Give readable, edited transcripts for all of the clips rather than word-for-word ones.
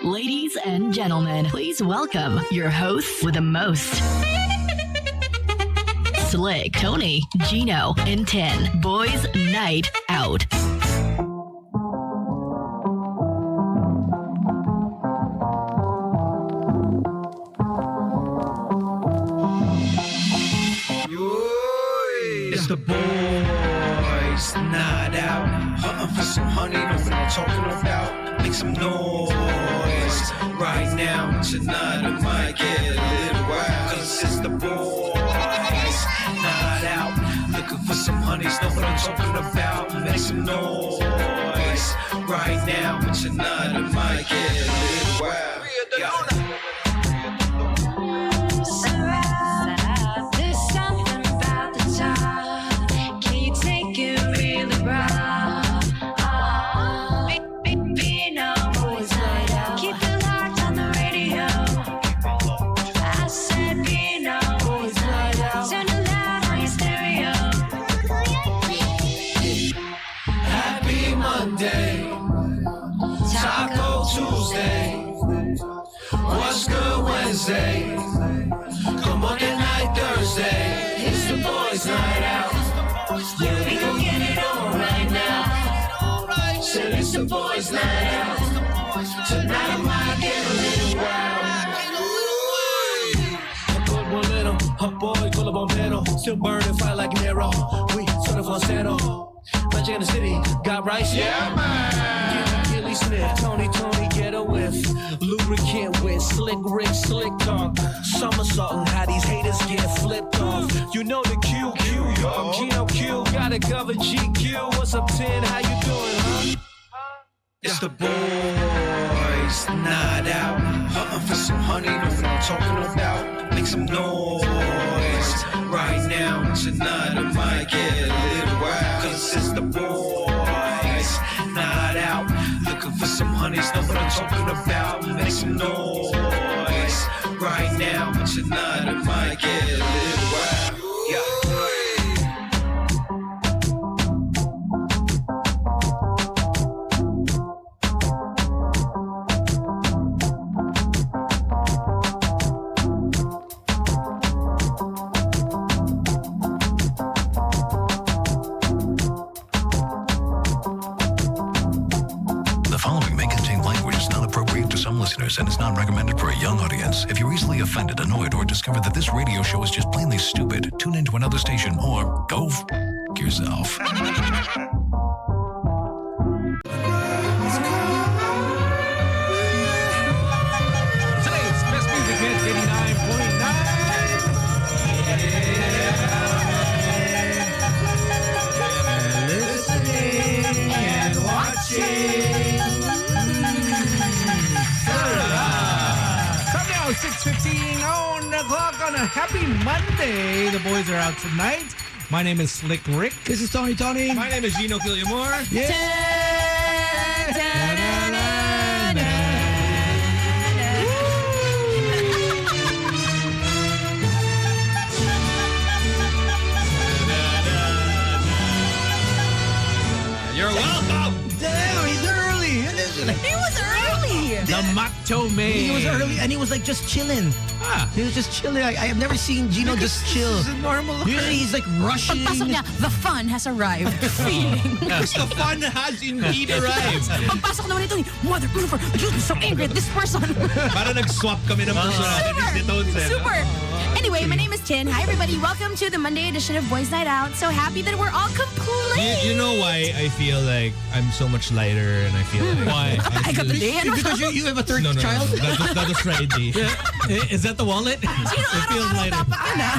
Ladies and gentlemen, please welcome your hosts with the most. Slick, Tony, Gino, and 10. Boys Night Out. It's the boys night out. Hunting for some honey, know what I'm talking about. Make some noise right now. Tonight it might get a little wild. Cause it's the boys night out. Looking for some honeys, know what I'm talking about. Make some noise right now. Tonight it might get a little wild. Yeah. What's good Wednesday? Come on tonight Thursday. It's the boys night out. Yeah, we gon' get it on right now. Said it's the boys night out. Tonight I might get a little wild. A boy full of bombero. Still burning fire like Nero. We sort of on zero. Magic in the city, got rice? Yeah, man. Gilly Smith, Tony, get a whiff. Lubricant with slick Rick, slick talk. Somersaulting, how these haters get flipped off. You know the Q, I'm Gino Q, gotta cover GQ. What's up, 10? How you doing, huh? It's the boys night out. Hunting for some honey, know what I'm talking about. Make some noise right now. Tonight it might get a little wild. Cause it's the boys night out. Looking for some honeys, know what I'm talking about. Make some noise right now. Tonight it might get a little wild. Yeah. And is not recommended for a young audience. If you're easily offended, annoyed, or discover that this radio show is just plainly stupid, tune into another station or go yourself. Today's best music hit 89.9. Listening and watching. 6:15 on the clock on a happy Monday. The boys are out tonight. My name is Slick Rick. This is Tony. My name is Gino Killiamore. Yeah. You're welcome. Damn, he's early. He was early. The Macho Man. He was early and he was like just chilling. He was just chilling. I have never seen Gino just chill. This is normal. Usually he's like rushing. Pagpasok niya, the fun has arrived. Feeling. The fun has indeed arrived. Pagpasok naman ito, mother blooper, you're so angry at this person. Para nag-swap kami ng personality ni Tones. Super. Anyway, my name is Tin. Hi, everybody. Welcome to the Monday edition of Boys Night Out. So happy that we're all complete. You know why I feel like I'm so much lighter and I feel like... Why? I got the day. Because you have a third No. child? That was Friday. Is that the wallet? Sino araw-araw dapat na?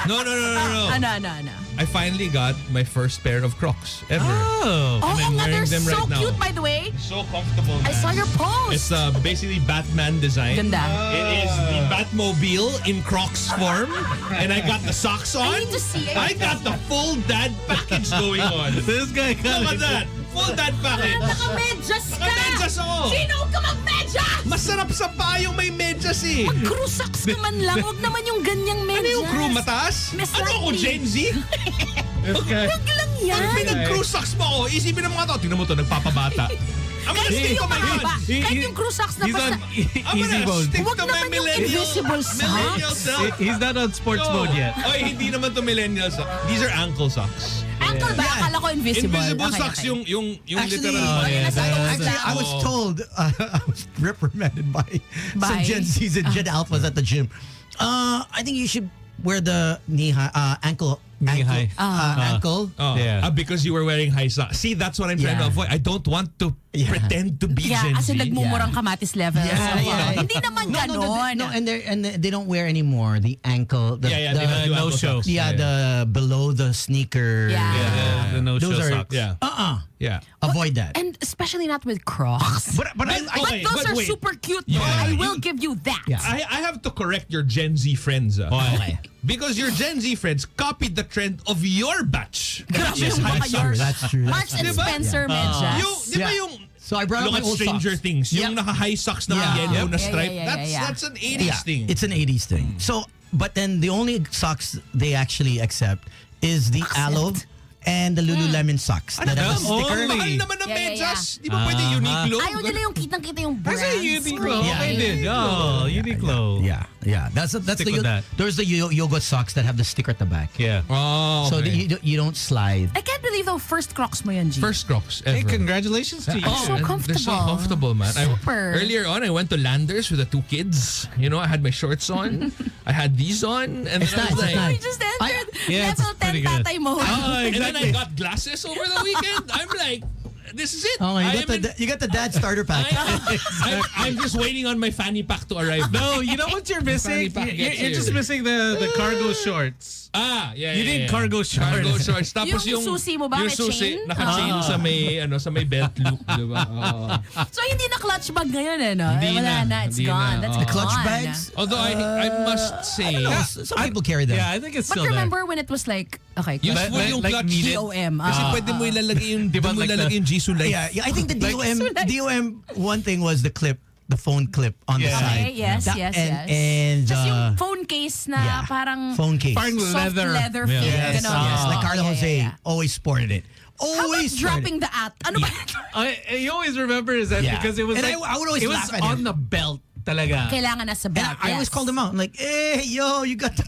No. Ano. I finally got my first pair of Crocs ever. Oh. Oh, I'm nga, wearing they're them so right now. cute, by the way. So comfortable, man. I saw your post. It's basically Batman design. Ganda. It is the Batmobile in Crocs form. And I got the socks on. I need to see it. I got the full dad package going on. This guy got Look at that. Full dad package. Naka-medyas ka! Medyas ako. Sino ka mag-medyas? Masarap sa payong may medyas eh. Mag-crew socks ka man lang. Huwag naman yung ganyang medyas. Ano yung crew mataas? Mas Ano ako, likely. Gen Z? Huwag lang yan. Pag pinag-crew socks mo ako, isipin ng mga tao, tingnan mo to, nagpapabata. Kahit hindi yung mahaba. Kahit yung crew socks na He's basta. on easy mode. Stick Huwag to my naman yung millennial- invisible millennial socks. self. He's not on sports mode yet. Oy, hindi naman to millennial socks. These are ankle socks. Ankle ba? Akala ko invisible. Invisible Okay, socks okay. yung Actually, literal. actually, I was told, I was reprimanded by some By? Gen Zs and Gen Alphas at the gym. I think you should wear the knee high, ankle. Knee high. Ankle. Oh, Yeah. because you were wearing high socks. See, that's what I'm trying to Yeah. avoid. I don't want to Yeah. pretend to be Yeah, Gen kasi Z. nagmumurang kamatis levels. Yeah. Hindi naman ganon. No, and they don't wear anymore the ankle. The, Yeah, the, they don't do no ankle show. socks. yeah, the below the sneaker. Yeah. The no-show Those are socks. Yeah. Yeah. Avoid that. And especially not with Crocs. But But okay, those are wait. super cute. Yeah. I will give you that. Yeah. I have to correct your Gen Z friends. Okay. Because your Gen Z friends copied the trend of your batch. Grabe Yes, yung high mga socks. yours. That's true. Marks and Diba? Spencer medyas. Yung, di ba Yeah. yung So I brought up look my at old Stranger socks. Things, yung Yeah. naka-high socks na Yeah. yellow na Yeah, stripe, yeah, yeah. that's an 80s thing. It's an 80s thing. So, but then the only socks they actually accept is the aloe and the Lululemon socks that have a Ano? sticker. Ang mahal naman ng Yeah, yeah, medyas. Di ba pwede Uniqlo? Ayaw nila yung kitang-kita yung brands. Kasi Uniqlo. Yeah. Okay din. Oh, Uniqlo. Yeah. That's Stick the with that. there's the yoga socks that have the sticker at the back. Yeah. Oh, So okay. you don't slide. I can't believe though, first Crocs mo yan, G. First Crocs Hey, ever. congratulations to you. So And comfortable. They're so comfortable, man. Super. Earlier on, I went to Landers with the 2 kids. You know, I had my shorts on. I had these on. And It's then I was nice, it's like, We nice. just entered Yeah, it's level 10 pretty good. tatay mode. And then I got glasses over the weekend. I'm like, this is it. Oh, you got the dad starter pack. I'm just waiting on my fanny pack to arrive. No, you know what you're missing? Funny pack gets You're just here. missing the cargo shorts. Yeah. You need cargo shorts. Cargo shorts. Tapos Yung susi mo ba? Yung May susi, chain? naka-chain sa may belt loop, di ba? Oo. So hindi na clutch bag ngayon eh, no? Hindi Wala na, na. It's hindi gone. na. That's The gone. Clutch bags. Although I must say, Some people carry them. Yeah, I think it's But still remember when it was like, okay, useful Like- yung like clutch. needed. GOM. Kasi pwede mo ilalagay yung, Diba doon mo like ilalagay yung Jisoo Life. Yeah, I think the Like- DOM one thing was the clip, the phone clip on the Yeah. side. Okay, yes, yes. And Just yung phone case na yeah, parang phone case. Parang soft leather Yeah. feel. Yes, ganon. yes. Like Carla Yeah, Jose yeah, yeah. always sported it. How about Always sported dropping the at? Ano ba? You always remember is that Yeah. because it was And like, I would always it was laugh at on him. the belt talaga. Kailangan nasa And belt. I always called him out. I'm like, hey, yo, you got the...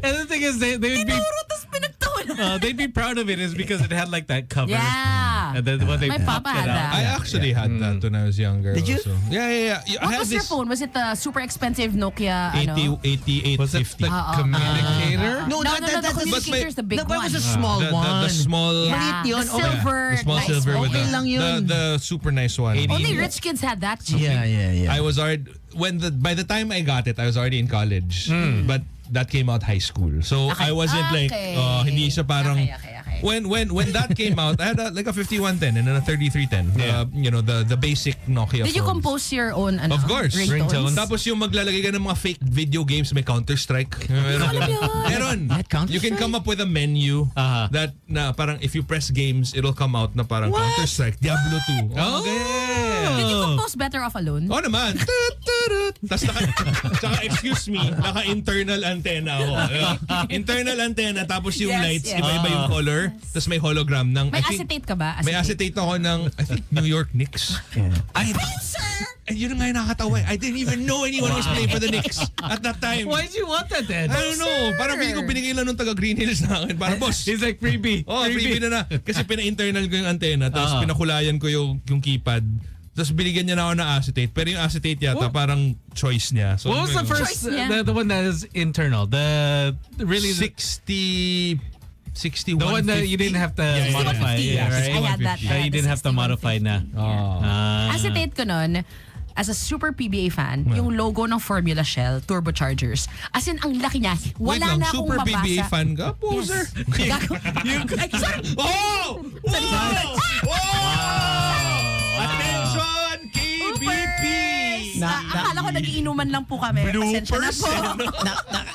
And the thing is, they would be Tinuro, tas pinagtawanan. they'd be proud of it is because it had like that cover. Yeah. And then when they My popped papa it had out, that. I actually had that when I was younger. Did you? Also. Yeah. I What had was your this phone? Was it the super expensive Nokia? 8850. was it the communicator? No, the that's- communicator is the big that one. was a small the one. small, Yeah, Maliit yun. the Okay. silver. the small nice silver phone. with Okay lang yun. the super nice one. Only rich kids had that. Yeah. I was already by the time I got it, I was already in college. But that came out high school, so I wasn't like hindi siya parang. Okay. When that came out, I had like a 5110 and then a 3310. You know the basic Nokia. Did you phones. compose your own Of course. ringtones? Tapos yung maglalagay ka ng mga fake video games, may Counter-Strike. Meron. Counter-Strike? You can come up with a menu that na parang if you press games, it'll come out na parang Counter-Strike, Diablo 2. Did you compose Better Off Alone? Oo naman. Tapos tsaka excuse me, naka-internal antenna ako. Internal antenna, tapos yung Yes, lights, yes. iba-iba yung color. Tapos may hologram ng... May I think- acetate ka ba? May acetate ako ng, I think, New York Knicks. And yun nga yung nakakatawa. I didn't even know anyone was playing for the Knicks at that time. Why did you want that then? I don't know. Parang feeling ko binigay lang nung taga Green Hills na akin. Parang boss. He's like freebie. Freebie na. Kasi pina-internal ko yung antenna. Tapos pinakulayan ko yung keypad. Tapos binigyan niya na ako ng acetate. Pero yung acetate yata parang choice niya. So, What was the first, Choice niya. the one that is internal? The really 60... 6150. the one that you didn't have to modify. 6150, Yeah, yes. right? I had that. That you didn't have to modify na. Acetate ko nun, as a super PBA fan, yung logo ng Formula Shell, turbochargers. As in, ang laki niya. Wait Wala lang, na akong super mabasa. PBA fan ka? Poser. Gago. Ay, sorry. Oh! Wow! Attention, KBP! Akala ko nagiinuman lang po kami. Pasensya na po.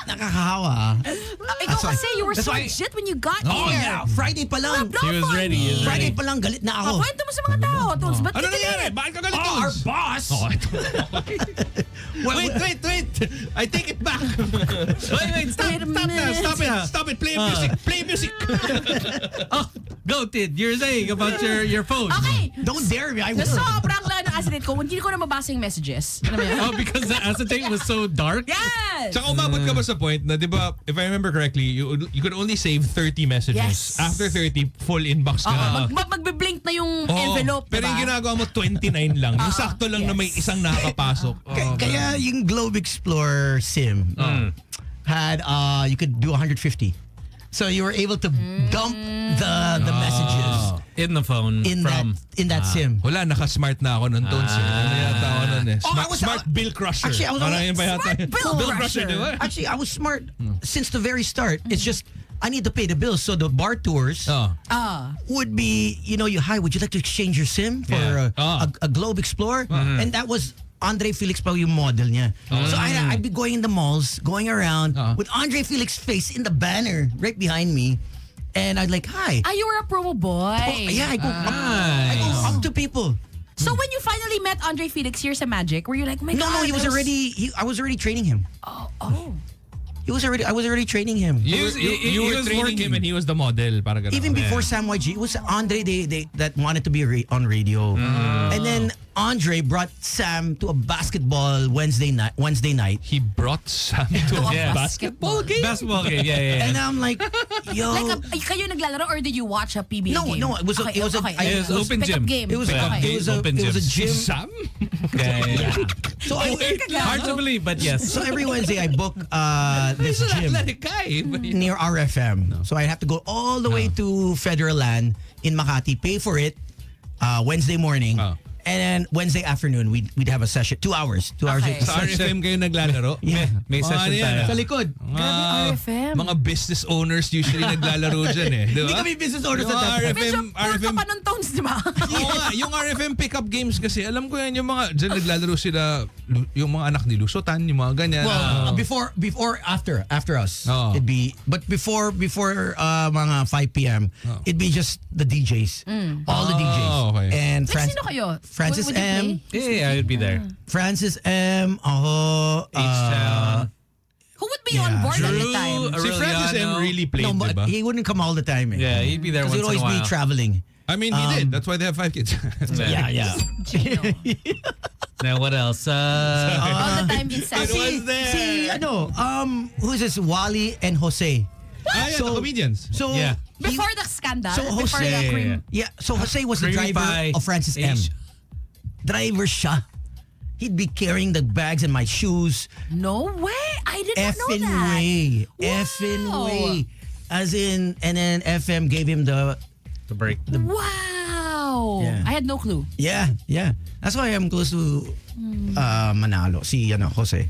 Nakakahawa. Ikaw kasi, you were That's so why- legit when you got Oh here. yeah, Friday pa lang. Not He was funny. ready. He was Friday ready. pa lang, galit na ako. Kwento mo sa mga tao, Tones. Ba't Ano ka nangyari? galit? Bakit ka galit, Oh, our Tones? boss. Wait. I take it back. Wait, stop Wait a na. minute. Stop na. Stop it. Play music. Play music. Oh, go. hangoutted. You're saying about your phone. Okay. Don't dare me. I will. Sobrang lang ng acetate ko. Hindi ko na mabasa yung messages. Alam mo yun? Oh, because the acetate was so dark? Yes! Tsaka umabot ka ba sa point na, di ba, if I remember correctly, you could only save 30 messages. Yes. After 30, full inbox ka na. Magbe-blink na yung Oo, envelope, pero yung ginagawa mo 29 lang. Yung sakto lang na may isang nakakapasok. Kaya yung Globe Explorer SIM had you could do 150. So you were able to dump the messages In the phone in from... that SIM. Wala, naka-smart na ako nung Tones. Ano yata ako nun eh. Oh, I was- Smart bill crusher. Actually, I was Parang yun ba yata Smart yun? bill crusher, di ba? Actually, I was smart since the very start. It's just I need to pay the bills. So the bar tours Oh. would be, hi, would you like to exchange your SIM for Yeah. a Globe Explorer? And that was Andre Felix pa yung model niya. So I'd be going in the malls, going around with Andre Felix's face in the banner right behind me. And I'd like, hi. You were a promo boy. Yeah, I go up to people. So when you finally met Andre Felix here sa Magic, were you like, oh my No, God, he was already. I was already training him. Oh. I was already training him. You were was training him working. and he was the model. Parang ganun. Even before Sam YG, it was Andre they that wanted to be on radio. And then Andre brought Sam to a basketball Wednesday night. He brought Sam to a Yeah. basketball game. Basketball game, yeah. And I'm like, yo. Like, kayo naglalaro or did you watch a PBA game? No, it was a- Okay, it was a- okay. it was open Pick-up gym. game. It was Yeah. a, it was a, Open it was a gyms. gym. Sam? yeah. So Hard to believe, but yes. So every Wednesday I book this He's an gym athletic guy. near RFM. So I have to go all the way to Federal Land in Makati, pay for it Wednesday morning. And then Wednesday afternoon, we'd have a session. 2 hours. 2 hours. Okay. Sa RFM kayo naglalaro? Yeah. May session ano yan, tayo. Sa likod. Grabe, RFM. Mga business owners usually naglalaro dyan eh. Di Hindi ba? kami business owners Yung at that time. Medyo RFM, poor ka RFM pa nung Tones, di ba? Oo nga, yung RFM pickup games kasi, alam ko yan, yung mga, dyan naglalaro sila, yung mga anak ni Lusotan, yung mga ganyan. Well, after us, Oh. it'd be, but before mga 5 p.m., it'd be just the DJs, all the DJs, okay. and Like, sino kayo? Francis Would you M, play? Yeah, I would be there. Francis M, H-Town. Who would be on board at the Drew, time? Si Francis M really played, no, diba? but he wouldn't come all the time. Yeah, he'd be there because once he'd in a always while. be traveling. I mean, he did. That's why they have 5 kids. Yeah. Gino. Now, what else? All the time in Sassy. See, who's this? Wally and Jose. The comedians. So Yeah. Before the scandal, So before Jose, the cream. So Jose was the Creamy driver pie. of Francis M. H. Driver siya. He'd be carrying the bags and my shoes. No way! I did not know Effing that. way. Wow. Effing way. As in, and then FM gave him the, The break. Wow! Yeah. I had no clue. yeah. That's why I'm close to Manalo, si Jose.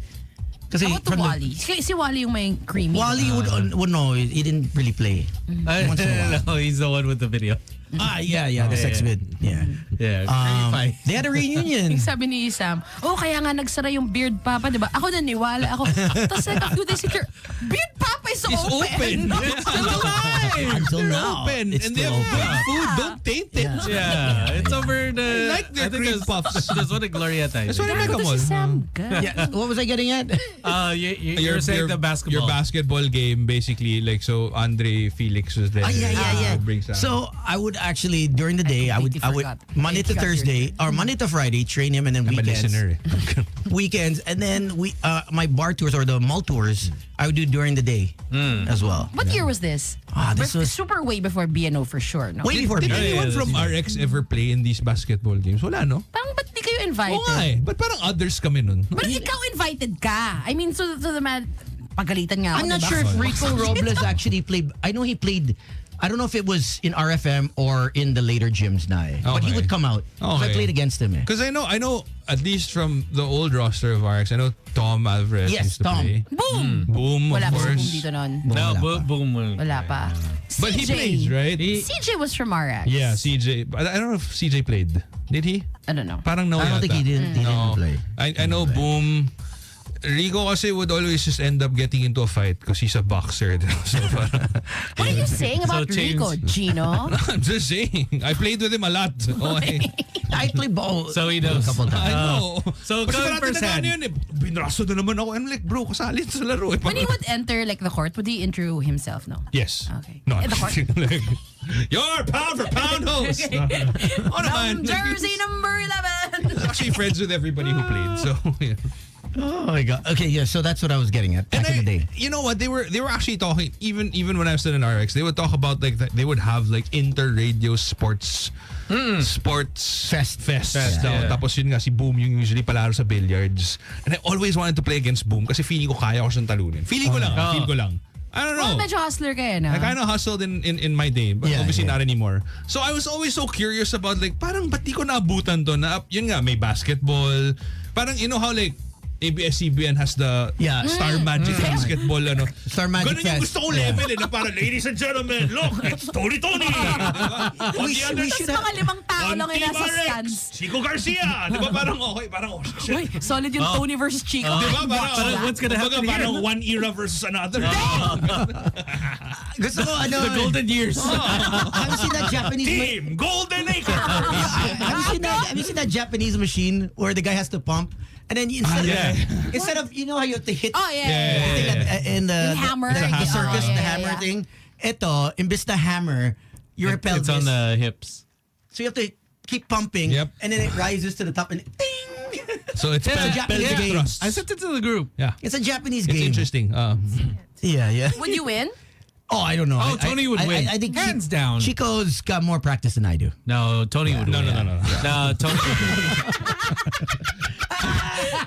Kasi Ako to from the- Wally. Si Wally yung may creamy. Wally would know, he didn't really play. Once in a while. No, he's the one with the video. Yeah, the sex vid. Yeah. Yeah. They had a reunion. Yung sabi ni Sam, kaya nga nagsara yung beard papa, di ba? Ako naniwala ako. Tapos like a few days later, beard papa is open. Until now. Open. It's And they still have good open. food. Don't taint it. Yeah, it's over the... I like their think cream that's- puffs. That's what the Glorieta is. That's what I Gago like to them si all. Sam. Good. Yeah, what was I getting at? You're saying the basketball. Your basketball game, basically, like, so Andre Felix was there. Yeah. Brings Sam. So I would actually during the day I would completely forgot. Monday to I forgot Thursday or Monday to Friday train him, and then I'm a weekends. listener. Weekends, and then my bar tours or the mall tours I would do during the day as well. What year was this? This was super way before BNO for sure, no? way before Did me. anyone yeah, from RX ever play in these basketball games? Wala, no? Parang ba't di kayo invited? Oo nga eh. Ba't parang others kami nun? But ikaw invited ka. I mean, so the man, pagalitan nga ako. I'm not diba? sure if Rico Robles actually played. I know he played. I don't know if it was in RFM or in the later gyms na eh. But he Okay. would come out. So I Okay. played against him eh. Because I know at least from the old roster of RX, I know Tom Alvarez Yes, used to Tom. play. Boom! Boom, Wala of pa si course. Boom dito nun. No, Wala pa. boom. Wala pa. But he CJ. plays, right? CJ was from RX. Yeah, CJ. But I don't know if CJ played. Did he? I don't know. Parang no I don't yata. think he didn't. He didn't play. I know Boom. Rico kasi would always just end up getting into a fight because he's a boxer. So, What are you saying about James- Rico, Gino? I'm just saying. I played with him a lot. Okay. I play ball. So he knows. A couple times. I know. So Kasi going parati firsthand. na yun eh. Binraso na naman ako. I'm like, bro, kasali sa laro eh. When he would enter like the court, would he intro himself? No. Yes. Okay. No, In the court? like, you're pound for pound host. Oh, naman. Jersey number 11. Actually friends with everybody who played. So, yeah. Oh my god. Okay, yeah. So that's what I was getting at back in the day. You know what? They were actually talking even when I was still in RX. They would talk about like they would have like inter-radio sports Fest. daw. yeah. Tapos yun nga si Boom yung usually palaro sa billiards. And I always wanted to play against Boom kasi feeling ko kaya ko siyang talunin. Feeling ko lang. Feel ko lang. I don't know. Well, medyo hustler kaya na. I kind of hustled in my day, but Yeah, obviously yeah. not anymore. So I was always so curious about like parang ba't di ko naabutan to na yun nga may basketball. Parang you know how like ABS-CBN has the Yeah. Star Magic basketball ano. Star Magic Ganun yung Fest. gusto kong level eh na parang ladies and gentlemen, look, it's Tony. On the other we Tapos should mga limang tao on lang yung Team nasa RX, stands. Chico Garcia. Di ba parang okay, parang oh shit. Uy, solid yung Tony versus Chico. Di ba parang What's gonna kumbaga, happen here? parang one era versus another. Gusto ko ano. The golden years. Have you seen that Japanese Team Golden Acre. have you seen that Japanese machine where the guy has to pump? And then instead of you know how you have to hit Oh, yeah. in the hammer. the circus, Yeah, the yeah, hammer yeah. thing. Ito, imbis the hammer, your pelvis. It's on the hips. So you have to keep pumping, Yep. and then it rises to the top, and ding! So it's pelvic yeah. thrust. I sent it to the group. Yeah. It's a Japanese It's game. interesting. Yeah. Would you win? Oh, I don't know. Oh, Tony would win. I think Hands down. Chico's got more practice than I do. No, Tony would No, win. no. No, Tony would win.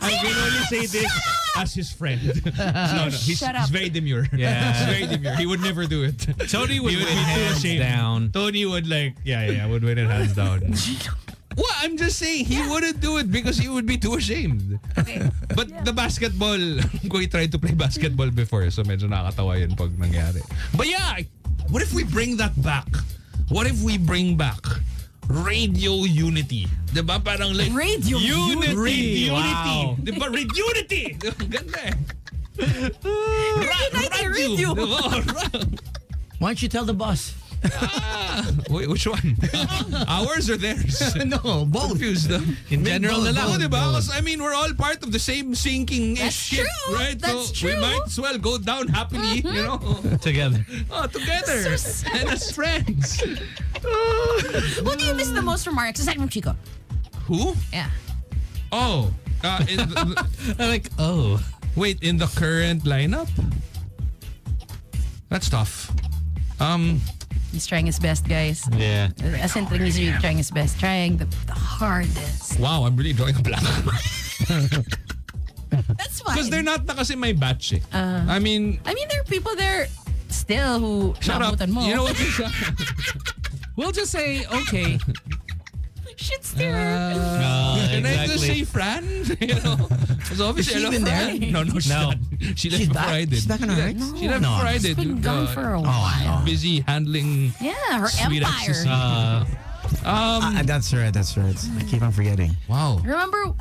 I can only say this as his friend. No, he's Shut up. very demure. Yeah. He's very demure. He would never do it. Tony would He would win be too hands ashamed. down. Tony would would win it hands down. Well, I'm just saying he wouldn't do it because he would be too ashamed. Okay. But the basketball, we tried to play basketball before, so medyo nakakatawa yun pag nangyari. But yeah, what if we bring that back? What if we bring back Radio Unity? Diba? Parang like Radio Unity. Wow. Diba? Unity. Ganda eh. Radio. Diba? Why don't you tell the boss? Wait, which one? Ours or theirs? No, both. Confused. In general na lang. Oo, diba? Because, I mean, we're all part of the same sinking-ish That's ship, true. right? That's so we true. might as well go down happily, you know? Together. Oh, together. And as friends. Who do you miss the most from RX aside from Chico? Who? Yeah. Oh. I'm like, oh. Wait, in the current lineup? That's tough. He's trying his best, guys. Yeah. As in, he's really trying his best. Trying the hardest. Wow, I'm really drawing a blank. That's fine. Because they're not na kasi my batch eh. I mean, there are people there still who shut up. naabutan mo. You know what? We'll just say, okay. Shit stir. Can I just say Fran? You know? So obviously, Is she I love even Fran. there? No, she's No. not. She left She's before back? I did. She's back on her rights? She left No. before I She's did. been gone for a while. I know. Busy handling. Yeah, her Sweet empire. ecstasy. That's right. I keep on forgetting. Wow. Remember?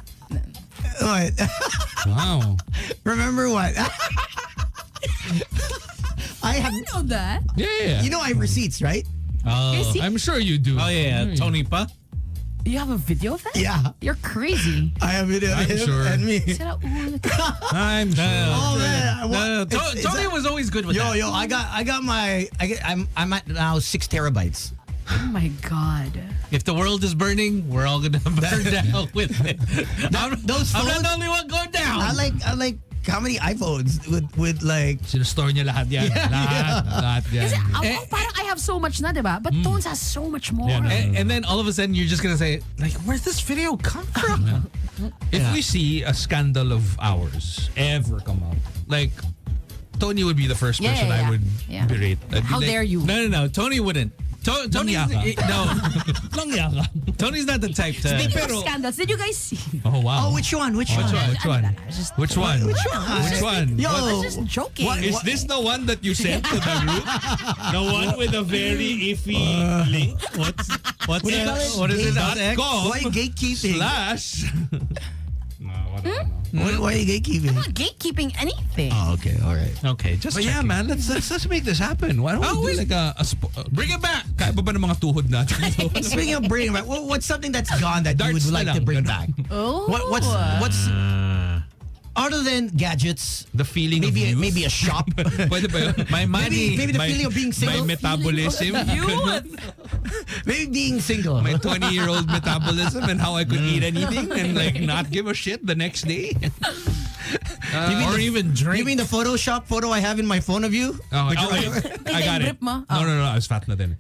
What? Wow. Remember what? I have. I know that. Yeah. You know I have receipts, right? Oh. I'm sure you do. Oh, yeah. Tony pa? You have a video of that? Yeah. You're crazy. I have it of I'm him sure. and me. Sira ulo. I'm sure. Oh man. No, It's Tony a- was always good with that. Yo, I got my. I'm at now 6 terabytes. Oh my God. If the world is burning, we're all gonna burn down with it. Those I'm not phones. the only one going down. I like how many iPhones with like. Sinastore niya lahat yan. Lahat yan. Kasi parang I have so much na, diba? But Tones has so much more. Yeah, no. And then all of a sudden, you're just gonna say, like, where's this video come from? If we see a scandal of ours ever come out, like, Tony would be the first Yeah, person yeah, I would yeah. berate. I'd be How like, dare you? No. Tony wouldn't. Tony's yaka. no. Lang yaka. Tony's not the type to. Speaking Pero- of scandals, did you guys see? Oh, wow. Oh, which one? Which Which one? one? Which one? Which one? Which one? Yo, I was just joking. Is this the one that you sent to the group? The one with a very iffy link? What's What do you call it? what is it? Dot X? com Why gatekeeping? slash No, wala. Why are you gatekeeping? I'm not gatekeeping anything. Oh, okay. All right. Okay, just But yeah, checking. man, let's make this happen. Why don't we do like a Bring it back. Kaya ba ng mga tuhod natin? Speaking of bringing back, what's something that's gone that you Darts would na like lang, to bring ganun. back? Oh. What's other than gadgets? The feeling Maybe of youth. maybe a shop. Pwede ba yun? My money. maybe the feeling of being single. My metabolism. Youth. Maybe being single. My 20-year-old metabolism and how I could eat anything and like not give a shit the next day. Or even drink. You mean the Photoshop photo I have in my phone of you? Oh, With your- I got it. Drip mo? No, I was fat na din.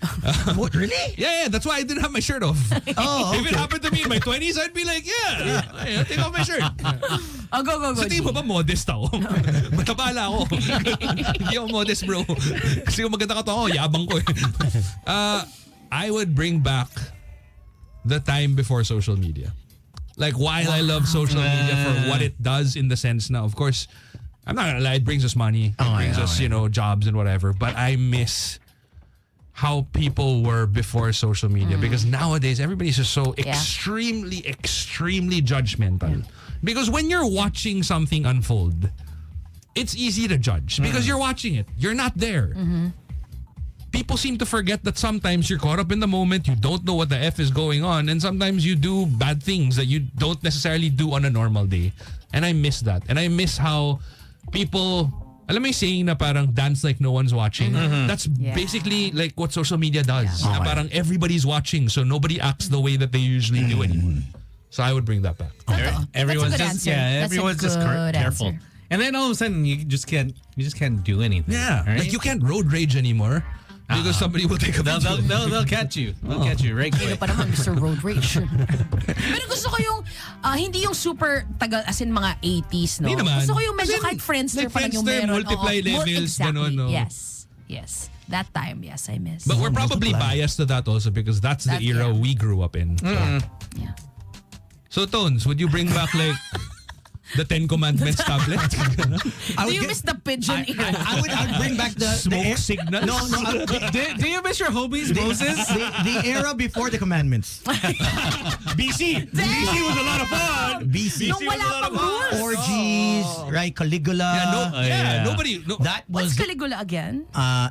What, really? Yeah, that's why I didn't have my shirt off. Oh, If it okay. happened to me in my 20s, I'd be like, yeah, take off my shirt. Oh, go. Sa tingin mo ba modest ako? Matabala ako. Hindi ako modest, bro. Kasi kung maganda ka to ako, yabang ko eh. I would bring back the time before social media. Like, while I love social media for what it does in the sense now, of course, I'm not gonna lie, it brings us money. It brings us, jobs and whatever. But I miss how people were before social media because nowadays everybody's just so extremely judgmental. Because when you're watching something unfold, it's easy to judge because you're watching it. You're not there. People seem to forget that sometimes you're caught up in the moment, you don't know what the F is going on, and sometimes you do bad things that you don't necessarily do on a normal day. And I miss that. And I miss how people, alam mo yung saying na parang dance like no one's watching? That's basically like what social media does. Na parang everybody's watching, so nobody acts the way that they usually do anymore. So I would bring that back. Everyone's That's a good just answer. That's a everyone's just good careful. answer. And then all of a sudden you just can't do anything. Yeah. right? Like you can't road rage anymore because somebody will take a video. They'll catch you. They'll catch you right Gino quick. pa naman, Mr. Road Rage. Pero gusto ko yung, hindi yung super tagal, as in mga 80s, no? Hindi naman. Gusto ko yung medyo As in, kahit Friendster like pa lang yung Friendster, meron. multiply levels, exactly. ganun, no? Yes. That time, yes, I miss. But we're probably biased to that also because that's the era we grew up in. Yeah. So Tones, would you bring back like the 10 Commandments tablet? Do you miss the pigeon era? I would bring back the Smoke signals? No. Do you miss your homies, Moses? The era before the commandments. BC! BC was a lot of fun! BC. Nung wala pang rules. Orgies, right? Caligula. Nobody. No, That was What's Caligula again?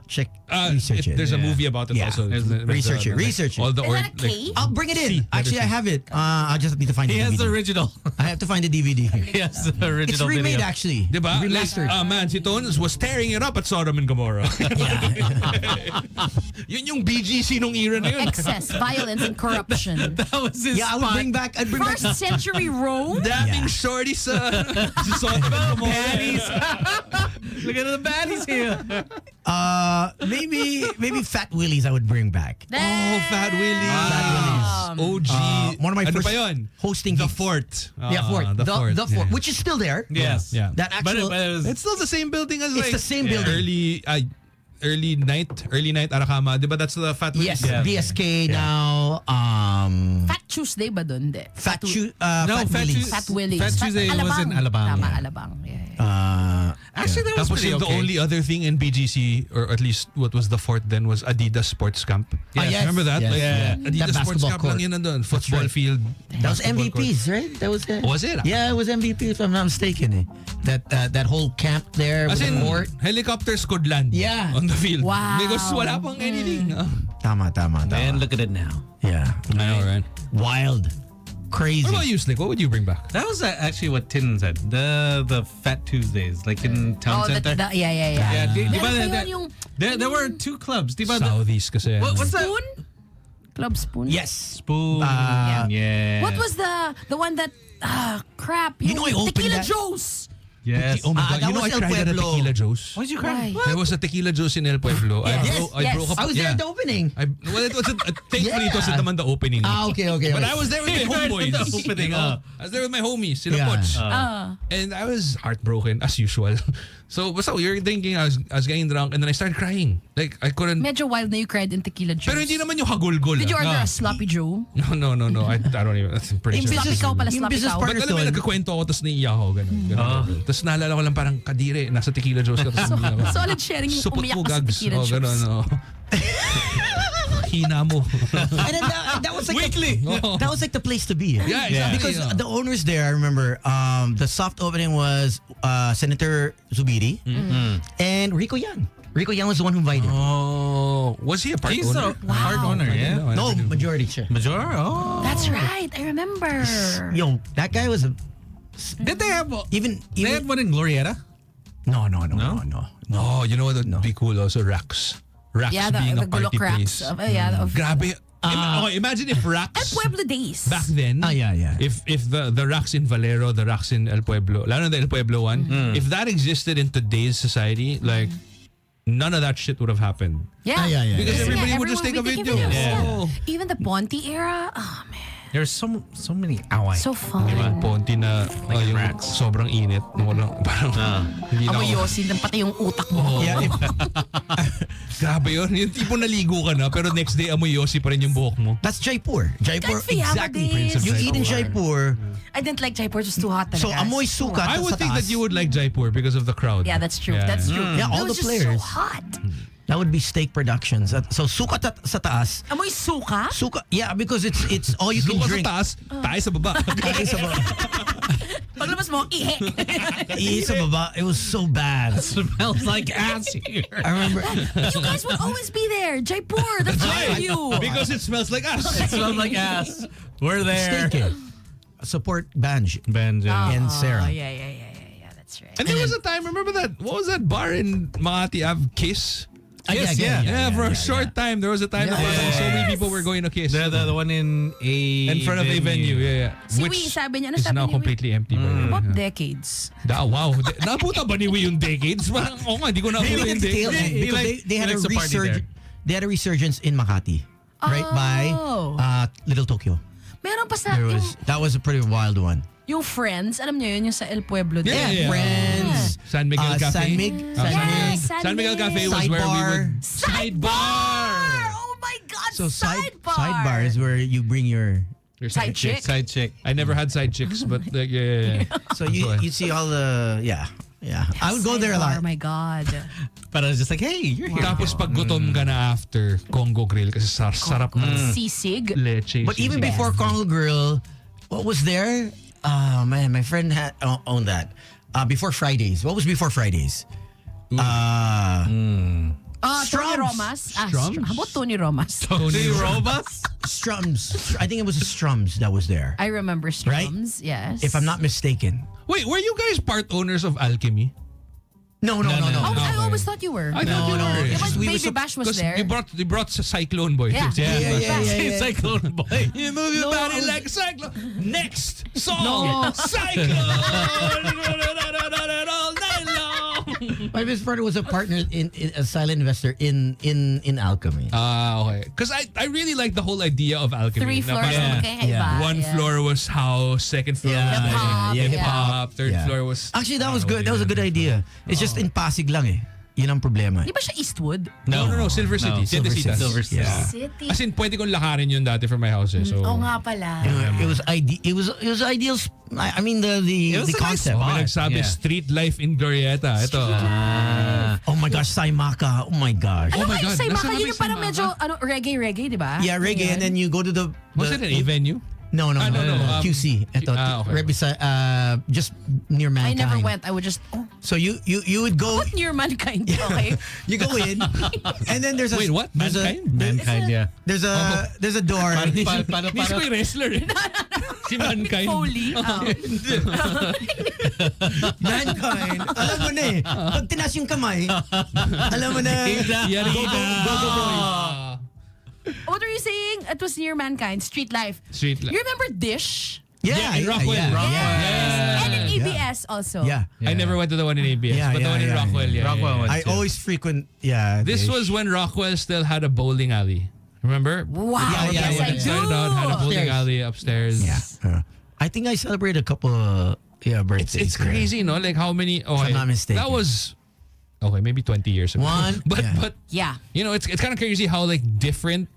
check research it. There's a movie about it Yeah. also. Research it. All the Is that a K? I'll bring it in. See, Actually, I have it. I just need to find He the has the DVD. original. I have to find the DVD. He has the original It's remade video. actually. Diba? Remastered. Man, si Tones was tearing it up at Sodom and Gomorrah. Yun yung BGC nung era na yun. Excess, violence, and corruption. That was his Yeah, I would spot. bring back. I'd bring back. First century Rome? Dabbing shorty sa Sodom and Gomorrah. Look at the baddies here. Maybe Fat Willies. I would bring back. Oh, Fat Willies. OG. One of my ano first pa yun? hosting The gigs. Fort. Yeah, Fort. The Fort. The Fort, Yeah. which is still there. Yes. Yeah. That actual. But it was, It's still the same building as It's like the same building. early night Arakama. Diba that's the Fat Willies? Yes, BSK now. Fat Tuesday ba dun? De? Fat Fat Willies. Fat Willies. Fat Tuesday was in Alabang. Tama, Yeah. Alabang. Yeah. Actually, that was Tapos pretty the okay. only other thing in BGC, or at least what was the Fort then, was Adidas Sports Camp. Yes. Remember that? Yes. Like, Yeah. Adidas That Sports basketball Camp court. lang yun nandun. Football right. field. That was basketball court. MVPs, right? That was it. Was it? Yeah, it was MVP if I'm not mistaken. That whole camp there As with in, the court. helicopters could land Yeah. on the field. Wow. Because wala pang anything. Tama. And look at it now. Yeah. I know, right? Wild. Crazy. What about you, Slick? What would you bring back? That was actually what Tin said. The Fat Tuesdays, like in Town Center. Yeah. Yeah, di ba, Meron pa yun yung there were two clubs. Di ba, Southeast kasi. what's that? Spoon? Club Spoon? Yes. Spoon. Yeah. What was the one that, crap. You know I opened Tequila that- Joe's. Yes. Oh my God. that You know was I El tried that at Pueblo. Tequila Joe's. Why'd you cry? Why? There was a Tequila Joe's in El Pueblo. Yes, I broke up. I was there at the opening. Well, it wasn't. Thankfully, it wasn't naman the opening. Okay. But I was there with my homeboys. The opening, you know? I was there with my homies, sila Yeah. Poch. Ah. And I was heartbroken as usual. So you're thinking I was getting drunk and then I started crying. Like I couldn't. Medyo wild na you cried in Tequila Joe's. Pero hindi naman yung hagulgol. Did you order ah. a Sloppy Joe? No. I don't even. That's pretty Yung sure. Sloppy cow pala, yung sloppy business cow. But partner alam mo, doon. nagkakwento ako tapos naiiyak ako. Ganun. Tapos naalala ko lang parang kadire. Nasa Tequila Joe's ka tapos umiiyak ako. Solid sharing yung Supot umiyak ko ka sa gags. Tequila Oh, Joe's. ganun. Oh. hina mo. And then that was like that was like the place to be. Yeah, exactly. Because the owners there, I remember, the soft opening was Senator Zubiri and Rico Yan. Rico Yan was the one who invited. Oh, was he a part He's owner? a part owner, yeah. No, majority siya. Major? Oh. That's right. I remember. Yo, that guy was a Did they have... even They had one in Glorieta? no. Oh, you know what would be cool also? Racks. Racks Yeah, being the a party Gulok Racks. place. Of Grabe. Imagine if Racks El Pueblo days. back then. yeah. If the Racks in Valero, the Racks in El Pueblo, lalo na the El Pueblo one, if that existed in today's society, like none of that shit would have happened. Yeah. yeah. Because Kasi everybody nga, would just take a everyone video. would be taking Yeah. videos. Even the Ponte era. Oh man, There's so many away. so fun. Diba? Ponti na yung Racks. sobrang init. Walang, parang, hindi na Amoy ako- yosin ng pati yung utak mo. Yeah, Grabe yun. Yung tipo naligo ka na, pero next day amoy yosi pa rin yung buhok mo. that's Jaipur. Jaipur, Kahit Fiyama exactly. days. You eat in Jaipur, I didn't like Jaipur. It was too hot. so talaga. amoy So sukat. I would sa think that taas. you would like Jaipur because of the crowd. Yeah, that's true. Yeah. That's true. Yeah, all It was the just players. so hot. That would be Steak Productions. So suka sa taas. Amoy suka? Suka, yeah, because it's all you can Suka sa drink. taas, tayo sa baba. Paglabas mo, ihe. Ihi sa baba. It was so bad. Smells like ass here. I remember. You guys would always be there. Jaipur, that's why you. Because it smells like us. It smells like ass. We're there. Steak. Support Banj Benji. and Sarah. Yeah, that's right. And there was a time, remember that, what was that bar in Makati Ave? Kiss? Yes, yeah. For a short time, there was a time that so many people were going to Kiss. The one in a in front of a venue, yeah. Si Which Wee, sabi niya, ano is sabi now ni Wee? completely empty. by the way. About decades. Wow. Naputa ba ni Wee yung decades? Parang, nga, di ko na Maybe yung that's the tail decades. end, because they had he a likes to party there. they had a resurgence in Makati, right by Little Tokyo. Meron pa sa That was a pretty wild one. yung Friends. Alam niyo yun, yung sa El Pueblo. Yeah, din. Friends, San Miguel Cafe. San Mig, Yes, San Miguel Cafe was where we would... Sidebar! Oh my God, So sidebar! sidebar is where you bring your. Your Side chick. Side chick. I never had side chicks, but like, yeah. So you see all the yeah. I would go there a lot. Oh my God. But I was just like, hey, you're here. Tapos pag gutom ka na after Congo Grill kasi sarap ng Sisig. leche. But even before Congo Grill, what was there? Man, my friend had owned that. Before Fridays. What was before Fridays? Tony Strums. Romas. Strums? How about Tony Romas? Tony Robas? Strums. I think it was a Strums that was there. I remember Right? Strums. Yes. If I'm not mistaken. Wait, were you guys part owners of Alchemy? No. I always thought you were. I thought you were. Yeah, but we were Baby Bash was Because there. you brought Cyclone Boy. Yeah. Yeah. Cyclone boy. You move your body like a cyclone. Next song, Cyclone. All night long. My best friend was a partner in a silent investor in Alchemy. Okay. Because I really like the whole idea of Alchemy. 3 Na floors. parang magkakaiba. One floor was house, second floor was Hip-hop. hip-hop, third Yeah. floor was... Actually, that was good. That was a good idea. It's just in Pasig lang eh. Yun ang problema. Di ba siya Eastwood? No, Silver City. Silver City. Silver City. Yeah. City. As in, pwede kong lakarin yun dati from my house eh. So, Oo nga pala. It was ideal. I mean the was a nice concept. spot. may nagsabi, Yeah. street life in Glorieta. Ito. Oh my gosh, Saimaka. Oh my gosh. Alam mo my yung God, Saimaka, nasa yun yung labis parang Saimaka? medyo reggae, di ba? Yeah, reggae, and then you go to the Was it an A venue? No. QC. Ito, okay. right beside, just near I Mankind. never went. I would just, So you would go. what near Mankind? Okay. You go in, and then there's a Wait, what? There's Mankind? Mankind, yeah. There's a door. Paano? Hindi ko yung wrestler eh. Si Mankind. Foley. Mankind. Alam mo na eh. Pag tinas yung kamay, alam mo na. Yari What were you saying? It was near Mankind. Street Life. Street life. You remember Dish? Yeah, in Rockwell. And in ABS also. Yeah. I never went to the one in ABS, Yeah, but the yeah, one in yeah, Rockwell, yeah. Rockwell was- I always frequent. Yeah. This was when Rockwell still had a bowling alley. Remember? Wow. Yeah, yes, yeah, I yeah. do. Started out, had a bowling Upstairs. alley upstairs. Yeah. I think I celebrated a couple of birthdays. It's there. crazy, no? Like how many? Oh, I'm not mistaken. That was maybe 20 years ago. But Yeah. you know, it's kind of crazy how like different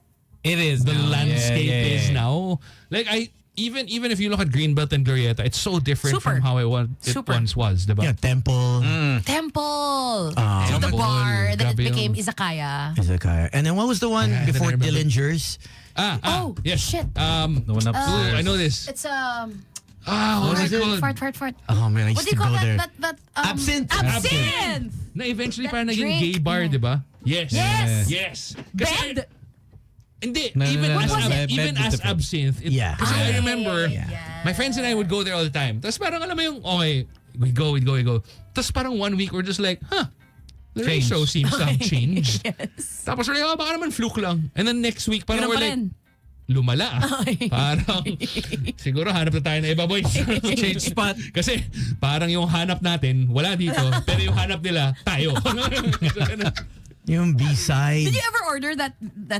It is the now. landscape Yeah. is now. Like even if you look at Greenbelt and Glorieta, it's so different from how it once was, diba? Yeah, Temple. Temple. Temple. The bar. Then it Grabe became yung- Izakaya. Izakaya. And then what was the one Yeah, before then I remember. Dillinger's? Yes. Shit. The one upstairs. I know this. It's What was it called? fart. Oh man, I What used do you to call go there. that? Absinthe. Absinthe. Na eventually That parang naging drink. gay bar, diba? Yes. Yes. Kasi- Bed. Hindi. No, even no, as, no, no, ab- bed even was as different. absinthe. Yeah. Kasi I remember, my friends and I would go there all the time. Tapos parang alam mo yung, okay, we'd go. Tapos parang 1 week we're just like, the Change. ratio seems to have changed. Yes. Tapos we're like, baka naman fluke lang. And then next week, parang Ganun we're pa like, rin. lumala. Parang, siguro hanap na tayo na iba, boys. Change spot. Kasi parang yung hanap natin, wala dito. Pero yung hanap nila, tayo. Yung B-side. Did you ever order that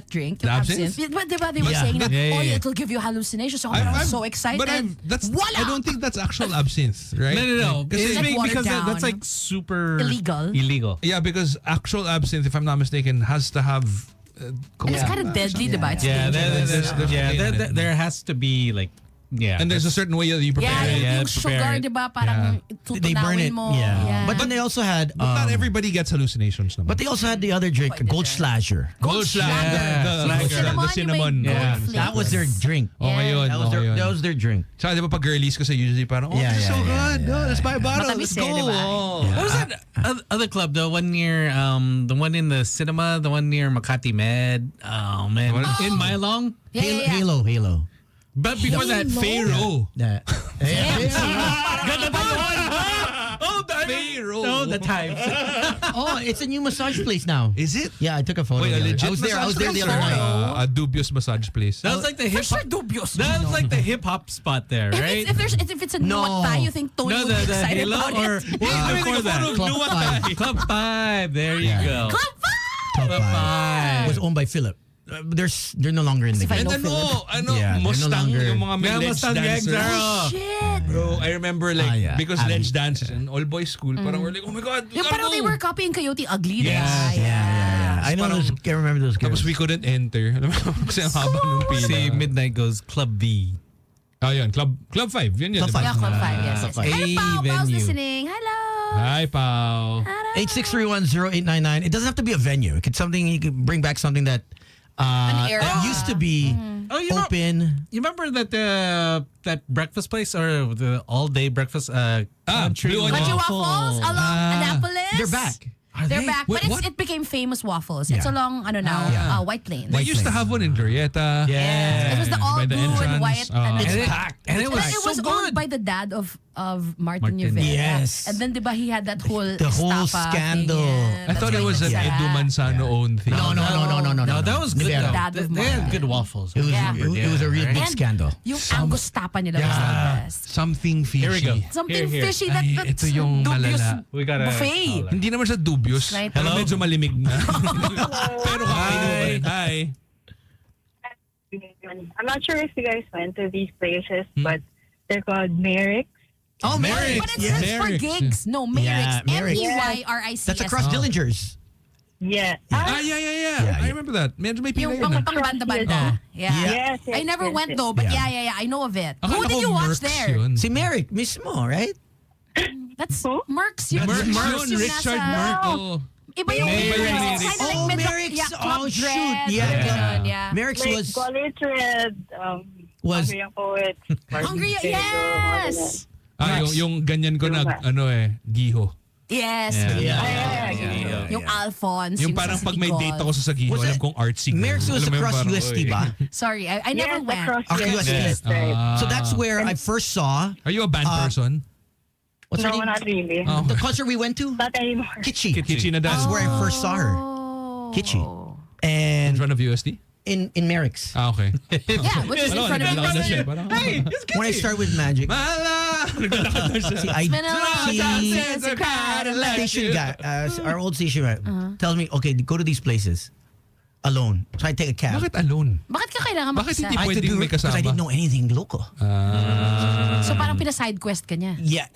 drink? The Yung absinthe? But diba they were Yeah. saying that, Yeah. it'll give you hallucinations. So I was so excited. But Voila! I don't think that's actual absinthe, right? No. It's like watered because down. that's like super Illegal. Illegal. Yeah, because actual absinthe, if I'm not mistaken, has to have. And it's kind of deadly, diba? It's Yeah, dangerous. there has to be like And there's a certain way that you prepare Yeah, it. yung prepare sugar, it. diba? Parang They burn tutunawin it. mo. Yeah. But then they also had. But not everybody gets hallucinations. Naman. But they also had the other drink, Gold Slasher. Goldschlager. Cinnamon, The cinnamon. yung may Yeah. gold That was their drink. Okay yun. That was their drink. Tsaka di ba pag girlies kasi usually parang, Yeah, this is so yeah, good. yeah, Let's buy a bottle. Matamis Let's go. eh, diba? Oh. What was that other club? The one near the one in the cinema, the one near Makati Med. Oh man, in Mylong. Yeah. Halo. But before that, Pharaoh. That. Oh, the Pharaoh. Oh, the times. Oh, it's a new massage place now. Is it? Yeah, I took a photo. Wait, a the other- legit I was there. I was there the other massage place? night. A dubious massage place. That was like the hip hop. dubious. That was like the hip hop spot there, right? If it's a Nuwata, you think Tony No, would be the excited Halo about or it. before that. Club 5. Club 5. There you go. Club Club Club 5 was 5. owned by Philip. They're no longer in the If I game. And know then Yeah, they're no Mustang, longer- yung mga may Yeah, ledge Mustang gang, dancers. girl. Shit. Bro, I remember like, yeah. because Abby. ledge dances in all boys school, parang we're like, oh my God, we Yung gotta parang they go. were copying Coyote Ugly. Yes. diba? Yeah. I know those. I remember those girls. Tapos we couldn't enter. Alam mo, kasi ang haba nung pila. See, Midnight goes Club V. Oh, yun. Club 5. Yun yun. Club diba? Yeah, Club 5. Yes. Club Hello, five. Pao. A Pao's venue. listening. Hello. Hi, pal. 86310899. It doesn't have to be a venue. It could something you could bring back something that era. used to be Oh, you know, open. you remember that that breakfast place or the all day breakfast? Country Blue and Country Waffle. Waffles along Annapolis. They're back. They're back. Wait, But what? it became Famous Waffles. It's Yeah. along, White Plains. They used to have one in Glorieta. Yeah. It was the all By the blue and entrance. white. It's And it, packed. and it was It was so owned good. by the dad of Martin Martin. Rivera. Yes. And then, diba, he had that whole The whole estafa scandal. thing. I thought it was an Edu Manzano owned thing. No. No, that was good. Rivera. Though. Dad of They had Martin. good waffles. It was, Yeah. it was a real big And scandal. Yung Angus tapa nila was the best. Something fishy. Here we go. Something Here. fishy Ay, that's ito yung dubious malala. We got a buffet. Hindi naman siya dubious. Right. Pero Hello? medyo malimig na. Pero kakainin mo. Hi. I'm not sure if you guys went to these places, but they're called Merrick's. Oh, Merrick's. But it's Yes. for Merrick's. gigs. No, Yeah, Merrick's. Merrick's. Merrick's. That's across Dillinger's. Yeah. Yeah. Yeah. I remember that. Medyo may pila Yung yun. pang banda-banda. Yeah. Yes, I never yes, went yes. though, but Yeah. yeah. I know of it. Akala Who did ko you watch Mercs there? Yun. Si Merrick mismo, right? That's Who? Merck's. Yung Merc Merck's yun. yung Richard nasa- Merkel. Iba yung Merrick's. Merrick's. It's kinda Oh, like Merrick's. Yeah, club Oh, shoot. dread. Yeah. Ganun, yeah. Merrick's Like was College Red, Was- Hungry Young Poet, Hungry, Martin yes. Yung ganyan ko na, giho. Yes. Yung Alphonse. Yung parang pag may date ako sa Sagiho, Was alam it- kong artsy. Merrick's was Alam mo yung across parang, UST oy. ba? Sorry, I never Yes, went. across Across UST. UST. Right. So that's where I first saw. Are you a band person? What's her No, name? not really. Oh. The concert we went to? Not anymore. Kitschy. Kitchi na That's dance. where I first saw her. Oh. Kitschy. In And front of UST? in Merrick's. Okay. Yeah, which is in front of Naglalakad na siya. you. Parang, When I started with Magic, Mala! Naglalakad na siya. see, been a long time she since I cried a lot. station guy, our old station guy, tells me, okay, go to these places alone. So I take a cab. Bakit alone? Bakit ka kailangan Bakit mag-isa? hindi I could pwedeng do may it because I kasama? didn't know anything local. So parang pina-side quest ka niya. Yeah,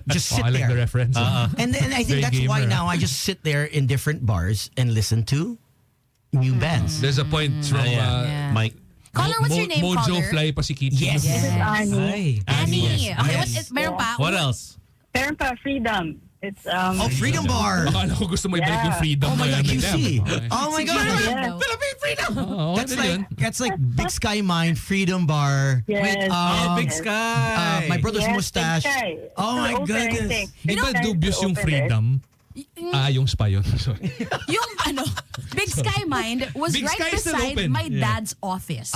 just sit I like the there. reference. And then I think Very that's why gamer. now I just sit there in different bars and listen to new bands. There's a point from Yeah. Mike. Caller, what's your name, Mojo caller? Fly pa si Kitty. Yes. This is Annie. Annie. Okay, Yes. meron pa? What else? Meron pa, Freedom. It's, Oh, Freedom Bar. Akala ko gusto mo ibalik yung freedom. Oh my na God, yan. QC. Okay. Oh my God. Yeah. Philippine Freedom. Oo, That's ano yun? like Big Sky Mine, Freedom Bar. Yes. Big yes. Sky. My brother's Yes, mustache. Big Sky. Oh my Open, I goodness. think. Di ba Big Sky dubious is yung open, freedom? Yung spa yun. Sorry. Yung Big Sky Mind was Big right Sky is still beside open. my dad's office.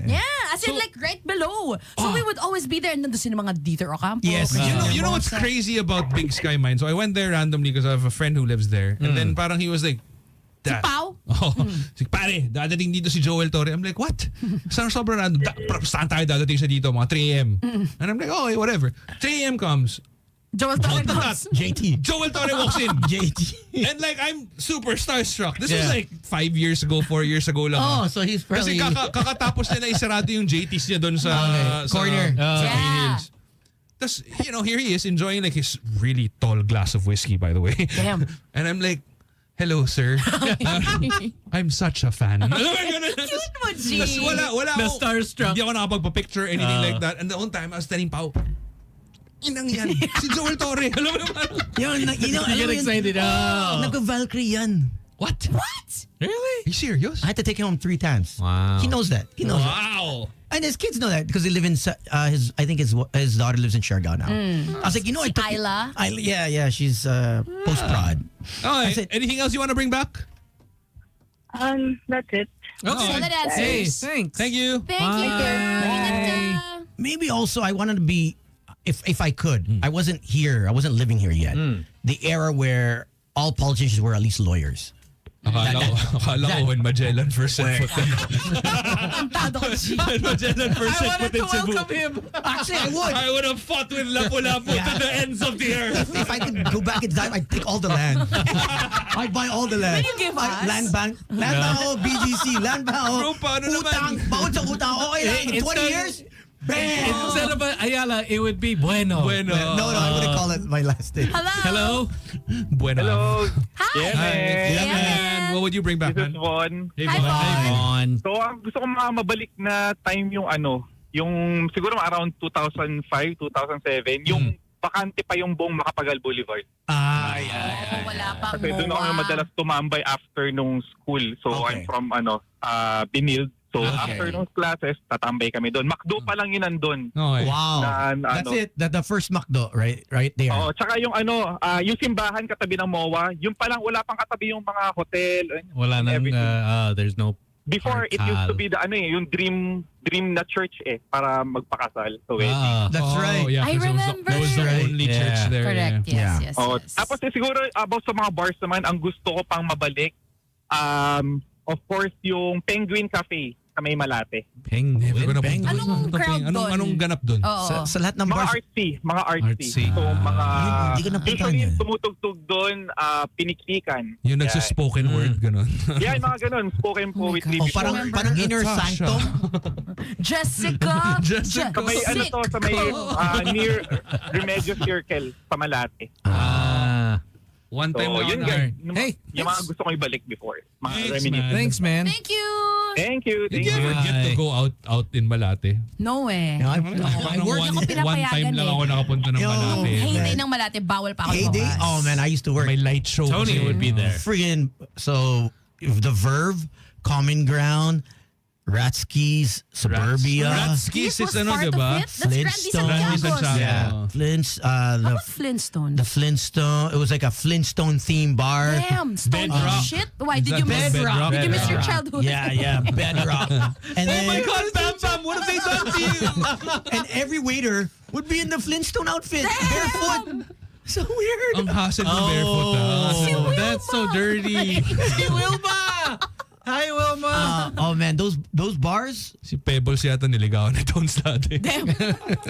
Yeah, as in like right below. So we would always be there and nandun sila mga Dieter Ocampo. Yes. You know what's crazy about Big Sky Mine? So I went there randomly because I have a friend who lives there. And then parang he was like, Si Pao? Oh, pare, dadating dito si Joel Torre. I'm like, what? Sobrang random. Saan tayo dadating sa dito? Mga 3 a.m. And I'm like, oh, whatever. 3 a.m. comes. Joel Torre comes. JT. Joel Torre walks in. JT. And like, I'm super starstruck. This was like 5 years ago, 4 years ago lang. Oh, so he's Kasi probably... kakatapos niya na isarado yung JTs niya doon sa, Corner. sa Yeah. Green Hills. Tapos, here he is enjoying like his really tall glass of whiskey, by the way. Damn. And I'm like, hello, sir. I'm such a fan. Alam mo, ganun. Cute mo, G. Tapos wala Na ako. starstruck. Hindi ako nakapagpa-picture, anything like that. And the whole time, I was telling Pao, inang yan. Si Joel Torre. Alam mo naman. You get excited. Oh. Nag-Valkyrie yan. What? Really? Are you serious? I had to take him home 3 times. Wow. He knows that. He knows that. Wow. And his kids know that because they live in I think his daughter lives in Siargao now. I was like, I took you- Isla? yeah, she's post-prod. Okay. That's it. Anything else you want to bring back? That's it. Solid Hey, answers. thanks. Thank you. Thank you. Ingat ka. Maybe also I wanted to be, if I could, I wasn't living here yet. The era where all politicians were at least lawyers. Akala ko when Magellan first set foot in. Kantado ko, G. When Magellan first set foot in Cebu. him. Actually, I would. I would have fought with Lapu-Lapu to the ends of the earth. If I could go back in time, I'd take all the land. I'd buy all the land. Will you give us? Land bank. Land bank, BGC. Land bank. Bro, paano Utang. naman? Bawod sa utang. Okay lang. In 20 years, bam! Instead of Ayala, it would be Bueno. Bueno. No, I wouldn't call it my last name. Hello? Bueno. Hello. Hi. Yeah, man. Yeah, man. What would you bring back, This is man? Von. Hey, Hi, Von. Von. On. So, gusto ko mabalik na time yung yung siguro around 2005, 2007, yung bakante pa yung buong Makapagal Boulevard. Wala pa Kasi doon ako madalas tumambay after nung school. So, Okay. I'm from Binild. So, after nung classes, tatambay kami doon. McDo pa lang yun nandun. Okay. Wow. That's it. The first McDo, right there. Oh, tsaka yung yung simbahan katabi ng MOA, yung pa lang wala pang katabi yung mga hotel. Wala nang, everything. there's no Before, it used to be the yung dream na church para magpakasal. So, That's right. Yeah, I 'cause remember. That was the only Yeah. church there. Correct. Yeah. Yes. Oh, yes. tapos siguro about sa mga bars naman, ang gusto ko pang mabalik, of course, yung Penguin Cafe sa May Malate. Never ko napunta. Anong crowd doon? Anong ganap doon? Oo. Sa lahat ng Mga bars. artsy. So, mga Hindi ko napuntahan usually yan. tumutugtog doon, pinikpikan. Yung nagsa-spoken word, ganun. Yeah, mga ganun. Spoken poetry. Oh, parang inner Natasha. sanctum. Jessica. Jessica. Sa may, sa may near Remedios Circle sa Malate. One time So, lang yun ako guys. na- Hey, Yung mga gusto ko ibalik before. Mga Thanks, reminiscence. Thanks, man. Thank you. Thank you. Did Thank you you. ever get to go out in Malate? No eh. I Parang worked. ako one pinapayagan time lang eh. ako nakapunta ng Yo. Malate. Heyday ng Malate, bawal pa ako Heyday? lumabas. Oh man, I used to work. May light show. Tony kasi. would be there. Friggin' so the Verve, Common Ground, Ratskis, Suburbia, Ratskis This was is part of diba? it? That's Randy Flintstones. Santiago's. Yeah, How about Flintstone? the Flintstone. It was like a Flintstone theme bar. Damn, Stone Bedrock. shit. Why did you miss? Bedrock? Did you miss your Bedrock. childhood? Yeah, Bedrock. And Oh my then, God, Bam Bam, what have they done to you? and every waiter would be in the Flintstone outfit, barefoot. So weird. Ang hassle ng barefoot. Oh, that's so dirty. Si Wilma! Hi, Wilma! Oh man, those bars. Si Pebbles yata niligawan ni Tones dati. Damn.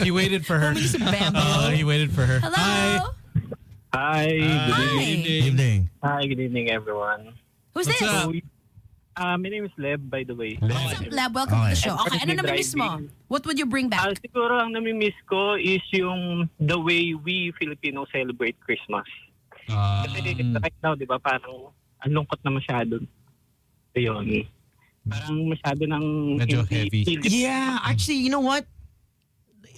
He waited for her. Bam Bam. He waited for her. Hello. Hi. Hi. Hi. Evening. Hi, good evening everyone. Who's What's this? up? My name is Leb, by the way. What's up, Lab? Welcome to the show. Okay, ano Driving. namimiss mo? What would you bring back? Siguro ang namimiss ko is yung the way we Filipinos celebrate Christmas. Kasi right now, di ba, parang ang lungkot na masyado. Ayun. parang masyado ng Medyo heavy. Yeah, actually, you know what?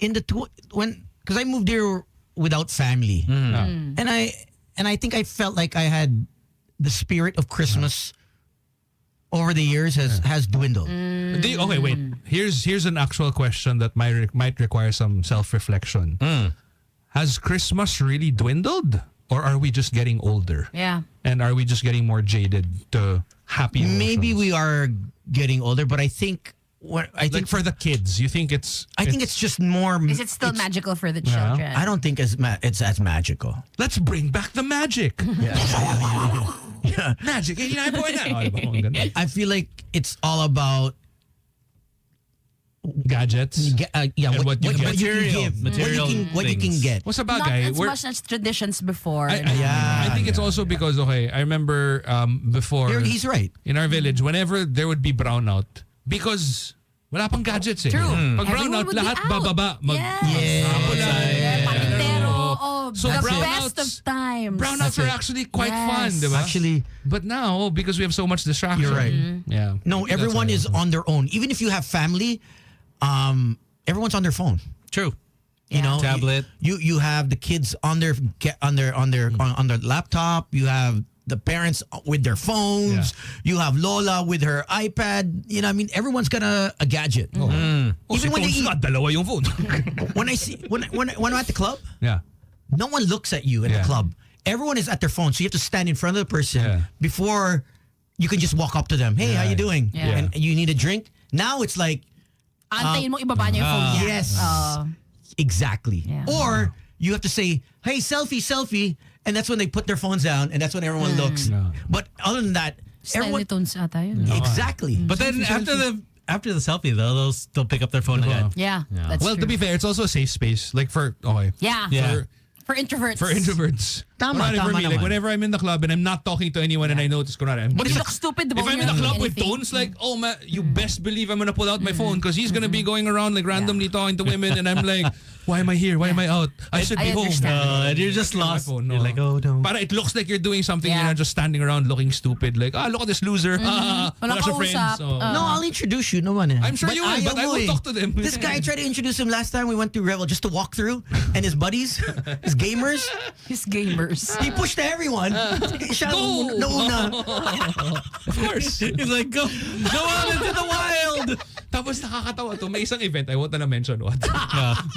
In the because I moved here without family, and I think I felt like I had the spirit of Christmas over the years has dwindled. Okay, wait. Here's an actual question that might require some self-reflection. Has Christmas really dwindled, or are we just getting older? Yeah. And are we just getting more jaded to happy emotions? Maybe we are getting older, but I think like for the kids, you think it's? I think it's just more. Is it still magical for the children? I don't think it's as magical. Let's bring back the magic. Yeah. Magic 89.9. I feel like it's all about gadgets. Yeah, what you Material. can give, Material what you can get. What's about Not guy? as much as traditions before. I think it's also because I remember before He's right. in our village whenever there would be brownout because wala pang gadgets eh. True. Pag brownout Everyone would be lahat out. bababa Patintero. So the brownouts- best of times. Brownouts are actually quite fun, Yes. diba? Actually, But now because we have so much distraction. You're right. Yeah. no, everyone is on their own. Even if you have family, everyone's on their phone. True. You know, Tablet. You have the kids on their laptop. You have the parents with their phones. You have Lola with her iPad. You know, I mean, everyone's got a gadget. Even when they eat. dalawa yung phone. When I'm at the club, Yeah. no one looks at you at the club. Everyone is at their phone, so you have to stand in front of the person before you can just walk up to them. Hey, how you doing? Yeah. And you need a drink. Now it's like, Antayin mo ibaba niya yung phone niya. yes, exactly. Yeah. Or you have to say, hey, selfie, and that's when they put their phones down, and that's when everyone looks. But other than that, Style everyone ni Tones ata yun. exactly. But then after the selfie though, they'll still pick up their phone again. Yeah, that's Well, true. to be fair, it's also a safe space. Like for Yeah. Yeah. For introverts. For introverts. Tama, Kunwari for tama me, like naman. whenever I'm in the club and I'm not talking to anyone and I notice, kunwari, But you look stupid, diba? if I'm when in the you're club doing with anything? Tones, like, oh man, you best believe I'm gonna pull out my phone because he's gonna be going around like randomly talking to women and I'm like, why am I here? Why am I out? I should be I home. understand. And you're just My lost. phone, You're like, oh no. Para it looks like you're doing something, Yeah. you're not just standing around looking stupid. Like, look at this loser. Walang Wala siya friends. kausap. Oh. No, I'll introduce you. No one. I'm sure you will, but I will talk to them. This guy tried to introduce him last time we went to Revel just to walk through, and his buddies, his gamers, His gamers. he pushed everyone. Siya Go! nauna. Of course. He's like, go out into the wild. Tapos nakakatawa to. May isang event, I won't na mention what.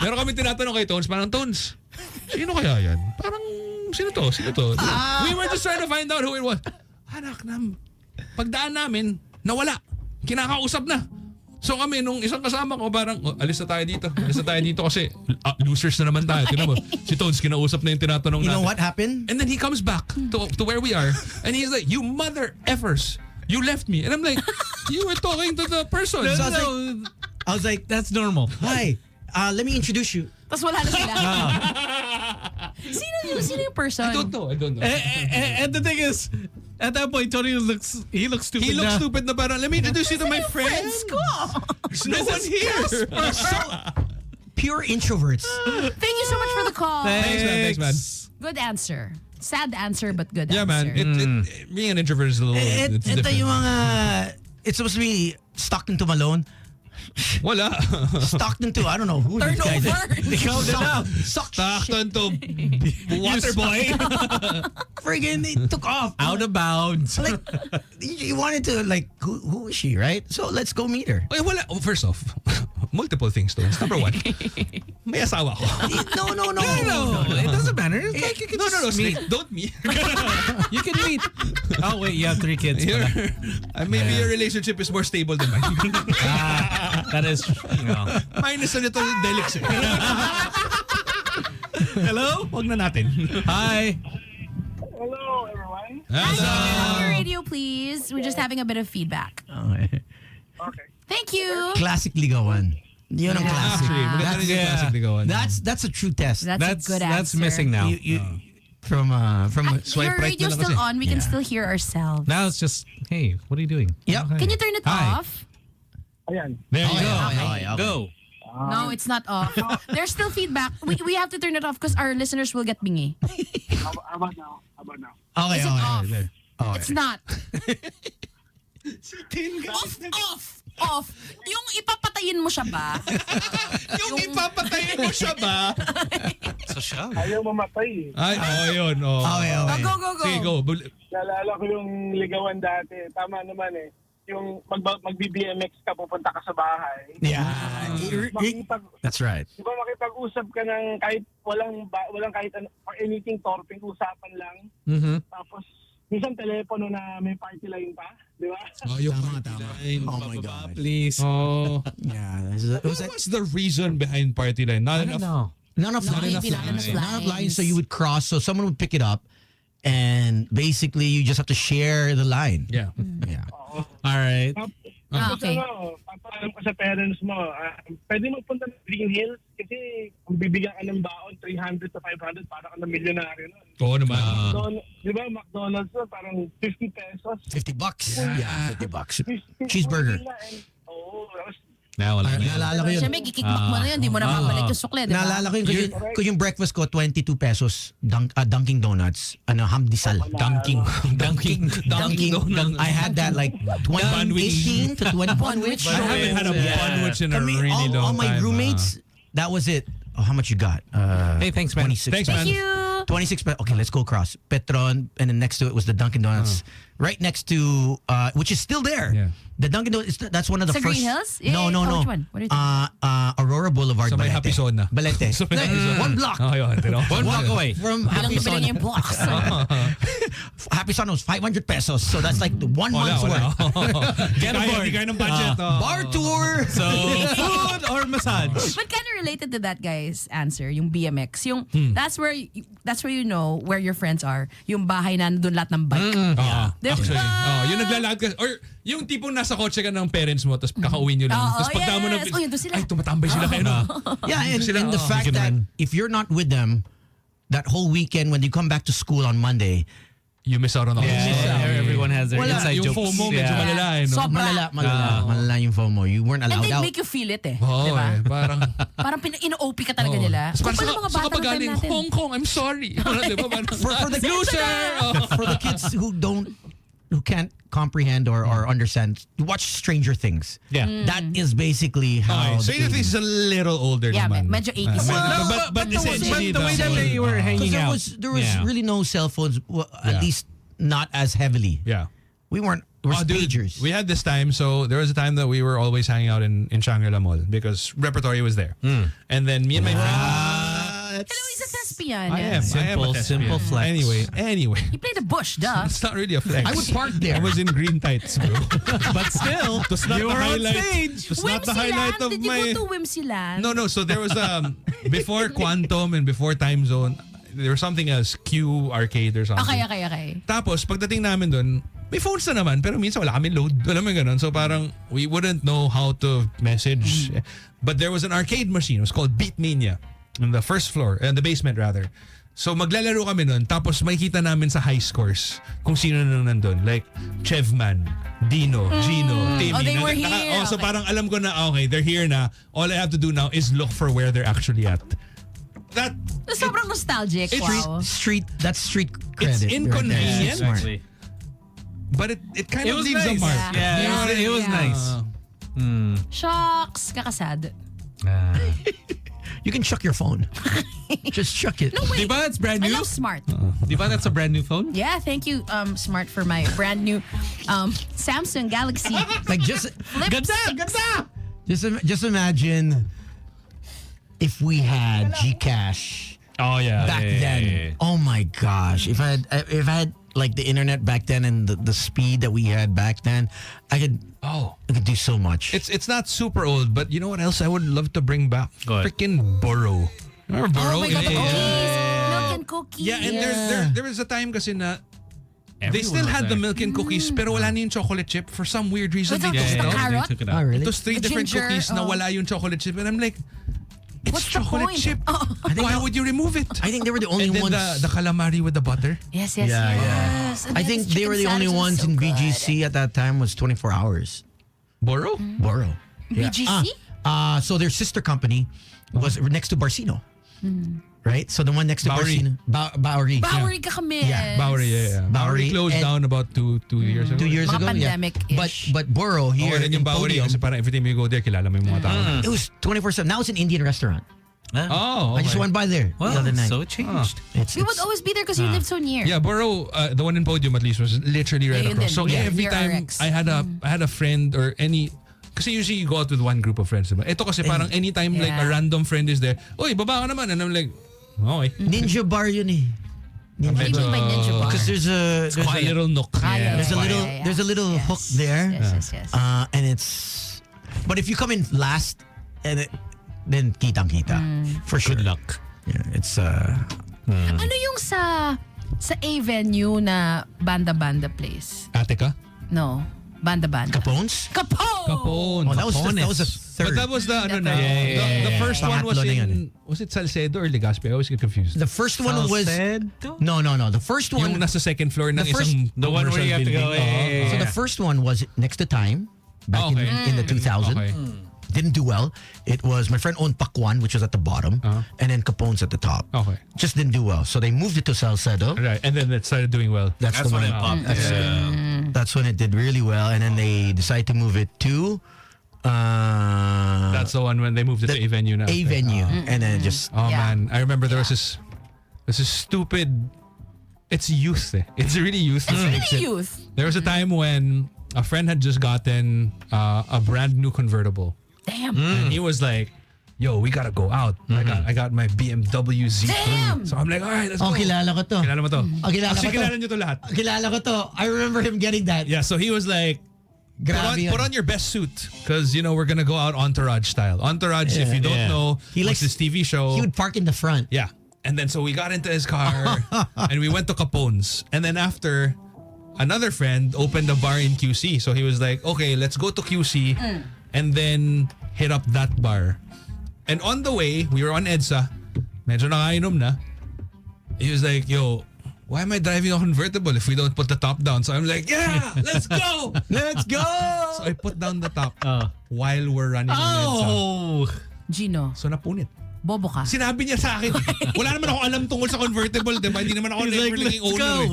Meron kami tinatanong kay Tones, parang Tones, sino kaya yan? Parang, sino to? We were just trying to find out who it was. Anak pagdaan namin, nawala. Kinakausap na. So kami, nung isang kasama ko, parang, alis na tayo dito kasi losers na naman tayo. Tinan mo, si Tones, kinausap na yung tinatanong You natin. know what happened? And then he comes back to where we are, and he's like, you mother effers. You left me. And I'm like, you were talking to the person. So I was like, That's normal. hi, let me introduce you. Tapos wala na sila. Sino yung person? I don't know. And the thing is, at that point, Tony looks stupid. He looks na. stupid na parang, let me introduce you to my friends. There's no one here. Pure introverts. Thank you so much for the call. Thanks, man. Good answer. Sad answer, but good Yeah, answer. man. Being an introvert is a little. It's Ito different. yung mga, it's supposed to be Stockton to Malone. Wala. Stockton to, I don't know who these guys are. Ikaw na lang. Stockton to Waterboy. Friggin', they took off. Out of bounds. Like, you wanted to, like, who is she, right? So let's go meet her. Ay, wala. Oh, first off, multiple things to. Number one, may asawa ko. No. No, it doesn't matter. It's like you can No, just meet. Don't me. You can meet. Oh wait, you have 3 kids. pala. Maybe your relationship is more stable than mine. That is, Mine is a little delicate. Hello? Wag na natin. Hi. Hello, everyone. On your radio, please. We're just having a bit of feedback. Okay. Okay. Thank you. Classic ligawan. Yun ang classic. Actually, maganda rin yung classic ligawan. That's a true test. That's a good answer. That's missing now. You from Swipe Your right radio's na lang still kasi. on. We can still hear ourselves. Now it's just, hey, what are you doing? Yep. Okay. Can you turn it Hi. off? Ayan. There you go. Okay. Go. No, it's not off. There's still feedback. We have to turn it off because our listeners will get bingy. How about now? Okay, Is it okay. off? There. Okay. It's not. Off. Yung ipapatayin mo siya ba? Yung ipapatayin mo siya ba? Sa siya. Ayaw mamatay. Ay, yun. Okay. Go. Sige, go. Naalala ko yung ligawan dati. Tama naman eh. Yung magbi-BMX ka, pupunta ka sa bahay. Yeah. That's right. Di ba makipag-usap ka ng kahit walang kahit ano, or anything torping, usapan lang. Tapos, minsan telepono na may party line pa. Di ba? Tama. Oh my God. Please. Oh. Yeah. What's the reason behind party line? Not enough. None of lines. So you would cross. So someone would pick it up, and basically you just have to share the line. Yeah. Yeah. All right. Tapos Okay. papaalam ko sa parents mo, pwede mo punta ng Green Hills kasi kung bibigyan ka ng baon, 300 to 500, para ka na milyonaryo nun. Oo naman. Di ba, McDonald's na parang 50 pesos. $50. Yeah, $50. Cheeseburger. Tapos Wala na. Naalala ko yun. Siyempre, kikikmak mo na yun. Di mo na mabalik yung sukle, di ba? Naalala ko yung breakfast ko, 22 pesos. Dunkin' Donuts. Hamdisal. Dunking. I had that like 18 to 20 bunwich. I haven't had a bunwich in a really long time. All my roommates, that was it. Oh, how much you got? Hey, thanks, man. 26 Thanks, pesos. man. Thank you. 26 pesos. Okay, let's go across. Petron, and then next to it was the Dunkin' Donuts. Right next to, which is still there. Yeah. The Dunkin' Donuts, that's one of the Sa first. Green Hills? No. Which one? What are you talking Aurora Boulevard, Sa may Balete. Happy Zone na. Balete. Sa may Happy Zone. One block. Oh, yun. One block away. From Ilang Happy bibili niya Zone. yung blocks? Happy Zone was 500 pesos. So that's like 1 month's Wala. worth. Get aboard. Hindi kaya ng budget. Bar tour. So, food or massage? But kind of related to that guy's answer, yung BMX. Yung, that's where you know where your friends are. Yung bahay na nandun lahat ng bike. Diba? Actually. Yung naglalakad ka. Or yung tipong nasa kotse ka ng parents mo, tapos kakauwi nyo lang. Tapos pagdamo ng... yes. Yun doon sila. Ay, tumatambay sila kayo. Yeah, and the oh, fact that if you're not with them that whole weekend when you come back to school on Monday, You miss out on all Yeah, everyone has their inside yung jokes. FOMO medyo malala eh. No? Sobra. malala yung FOMO. You weren't And allowed they out. make you feel it eh. Oo Diba? eh. Parang... Parang ino-OP ka talaga nila. Kung pala mga bata ng time natin. Hong Kong, I'm sorry. Diba? For the Loser! for the kids who can't comprehend or understand, watch Stranger Things. Yeah. That is basically how. Stranger Things is a little older Yeah, naman. medyo 80s. But essentially the way that they were hanging out. There was really no cell phones, at least not as heavily. Yeah. We weren't. We're pagers. We had this time, so there was a time that we were always hanging out in Shangri-La Mall because repertory was there. And then me and my friend... Hello, he's a thespian. I am a thespian. Simple flex. Anyway. He played the bush, duh. It's not really a flex. I would park there. I was in green tights, bro. But still, you were on stage. It's not the highlight of Did my... you go to Whimsyland? No. So there was before Quantum and before Time Zone, there was something else, Q Arcade or something. Okay. Tapos pagdating namin doon, may phones na naman pero minsan wala kami load. Alam mo ganun. So parang we wouldn't know how to message. But there was an arcade machine. It was called Beat Mania on the first floor, the basement rather. So maglalaro kami nun, tapos makikita namin sa high scores kung sino na nandun. Like, Chevman, Dino, Gino, Timmy. Oh, they were here. So Okay. parang alam ko na, okay, they're here na. All I have to do now is look for where they're actually at. Sobrang nostalgic. Wow. That's street credit. It's inconvenient, Exactly. but it kind of was leaves nice. a mark. Yeah, it was nice. Shocks. Kakasad. You can chuck your phone. Just chuck it. No, wait. Diba it's brand I new? love Smart. Diba that's a brand new phone? Yeah, thank you, Smart, for my brand new Samsung Galaxy. Like just Flip 6. just imagine if we had Gcash Oh yeah. back then. Oh my gosh! If I had like the internet back then and the speed that we had back then, I could do so much. It's not super old, but you know what else I would love to bring back? Go ahead. Freaking Burrow. Remember Burrow? Oh my God, the cookies. Milk and cookies. Yeah, and there was a time kasi na they Everyone still was had the there. milk and cookies pero wala na yung chocolate chip for some weird reason. Without They the took it out. carrot? They took it Oh, out. really? It was 3 The different ginger, cookies na wala yung chocolate chip and I'm like, it's What's the chocolate point? chip. Why would you remove it? I think they were the only And then ones. the calamari with the butter. Yes. Yeah. And I then think his they were the chicken only sandwich was ones so in good. BGC at that time was 24 hours. Burrow? Borough. Yeah. BGC? So their sister company was next to Barcino. right? So the one next to Bowery. Barcino. Bowery. Bowery ka kami. Yeah, Bowery, yeah. Bowery closed and- down about two years ago. 2 years Mga ago, pandemic-ish. But Borough here Okay, in yung Bowery, Podium, kasi parang every time you go there, kilala mo yung mga tao. it was 24/7. Now it's an Indian restaurant. Oh, I just okay. went by there the other night. so it changed. It's, We would always be there because you live so near. Yeah, Borough, the one in Podium at least was literally right Yeah, yun across. din. So Yeah, every near time RX. I had a friend or any, kasi usually you go out with one group of friends, diba? Ito kasi parang anytime like a Yeah. random friend is there, oy, baba ka naman. And I'm like, okay. Ninja Bar yun eh. What do you mean by Ninja Bar? Because there's a Quiet little nook. there's a little yeah. there's a little Yes. hook there. Yes. And it's, but if you come in last, then kitang-kita. For sure. Good luck. Yeah, it's Ano yung sa A venue na banda place? Ate ka? No. Banda. Capone's? Capone! Capone. Oh, that was the third. But that was the, ano na, Yeah. the first one was Pangatlo na yun in, was it Salcedo or Legazpi? I always get confused. The first one was Salcedo? no. The first one, Yung nasa second floor ng The first- isang The one where you have to go, building. so the first one was next to Time back Okay. in the 2000. Okay. Didn't do well. It was my friend owned Pakwan, which was at the bottom, and then Capone's at the top. Okay. Just didn't do well. So they moved it to Salcedo. Right, and then it started doing well. That's the when one. it popped. That's when it did really well, and then they decided to move it to That's the one when they moved it to A venue now. A venue, and then just Oh Yeah. man, I remember there was this stupid. It's youth. It's really youth. that makes it. Youth. There was a time when a friend had just gotten a brand new convertible, Damn. and he was like, "Yo, we gotta go out. I got my BMW Z3." Damn! So I'm like, "All right, let's go." kilala ko to. Kilala mo to? kilala Actually, ko to. kilala nyo to lahat. Kilala ko to. I remember him getting that. Yeah, so he was like, Grabe put on your best suit because we're gonna go out Entourage style. Entourage, if you don't know, He what's likes- this TV show? He would park in the front. Yeah. And then so we got into his car and we went to Capone's. And then after, another friend opened a bar in QC. So he was like, okay, let's go to QC and then hit up that bar. And on the way, we were on EDSA. Medyo nakainom na. He was like, yo, why am I driving a convertible if we don't put the top down? So I'm like, yeah, let's go. Let's go. So I put down the top while we're running on EDSA. Oh! Gino, So napunit. bobo ka. Sinabi niya sa akin, wala naman ako alam tungkol sa convertible, diba? Hindi naman ako never naging owner. Eh.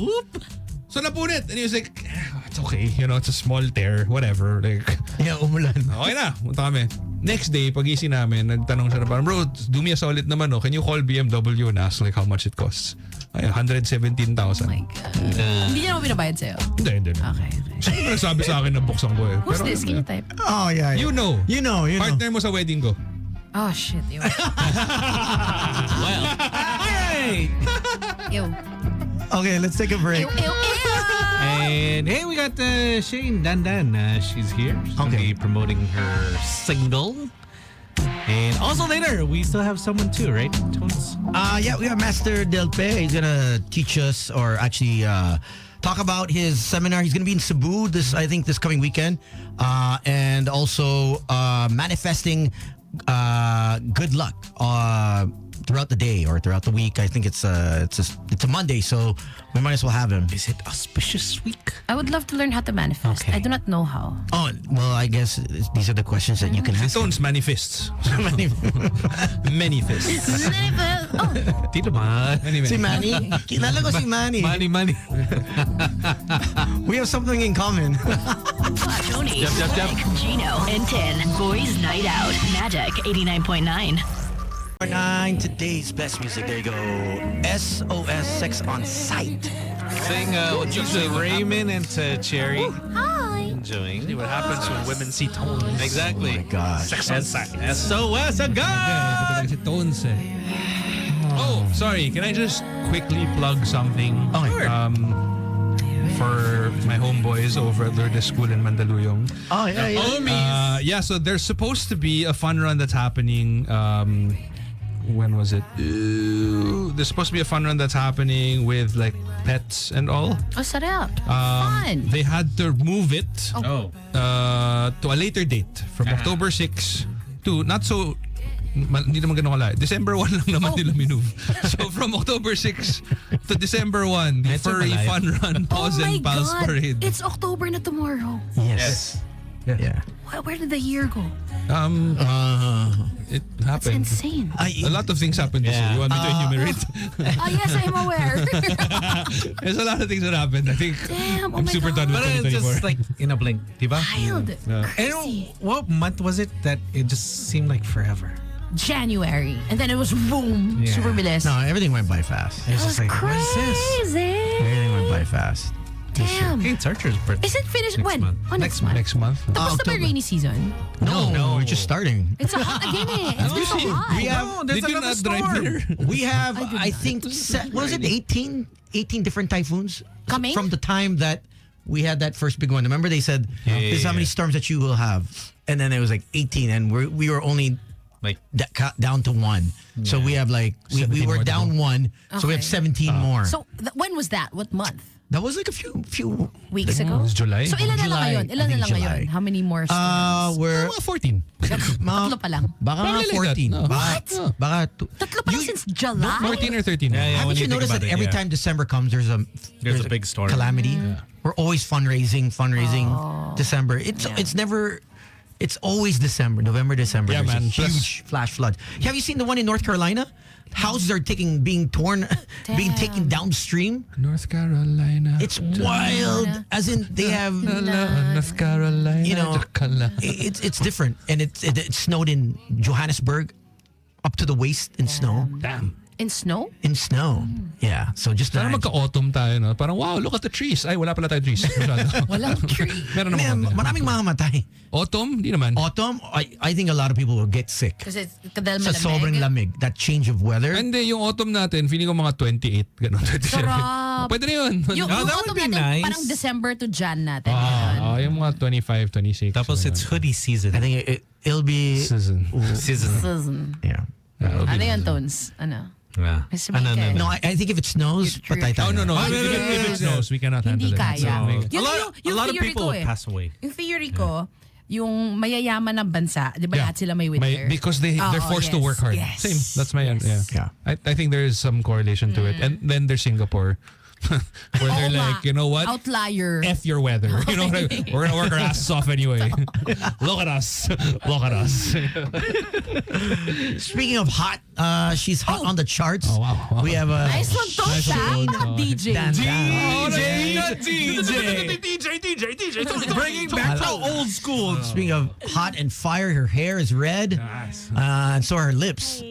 So napunit. And he was like, it's okay. It's a small tear. Whatever. Like, Yeah, umulan. okay na. Punta kami. Next day, pagising namin, nagtanong siya na parang, bro, do me a solid naman, no? Can you call BMW and ask like how much it costs? Ay, 117,000. Oh my God. Hindi niya naman binabayad sa'yo. Hindi. Okay. Siya naman nagsabi sa akin na buksan ko eh. Who's Pero, this? Can you type? Oh yeah. You know. You know. Partner mo sa wedding ko. Oh, shit. Ew. Well, alright! Ew. Okay, let's take a break. Ew, ew, ew. And hey, we got Shane Dandan. She's here. She's going to Okay. be promoting her single. And also later, we still have someone too, right, Tones? Yeah, we have Master Delpe. He's gonna teach us, or actually talk about his seminar. He's gonna be in Cebu this coming weekend, and also manifesting good luck throughout the day or throughout the week. I think it's a Monday, so we might as well have him. Is it auspicious week? I would love to learn how to manifest. Okay. I do not know how. Oh, well, I guess these are the questions that you can ask. Tones manifests. Many fists. Oh, Di naman. Anyway. Si Manny? Kilala ko si Manny. Money. We have something in common. Tony, Slick, Gino, and 10. Boys Night Out. Magic 89.9. 9, today's best music. There you go. SOS, Sex on Sight. Sing what's usually Raymond and Cherry. hi. Enjoying. What happens when women see Tones? Exactly. Oh my gosh. SOS again! Si Tones eh. Oh, sorry. Can I just quickly plug something? Okay. For my homeboys over at Lourdes School in Mandaluyong. Oh, yeah. Yeah, so there's supposed to be a fun run that's happening. When was it? There's supposed to be a fun run that's happening with like pets and all. Oh, sarap. Fun. They had to move it Oh. to a later date from October 6 to not so hindi naman ganun kalaya. December 1 lang naman nila minove. So from October 6 to December 1, the Medyo furry malayo. fun run Oh Pause my and Pals God. Parade. It's October na tomorrow. Yes. Yeah. Where did the year go? It That's happened. insane. A lot of things happened this year. You want me to enumerate? Yes, I'm aware. There's a lot of things that happened. I think Damn, oh I'm my super God. done with But it's 2024. just like in a blink, diba? Wild. And Crazy. what month was it that it just seemed like forever? January. And then it was boom. Yeah. Super bilis. No, everything went by fast. It's just like, what is this? Crazy. Everything went by fast. Damn. Kate Archer's birthday. Is it finished? Next When? month. Oh, next month. Next month. Tapos na ba October. rainy season? No, we're just starting. It's so hot again eh. It's been so hot. We have, No, there's Did you another not drive storm. there? we have, I think, what was it, 18 different typhoons Coming? from the time that we had that first big one. Remember, they said this is how many storms that you will have, and then it was like 18, and we were only Like, down to one. So we have like we 17 were more to down go. one, so we have 17 more. So when was that? What month? That was like a few Weeks ago? It's July. So ilan na lang July. ngayon? I Ilan na think lang ngayon? July. How many more storms? We're Mga 14. Tatlo pa lang. baka Probably like 14. that, no. Baka Tatlo pa lang since July? 14 or 13. yeah, Haven't when you think noticed about that it, every yeah. time December comes, there's There's a big storm. calamity? We're always fundraising. December. It's never. It's always December, November, December. Yeah, There's man. a huge flash flood. Have you seen the one in North Carolina? Houses are being torn, being taken downstream. North Carolina. It's wild. As in, they have. North Carolina. You know, it's different, and it snowed in Johannesburg, up to the waist in snow. Damn. In snow? In snow, yeah. So just Sana imagine. magka-autumn tayo, no? Parang, wow, look at the trees. Ay, wala pala tayo trees. Walang tree. Meron Man, naman. maraming mamamatay. Autumn? Di naman. Autumn, I think a lot of people will get sick. Kasi dahil Sa sobrang lamig, that change of weather. Hindi, yung autumn natin, feeling ko mga 28, ganun, 27. Sarap. Pwede na yun. Yung that would autumn be natin, nice. parang December to Jan natin. Yun. Yung mga 25, 26. Tapos it's hoodie season. I think it'll be season. Season. Season. yeah. Ano yan, Tones? Ano? Yeah. Mas sabay No, I think if it snows, patay tayo. No. Oh, If it snows, we cannot handle Hindi it. kaya. A Yun lot, yung a lot of theory people ko would eh. pass away. Yung theory ko, yung mayayaman ng bansa, di ba lahat sila may winter? Because they're forced to yes, work hard. yes, Same. That's my Yeah. I think there is some correlation to it. And then there's Singapore, where they're like, you know what? Outlier. F your weather. You know, like, we're gonna work our asses off anyway. Look at us. Look at us. Speaking of hot, she's hot on the charts. Oh, wow. We have a Nice one, Tones, ah. DJ. Dan. DJ. Bringing back the old school. Speaking of hot and fire, her hair is red. And so are her lips.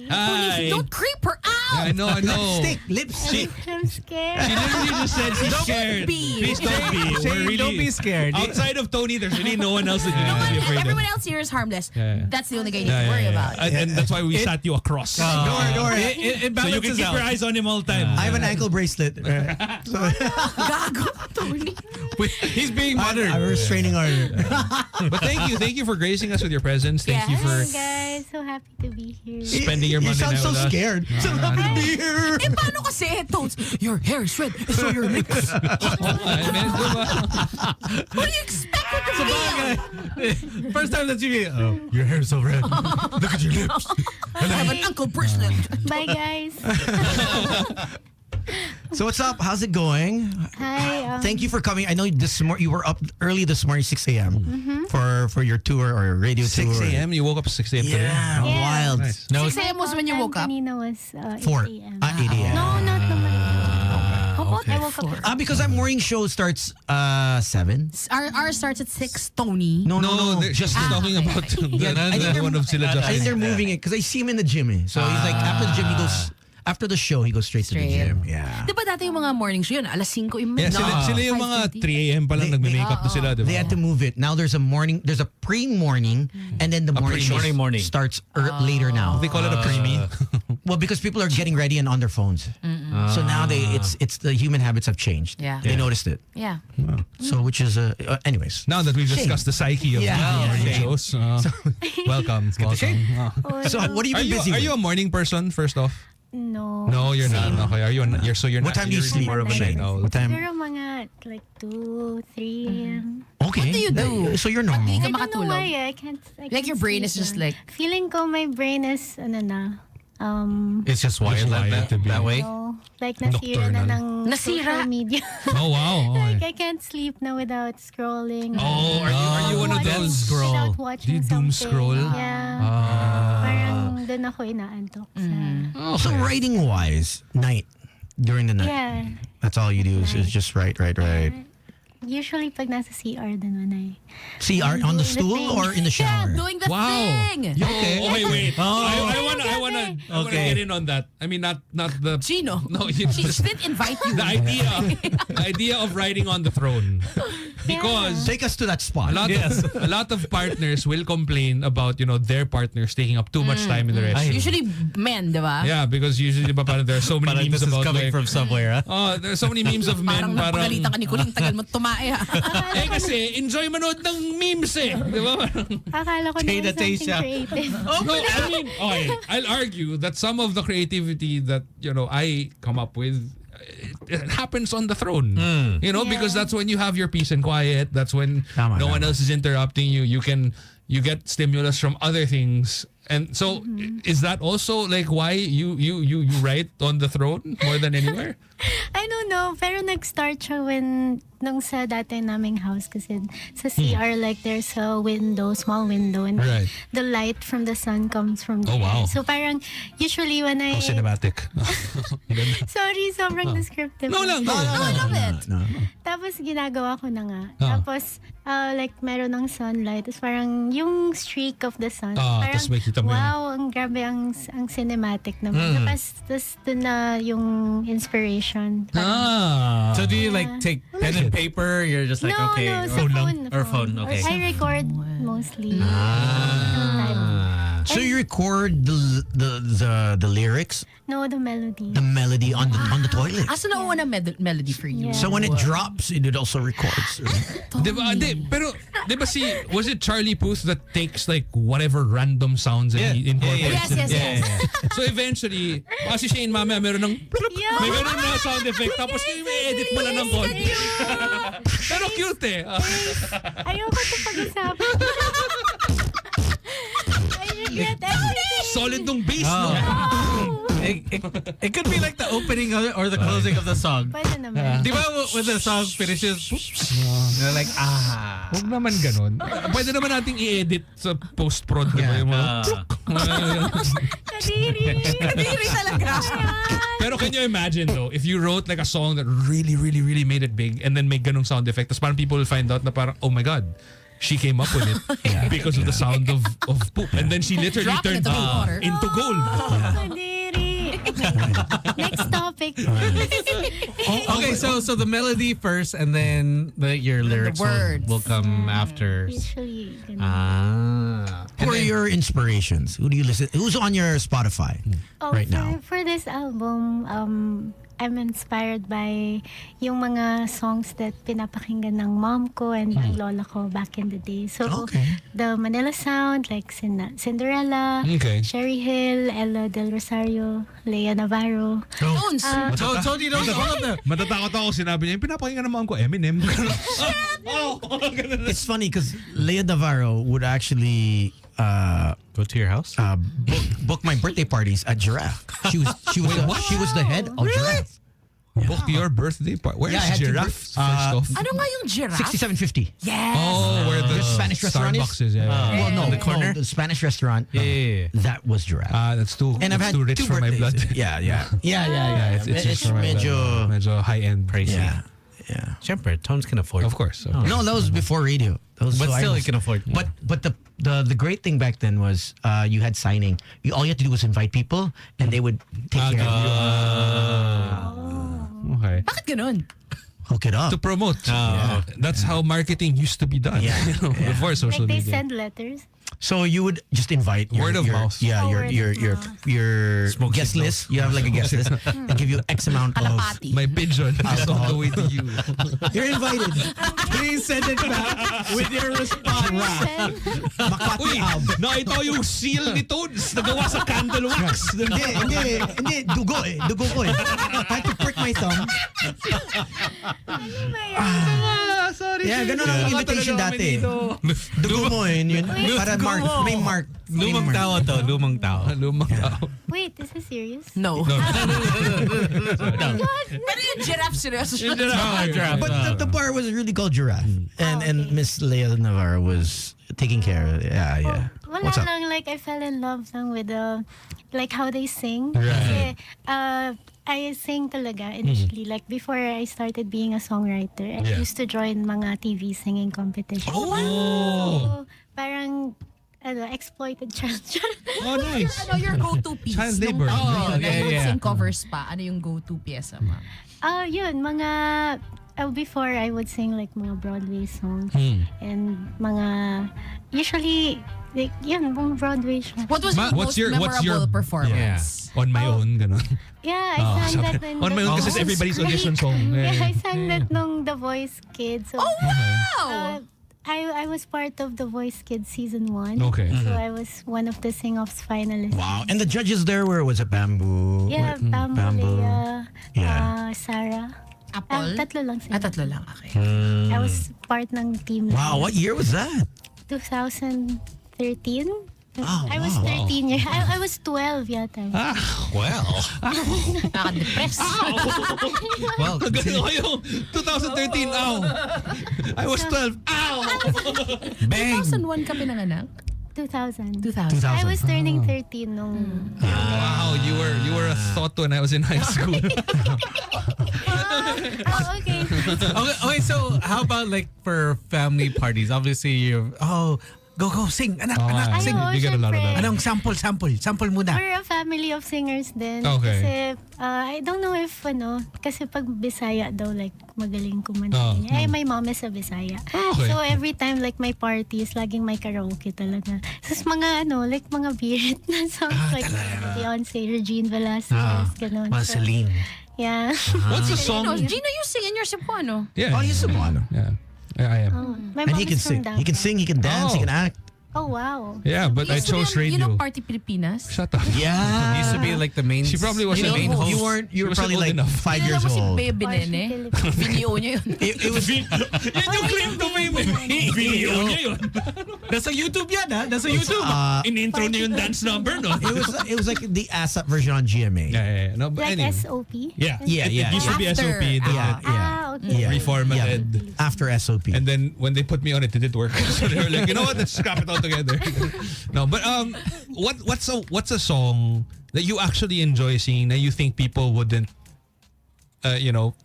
Hi. Don't creep her out. I know. Stick, lips. I'm scared. She literally just said she's scared. be. Please don't be. Shane, We're really, don't be scared. Outside of Tony, there's really no one else that you No need to be one, afraid everyone of. else here is harmless. Yeah. That's the only guy you need to worry about. And that's why we sat you across. Don't worry. It So you can balances keep out. your eyes on him all the time. I have an ankle bracelet. Gago, Tony. He's being modern. I'm a restraining order. But thank you for gracing us with your presence. Thank you Hi for guys, so happy to be here. spending your You Monday sound night so with us. scared. So happy to be here. Eh, paano kasi, Tones? Your hair is red, so your lips. What do you expect her to feel? First time that you your hair's so red. Look at your lips. I have an ankle bracelet. Bye guys. So what's up? How's it going? Hi. Thank you for coming. I know you were up early this morning, 6 a.m. for your tour or radio 6 tour. a.m. You woke up at 6 a.m. today? Yeah, Yeah. wild. Nice. No, 6 a.m. was when you woke up? Kanina was 4 8 a.m. 8 a.m. No, not naman. How about I woke up? Because our morning show starts 7. Ours starts at 6, Tony. No, They're just talking okay. about I think the one of Sila I think Justin. they're moving it because I see him in the gym. So he's like, after the gym, he goes, after the show, he goes straight to the Straight. gym. Yeah. Di ba dati yung mga morning show yun? Alas 5 yung Yeah, sila yung mga 3 a.m. pa lang nagme-makeup na sila, di They ba? had to move it. Now there's a pre-morning, and then the morning show pre-morning. starts later now. They call it a preemie. Well, because people are getting ready and on their phones. So now it's the human habits have changed. Yeah. They noticed it. Yeah. So which is anyways. Now that we've discussed the psyche of morning shows, welcome. So what have you been busy Are with? you a morning person, first off? No. No, you're not. Okay, you're What time do you you're sleep? more of a Shane? night owl. What time? Pero mga like 2, 3 a.m. Okay. What do you do? So you're Di normal. ka I don't know makatulog? why. I can't Like your brain is sleep just na. like... Feeling ko my brain is It's just wired wired like to be. that way. no. Like, nasira na ng Nasira? social media. Oh, wow. Like, Okay. I can't sleep now without scrolling. Oh, are you one of Watching- those? Without Do watching you doom something. scroll? Yeah. Parang doon ako inaantok. So writing-wise, night, during the night, Yeah. that's all you do is just write. Usually, pag nasa CR din man ay. CR on the Doing the stool thing. or in the Yeah, shower? doing the Wow. thing. Okay. Oh, wait. I wanna Okay. get in on that. I mean, not the Gino. No, She didn't invite you. the idea of riding on the throne, because Take us to that spot. a lot of partners will complain about their partners taking up too much time in the restroom. Usually men, di ba? Yeah, because usually parang there are so many Parang memes this is about coming from somewhere, there's so many memes of men Parang napagalitan ka ni Kuling, tagal mo tumae ha. kasi enjoy manood ng memes di ba? Akala ko Tay na naman tay something siya. creative. No, I mean, okay, I'll argue that some of the creativity that I come up with, it happens on the throne. Because that's when you have your peace and quiet. That's when no one else is interrupting you. You get stimulus from other things. And so, is that also like why you write on the throne more than anywhere? I don't know, pero nag-start siya nung sa dati naming house kasi sa CR like there's a small window and Right. the light from the sun comes from Oh, there. wow. So parang usually when I... Cinematic. Sorry, sobrang descriptive. No lang, go. I love it. Tapos ginagawa ko na nga. Ah. Tapos like meron ng sunlight. Tapos parang yung streak of the sun. Ah, parang tas makikita mo yun. wow, ang grabe ang cinematic naman. Tapos doon na yung inspiration. So do you like take pen and paper? You're just like, no, okay. no, sa phone. Or phone, okay. I record mostly. So you record the lyrics, No, the melody. the melody on the toilet. Asa na una melody for you? Yeah. So when it drops, it also records. Diba, pero diba was it Charlie Puth that takes like whatever random sounds and he incorporates Yes, it? yes. So eventually, si Shane mamaya meron ng Yeah. may meron na sound effect tapos i-edit mo lang ng konti. Pero cute eh. Ayoko ito pag-usapan. I regret everything. Solid nung bass, no? It could be like the opening of it or the closing of the song. Pwede naman. Di ba when the song finishes, you're like, Huwag naman ganun. Pwede naman nating i-edit sa post-prod. Diba? Yung mga Kadiri. Kadiri talaga. Pero can you imagine though, if you wrote like a song that really, really, really made it big and then make ganung sound effect, tapos parang people will find out na parang, oh my God, she came up with it because of the sound of poop. And then she literally Drop it turned into the water. into gold. Kadiri. Next topic. okay, so the melody first and then your lyrics words. will come after. Usually, ganun. Who are your inspirations? Who do you listen? Who's on your Spotify right now? For this album, I'm inspired by yung mga songs that pinapakinggan ng mom ko and ng lola ko back in the day. So, the Manila sound, like Cinderella, Okay. Sherry Hill, Ella Del Rosario, Lea Navarro. Tones. So you know all of them. Matatakot ako sinabi niya, yung pinapakinggan naman ko Eminem. It's funny because Lea Navarro would actually Go to your house? book my birthday parties at Giraffe. She was the head of Giraffe. Book your birthday party. Where Yeah, I is had to Giraffe? First off. Ano nga yung giraffe? 6750. Yes. Oh, where the Spanish restaurant Starbucks is. Yeah. Well, no, the corner? the Spanish restaurant. Yeah. That was Giraffe. That's too. And I've that's had too rich two for my birthdays. blood. Yeah. It's just for my medyo, blood. Medyo high-end pricey. yeah. Siyempre, Tones can afford. Of course. No, that was before radio. But still, you can afford. But the great thing back then was you had signing. All you had to do was invite people, and they would take care of you. Okay. Bakit ganun? Hook it up. To promote. That's how marketing used to be done. Yeah. Before social Like they media. send letters. So you would just invite Word of mouth. Yeah, Oh, your word your of your mouth. your Smoke guest signals. list. You have like a guest list and give you X amount of. Kalapati. My pigeon is on the way to you. You're invited. Please send it back with your response. Makati Uy, Ab. nakita ko yung seal ni Toads nagawa sa candle wax. Hindi, dugo ko eh. I had to prick my thumb. Sorry. Yeah, ganun ang invitation dati. Dugo mo yun. Para mark, may mark. Lumang tao to, lumang tao. Lumang tao. Wait, is this serious? No. Pero yung giraffe, seryoso siya. Giraffe. But the bar was really called Giraffe. And Miss Leia Navarro was taking care of it. Yeah. Wala What's up? lang, like, I fell in love lang with like how they sing. Right. Kasi, I sing talaga initially. Like, before I started being a songwriter, I used to join mga TV singing competitions. So, parang, exploited child. Oh, nice. Ano your go-to piece? Child labor. Sing covers pa. Ano yung go-to pyesa mo? Yun, mga... before, I would sing like mga Broadway songs. And mga... Usually, like, yun, mga Broadway songs. What was your most memorable performance? On my own, ganun. Yeah, I sang that in On my own, kasi everybody's audition song. Yeah, I sang that nung The Voice Kids. So, Wow! I was part of The Voice Kids season 1. Okay. So I was one of the sing-offs finalists. Wow. And the judges there was it Bamboo? Yeah, Bamboo, Leia, Sarah. Apple? Tatlo lang sila. Tatlo lang. Okay. I was part ng team. Wow, what year was that? 2013. Oh, I was 13 years. I was 12 yata. Well. Nakaka-depress. Well, Ganun kayo. 2013, ow. I was 12, ow. Bang. 2001 ka pinanganak? 2000. 2000. I was turning 13 nung... Wow, you were a thought when I was in high school. Okay. okay, so how about like for family parties? Obviously, go, sing, anak, sing. Ay, You get a lot of that. Anong sample muna. We're a family of singers din. Okay. Kasi, I don't know if, kasi pag Bisaya daw, like, magaling kumanta. My mom is a Bisaya. Okay. So, every time, like, my parties, laging may karaoke talaga. Tapos mga, like, mga birit na songs, like, Beyonce, Regine Velasquez, ganun. Celine. Yeah. What's the song? Gino, you sing in your Cebuano. Yeah. Oh, he's Cebuano. Yeah. I am. My And mom he can is from sing. He can Davao. sing, he can dance, he can act. Oh, wow. Yeah, but I chose radio. You know Party Pilipinas? Shut up. Yeah. Used to be like the main. She probably was the the main host. You were She wasn't probably old like enough. 5 years Kilala mo si old. Bea Benene? Video niya yun. It was Yun yung claim to fame. Video niya yun. Nasa YouTube yan, ha? Nasa YouTube. In-intro niya yung dance number, no? it was like the ASAP version on GMA. Yeah. No, but Like anyway. SOP? Yeah. Yeah. It used to be After. SOP. Then Okay. Yeah. reformatted. After SOP. And then when they put me on it didn't work. So they were like, you know what? Let's scrap it all together. No, but what's a song that you actually enjoy singing that you think people wouldn't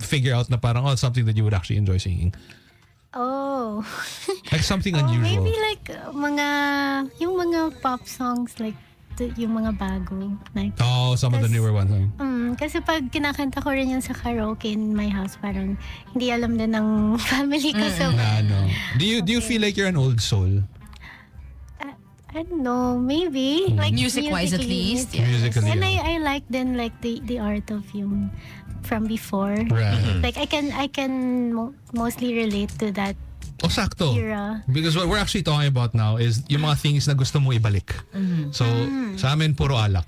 figure out na parang something that you would actually enjoy singing? Oh. Like something unusual. Maybe like yung mga pop songs, like yung mga bago. Like, Some of the newer ones. kasi pag kinakanta ko rin yan sa karaoke in my house, parang hindi alam din ng family ko. So, No. Do you feel like you're an old soul? I don't know, maybe. Like Music-wise at least. yes. Musically, And yeah. I like then like the art of yung from before. Right. Like I can mostly relate to that Sakto. era. Because what we're actually talking about now is yung mga things na gusto mo ibalik. So, sa amin, puro alak.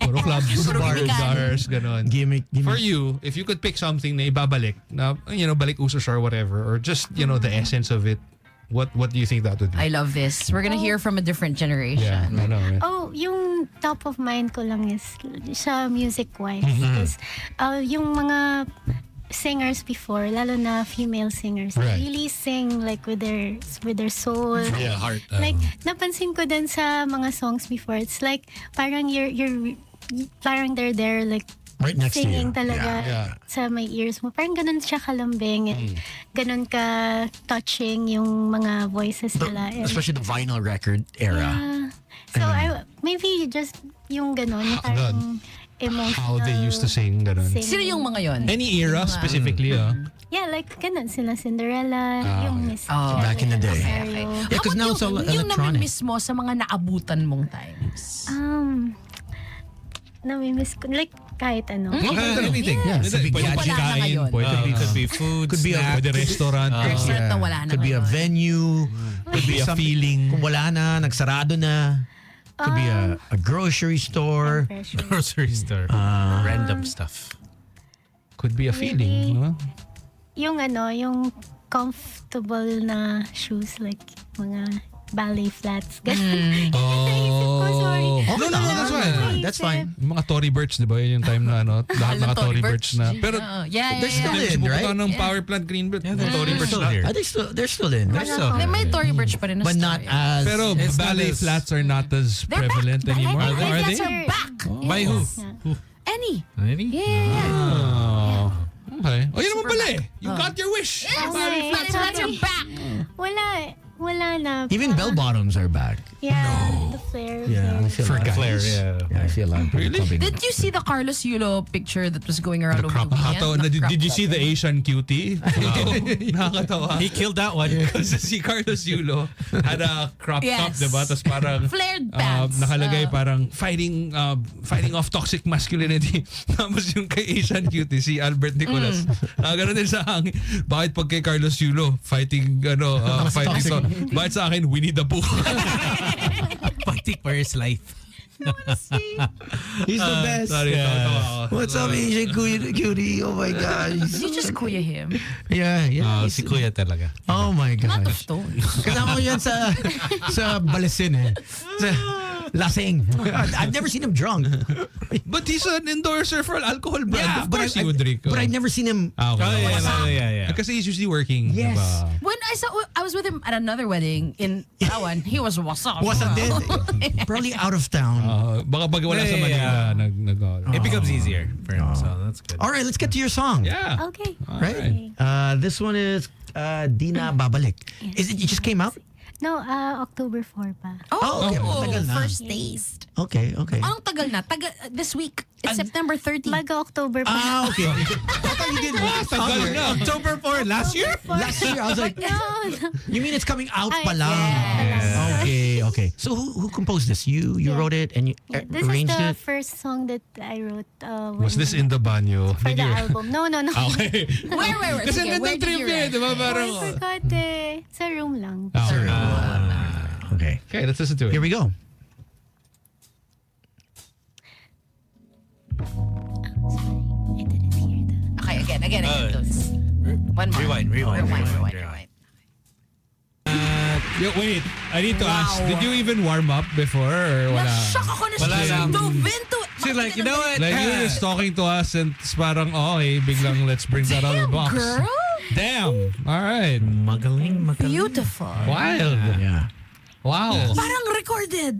Puro clubs, bars, ganon. Gimmick. For you, if you could pick something na ibabalik, na, balik usos or whatever, or just, the essence of it, what do you think that would be? I love this. We're gonna hear from a different generation. Yeah, I know, right? Oh, yung top of mind ko lang is sa music-wise. Because yung mga singers before, lalo na female singers, Right. really sing like with their soul. Yeah, heart. Like, napansin ko din sa mga songs before, it's like, parang parang they're there, like, Right next to you. singing talaga Yeah. sa my ears mo. Parang ganun siya kalambing and ganun ka touching yung mga voices nila. And, Especially the vinyl record era. so, maybe just yung ganun, yung parang emotional. How they used to sing, ganon. Sino yung mga yon? Any era specifically, Yeah, like ganun sila Cinderella, yung Miss back in the day. Rosario. Yeah, because now it's all yung electronic. namimiss mo sa mga naabutan mong times. Namimiss ko, like kahit ano. Anything. Yeah. Pwede Wala na kain, ngayon. Could be food, Could be a pwede restaurant. Restaurant na wala na Could be a ngayon. venue. Could be a feeling. Kung wala na, nagsarado na. Could be a grocery store. Pressure. grocery store. Random stuff. Could be a feeling. No? Yung yung comfortable na shoes, like mga ballet flats. Ganun. Sorry. No, that's fine. That's fine. Yung mga Tory Birch, di ba? Yun yung time na lahat mga Tory Birch na. Pero They're still in, right? pupunta ng power plant Greenbelt. Tory Birch still na. here. They're still in. May Tory Birch pa rin na But not as... Pero It's not ballet as- flats are not as prevalent anymore. Ballet Are flats they? are back. By who? Any. Maybe? Yeah. Oh. Okay. Oh, yun naman pala eh. You got your wish. Ballet flats are back. Wala na. Even bell bottoms are back. Yeah, the flare. Yeah, I feel For like guys. Yeah, I see a lot of people Really? clubbing. Did you see the Carlos Yulo picture that was going around over the Nakakatawa. weekend? Did you see the Asian cutie? Nakakatawa. He killed that one. Kasi si Carlos Yulo had a crop top, Yes. diba? Tapos parang Flared pants. nakalagay parang fighting off toxic masculinity. Tapos yung kay Asian cutie, si Albert Nicolas. Gano'n din sa hangin. Bakit pag kay Carlos Yulo, fighting so, bakit sa akin, Winnie the Pooh? Fighting for his life. He's the best. Sorry, tawa ako. What's up, Asian cutie? Oh my gosh. You just kuya him. Yeah. Si Kuya talaga. Oh my Not of gosh. stones. Kasama ko yan sa Balesin eh. Sa Lasing. I've never seen him drunk. But he's an endorser for alcohol brand. Yeah, Of course he would drink. but I've never seen him. Okay. Yeah. Kasi he's usually working. Yes. Diba? When I was with him at another wedding in Palawan, he was wasap. Wasn't dead. Probably out of town. Baka pag wala sa Yeah. Manila, It becomes easier for him, so that's good. All right, let's get to your song. Yeah. Okay. Right? This one is Dina Babalik. Is it? You just came out? No, October 4 pa. Oh, okay. Matagal na. First taste. Okay. Anong tagal na? This week. It's September 30. Mag-October pa. Okay. I thought you did last year. October 4 last year? Last year, I was like, No. you mean it's coming out Ay, pa lang? yes. Okay. So who composed this? You wrote it and you This is arranged the it? first song that I wrote. Was this in the banyo? For the album? No. Okay. Where? Kasi Sige, where nandang did you trivia, write? di ba? Oh, Parang, I forgot eh. Sa room lang. Okay. Okay, let's listen to it. Here we go. I didn't hear that. Okay, again. One more. Rewind. Wait, I need to ask. Did you even warm up before or wala? Na-shock ako na Wala siya. lang. Dove into it. She's like, you know what? Like you were just talking to us and it's parang, okay, biglang let's bring that out of the box. Girl. Damn. All right. Magaling. Beautiful. Wild. Yeah. Wow. Parang recorded.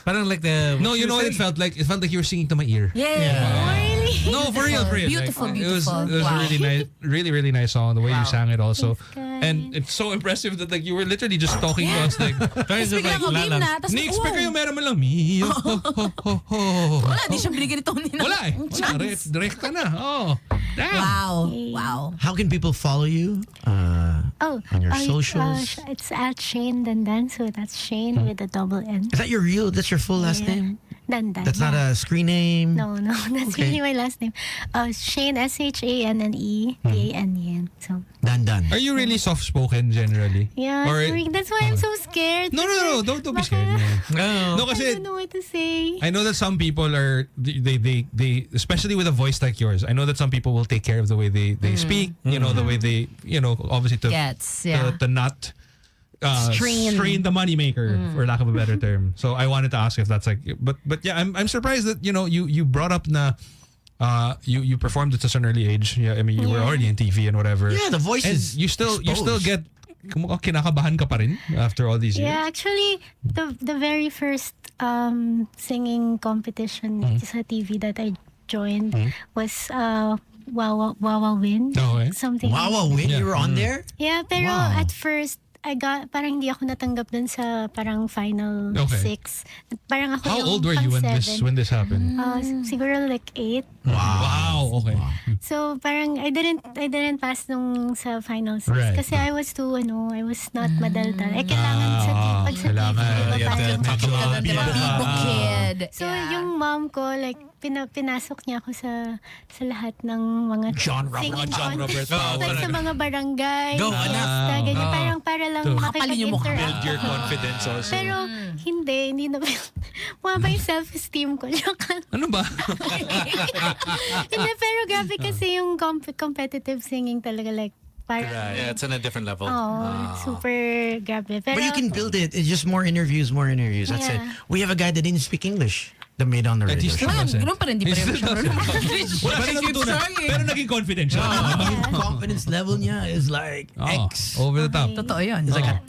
Parang like the... No, you know what it felt like? It felt like you were singing to my ear. Yeah. Really? No, for real. Beautiful. It was Wow. a really nice, really nice song. The way you sang it also. Guys. And it's so impressive that like you were literally just talking to us like, Guys, Bigla ko game na. Tapos, ni-expect kayo meron man lang, Mio. Wala, di siya binigyan ni Tony na. Wala eh. Wala. Direkta na. Oh. Damn. Wow. How can people follow you? On your socials? It's at Shane Dandan. So that's Shane with a double N. Is that that's your full last name? Dandan. That's not a screen name? No, that's Okay. really my last name. Shane, SHANNE, So, Dan. Are you really soft-spoken generally? yeah, Or- sorry. That's why I'm so scared. No. Don't be scared. No. No, I kasi don't know what to say. I know that some people are they especially with a voice like yours. I know that some people will take care of the way they speak. You know the way they obviously to Gets, yeah. to not strain the moneymaker for lack of a better term. So I wanted to ask if that's like, but yeah, I'm surprised that you brought up na. You performed at such an early age. Yeah, I mean you were already in TV and whatever. Yeah, the voice and is you still exposed. get kinakabahan ka pa rin after all these years. Yeah, actually, the very first singing competition sa TV that I joined was Wawa Win. Okay. Something. Wow, Win, Yeah. you were on there? Yeah, pero Wow. at first, parang hindi ako natanggap dun sa parang final Okay. 6. Parang ako How yung old were you when pang-7. this happened? Siguro like 8. Wow. Okay. So parang I didn't pass nung sa final 6 Right. kasi I was not madaldal. Kailangan sa pag sa TV, kailangan. diba, You have to parang- make sure. Bibo kid. So yung mom ko like pinasok niya ako sa lahat ng mga Genre, singing mga genre, contest, Robert. like sa mga barangay, Go, fiesta, ganyan, parang para lang Kapalin yung mukha. makipag-interact. Build your confidence also. Pero hindi na bumaba yung self-esteem ko. Ano ba? Hindi, pero grabe kasi yung competitive singing talaga like parang, Yeah, it's on a different level. super grabe. Pero, But you can build it. It's just more interviews. That's it. Yeah. We have a guy that didn't speak English that made on the radio show. Ganun pa rin, di pa rin siya marunong Wala But he siyang keeps natutunan. trying. Pero naging confident siya. Confidence level niya is like X. Over the top. Totoo yun. It's like 1,000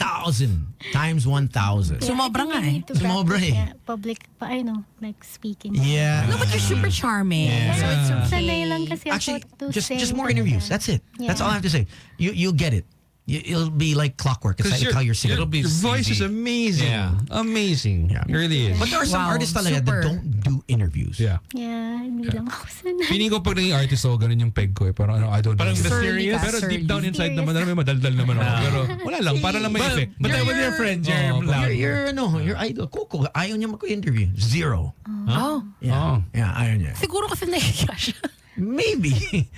times 1,000. Sumobra nga eh. Sumobra eh. Public, like speaking. Yeah. No, but you're super charming. So it's Sanay lang kasi Actually, ako to sing. just more interviews. That's it. That's all I have to say. You'll get it. It'll be like clockwork. It's like how you're singing. It'll be Your voice is easy. amazing. Yeah. Amazing. Yeah. It really is. But there are some Wow, artists talaga super. that don't do interviews. Yeah. Yeah, hindi lang ako sanay. Feeling ko pag naging artist ako, ganun yung peg ko eh. Parang I don't Parang know. mysterious. Pero deep down inside Serious. naman, may madaldal naman ako. Pero wala lang, para lang may effect. But then with your friends, you're loud. Your idol. Coco, ayaw niya mag-interview. Zero. Oh. Yeah. Yeah, ayaw niya. Siguro kasi nahihiya siya. Maybe.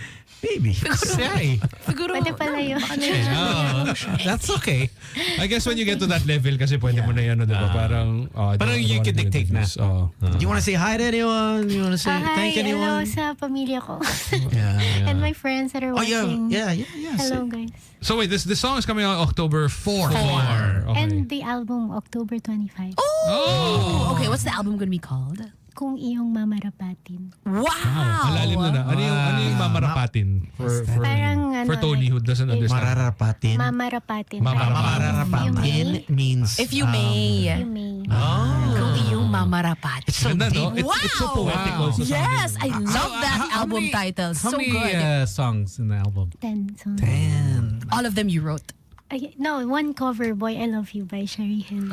Say. Siguro. Pwede pala yun. That's okay. I guess when you get to that level, kasi pwede mo na yan, di ba? Parang, Parang you can dictate na. Do you want to say hi to anyone? You want to say Hi, thank hello anyone? sa pamilya ko. Yeah. And my friends that are Oh, yeah. watching. Yeah. Hello, guys. So wait, this song is coming out October 4. Okay. And the album, October 25. Oh. Okay, what's the album gonna be called? Kung iyong mamarapatin. Wow! Ang lalim na. Ano yung mamarapatin Parang, for Tony who doesn't understand? Mararapatin. Mamarapatin. Mararapatin means If you may. You may. Kung iyong mamarapat. It's so Ganda, no? deep. It's so poetic also. Yes, I love that How album many- title. How So many good. songs in the album? 10 songs. All of them you wrote. No, one cover, Boy, I Love You by Sherry Hill.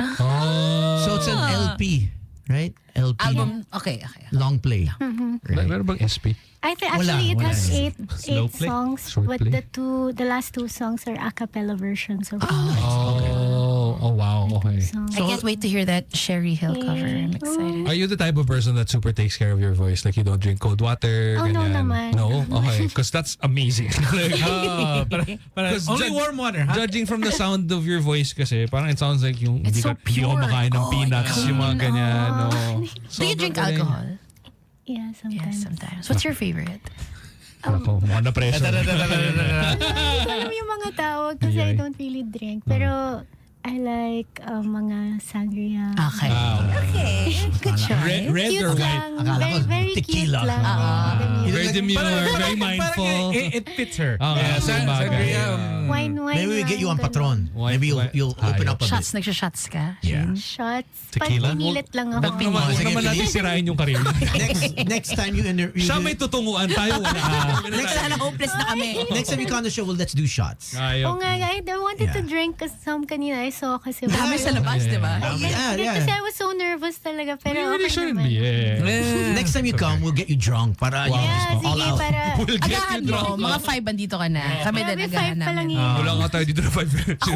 So it's an LP, right? LP. Album. Okay. Long play. Right. Meron bang SP? Actually, it wala. has eight play? songs, Short but play? the last two songs are a cappella versions of Oh, wow. Okay. songs. I can't wait to hear that Sherry Hill cover. I'm excited. Are you the type of person that super takes care of your voice? Like you don't drink cold water? Oh, no ganyan? naman. No? Okay. Because that's amazing. But Because only warm water, huh? Judging from the sound of your voice kasi, parang it sounds like yung It's hindi so hindi ako pure. makain ng Oh, peanuts, yung mga clean. ganyan. No. Do you drink alcohol? Yeah, sometimes. Yes, sometimes. What's your favorite? Ako, mukhang na-pressure. Hindi ko alam yung mga tawag kasi I don't really drink. Pero I like mga sangria. Okay. Okay. Good choice. Red Cute or white? lang. Akala ko Very, very tequila. cute lang. Very demure, very mindful. It fits her. Yeah, Sangria. Wine Maybe we lang, get you on ganun. Patron. Maybe you'll open up a bit. Shots, nagsha-shots ka? Yeah. Shots. Tequila? Pag pumilit lang ako. Huwag Sige, naman natin please. sirain yung karir. Next time you interview. Siya may tutunguan, tayo wala. Sana hopeless na kami. Next time you come on the show, well, let's do shots. Oo nga, I wanted to Yeah. drink kasi some kanina I saw kasi. Dami sa labas, di ba? Yeah. Kasi I was so nervous talaga. Pero You really okay shouldn't naman. be. Yeah. Next time you come, we'll get you drunk para Yeah, all sige, out. para... We'll get Agahan you mo, drunk. mga 5 bandito ka na. Kami din Grabe, agahan 5 pa lang namin. yun. Wala nga tayo dito na 5 minutes.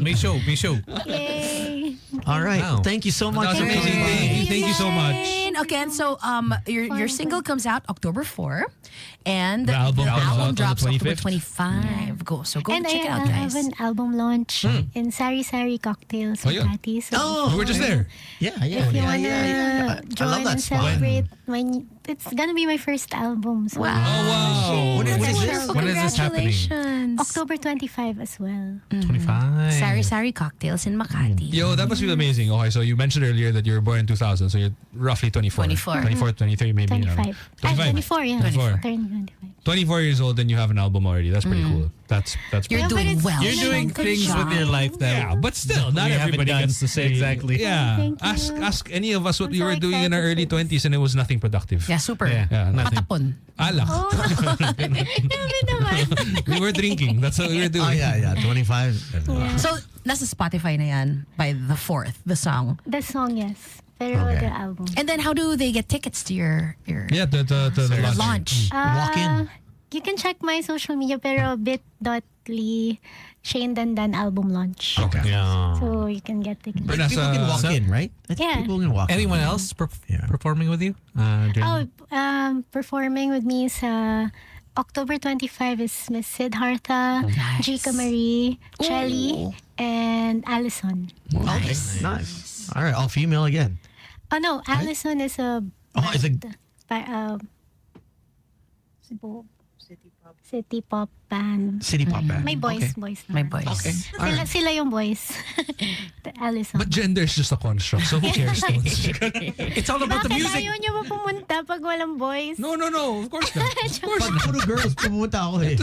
May show. Yay. All right. Wow. Thank you so much. That's for amazing. coming. Thank you so much. Okay, and so your single comes out October 4 and The album comes out on the drops October 25th. 25. Go And check it I out, have guys. an album launch in Sari Sari Cocktails Oh, with yeah. Cathy. So Oh, We were just there. Yeah. if you wanna I join love that and spot. celebrate, it's gonna be my first album. So Wow. Oh, wow. When is That's this? so When is this happening? Congratulations. October 25 as well. 25. Sari Sari Cocktails in Makati. Yo, that must be amazing. Okay, so you mentioned earlier that you were born in 2000, so you're roughly 24. 24. 23 maybe. 25. 25. 24, yeah. 24. Turn 25. 24 years old and you have an album already. That's pretty cool. That's You're Yeah, but doing it's- well. You're doing Good things job. with your life that yeah, but still, not we haven't everybody done. gets to say Exactly. Yeah, Thank you. ask any of us what I'm we so were doing in our excited early for this. 20s and it was nothing productive. Yeah, super. Yeah, nothing. Patapon. Alak. Oh, grabe naman. We were drinking. That's what we were doing. Oh, yeah. 25. Yeah. So, nasa Spotify na yan by the 4th, the song. The song, yes. Pero Okay. the album. And then how do they get tickets to your Yeah, the launch? Walk in. You can check my social media, pero bit.ly Shane Dandan album launch. Okay. Yeah. So you can get tickets. But People can walk in, right? I think Yeah. People can walk Anyone in. else Yeah. performing with you? Performing with me sa October 25 is Miss Siddhartha, Nice. Jika Marie, Chelly, and Allison. Nice. All right. All female again. Oh no, Allison is a Oh, is it? City pop band. City pop band. May boys, Okay. boys. May naman. boys. Okay. Sila yung boys. The Allison. But gender is just a construct, so who cares? It's all about the Bakit music. ayaw niyo ba pumunta pag walang boys? No, of course not. Of course Pag puro girls, pumunta ako eh.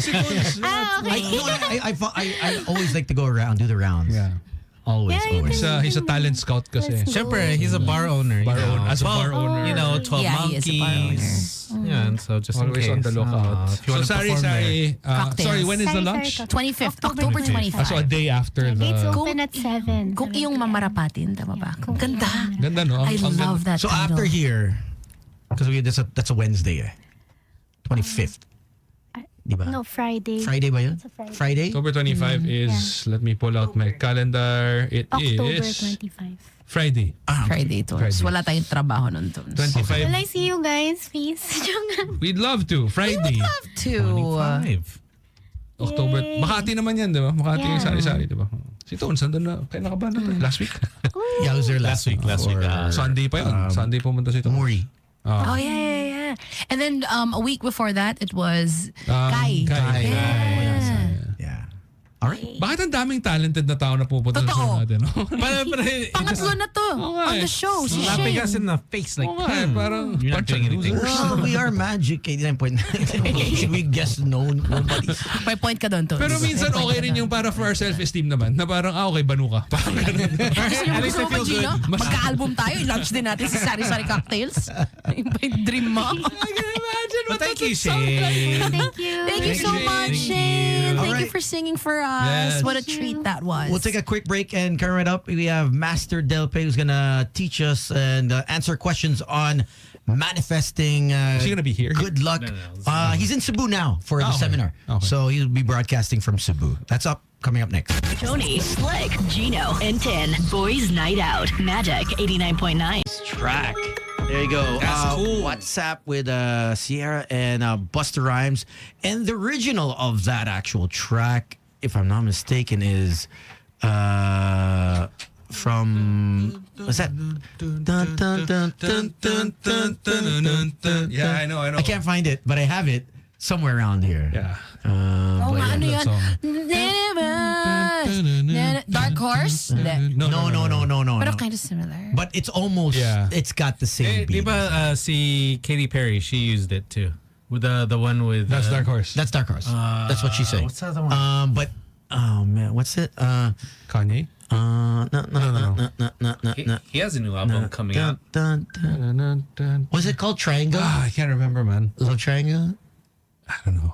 Okay. I always like to go around, do the rounds. Yeah. Always, Yeah, you always. can- He's a talent scout kasi. Let's go. Siyempre, he's a bar owner. Bar you know. owner. As a bar owner. You know, 12 Yeah, he is a bar monkeys. Yeah, and so just Always in on case. the lookout. If you want to Sorry, perform there. Cocktails. sorry, when is the Sorry, lunch? sorry, 25th, October 25. So a day after Gates the... open at 7. Kung iyong mamarapatin, tama ba? Ganda. Ganda, no? I Ang love that So title. after here, because that's a Wednesday eh. 25th. Diba? No, Friday. Friday ba yun? It's a Friday. Friday? October 25 is, let me pull out my calendar. It October is 25. Friday. Friday to. Friday. Wala tayong trabaho nun to. 25. Will I see you guys, please? We'd love to. Friday. To. 25. October. Yay. Makati naman yan, di ba? Makati yung Yeah. sari-sari, di ba? Si Tones, nandun na. Kaya naka ba na to? Last week? Yeah, I was there last week. Last week. Sunday pa yun. Sunday pumunta si Tones. Mori. Oh, yeah. And then a week before that, it was Kai. Kai. Yeah. All right. Bakit ang daming talented na tao na pupunta sa show Totoo. natin? No? Pangatlo na to on eh. the show. Si Slapping Shane. us in the face like, Oo nga eh, parang you're not bunch of doing anything. losers. Well, we are Magic 89.9. Should we guess nobody? May point ka doon, to. Pero minsan okay rin yung para for our self-esteem naman. Na parang, okay, banu ka. Parang ganun. At least I feel good. Gino, magka-album tayo. I-launch din natin sa Sari Sari Cocktails. Yung ba yung dream mo? I can imagine But what thank that you, would sound like. Shane. Thank you. Thank you so Thank you. much, Thank Shane. you. Thank you Alright. for singing for us. Yes. What a treat that was. We'll take a quick break and coming right up, we have Master Delpe who's gonna teach us and answer questions on manifesting. Is he gonna be here? Good luck. No. He's in Cebu now for the okay. seminar, Okay. so he'll be broadcasting from Cebu. That's up coming up next. Tony, Slick, Gino, and 10. Boys Night Out. Magic 89.9. Track. There you go. That's cool. WhatsApp with Sierra and Busta Rhymes, and the original of that actual track, if I'm not mistaken, is from what's that? Dun, dun, dun, dun, dun, dun, dun, dun. Yeah, I know. I can't find it, but I have it somewhere around here. Yeah. Oh, But ano yeah. yan? Never. Dark Horse? Hindi. No. Pero kind of similar. But it's almost. Yeah. It's got the same Di beat. ba si Katy Perry, she used it too. With the one with... That's Dark Horse. That's Dark Horse. That's what she said. What's the other one? But oh man, what's it? Kanye? No. He has a new album coming out. Was it called Triangle? I can't remember, man. Love Triangle? I don't know.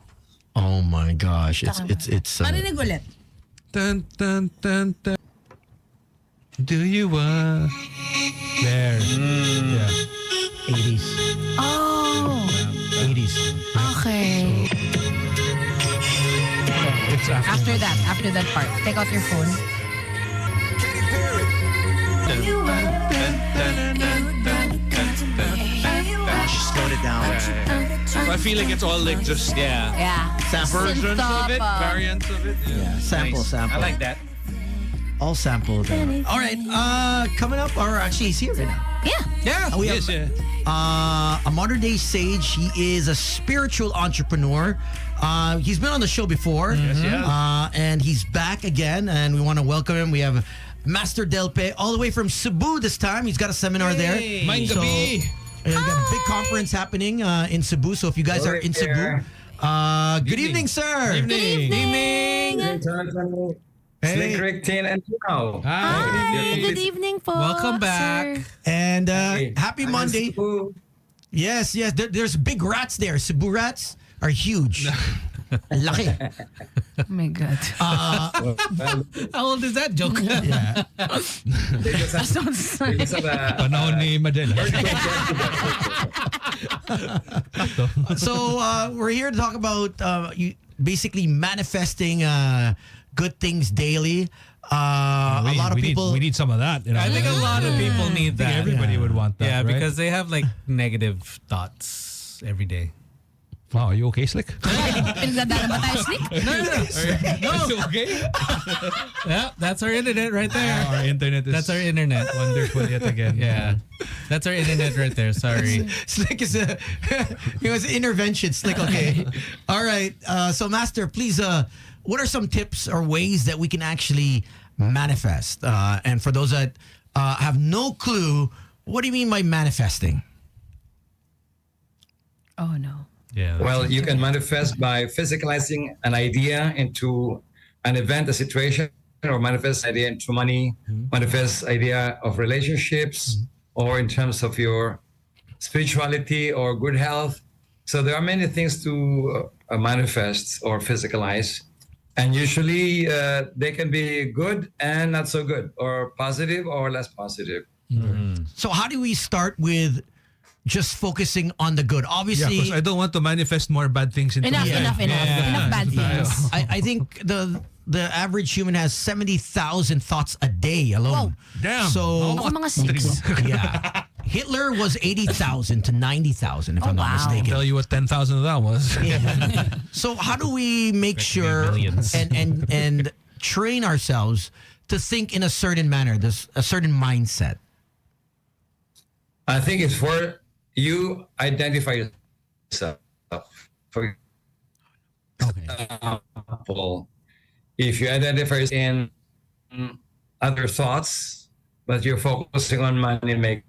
Oh my gosh, it's Marinig ulit. Dun, dun, dun, dun. Do you want? There. Yeah. 80s. Oh, 80s. okay. It's after. After that part, take out your phone. Slowed it down. I feel like it's all like just Yeah. Sample. versions of it, Synth-pop. variants of it. Yeah. Sample. I like that. All sampled. All right, coming up, or actually he's here right now. Yeah. We Yes, have yeah. a modern day sage. He is a spiritual entrepreneur. He's been on the show before. Yes, he has. And he's back again, and we want to welcome him. We have Master Delpe, all the way from Cebu this time. He's got a seminar there. Mind So, gabi. we've got a big conference happening in Cebu. So if you guys are in Cebu, good evening, sir. Evening. Hey. Rick, 10, and Gino. Hi. Good evening, folks. Welcome back. Sir. And happy Monday. Yes. There's big rats there. Cebu rats are huge. Laki. Oh my God. How old is that joke? Yeah. Panahon ni Madela. So we're here to talk about basically manifesting good things daily. A lot of people. We need some of that. You know? I think a lot of people need I think that. everybody would want that. Yeah, right? because they have like negative thoughts every day. Wow, are you okay, Slick? Pinagdadaanan ba tayo, Slick? No. Are you okay? Yeah, that's our internet right there. Our internet is That's our internet. wonderful yet again. Yeah. That's our internet right there. Sorry. Slick is a it was intervention. Slick, okay. All right. So Master, please what are some tips or ways that we can actually manifest? And for those that have no clue, what do you mean by manifesting? Oh no. Yeah. Well, you can manifest by physicalizing an idea into an event, a situation, or manifest idea into money, manifest idea of relationships, or in terms of your spirituality or good health. So there are many things to manifest or physicalize. And usually they can be good and not so good, or positive or less positive. So how do we start with just focusing on the good? Obviously, because I don't want to manifest more bad things into Enough, my life. enough bad things. I think the average human has 70,000 thoughts a day alone. Damn. So Ako mga 6. yeah. Hitler was 80,000 to 90,000 if I'm not wow. I'll mistaken. tell you what 10,000 of that was. So how do we make sure millions. and train ourselves to think in a certain manner, a certain mindset? I think it's for you identify yourself. For example, if you identify in other thoughts, but you're focusing on money making,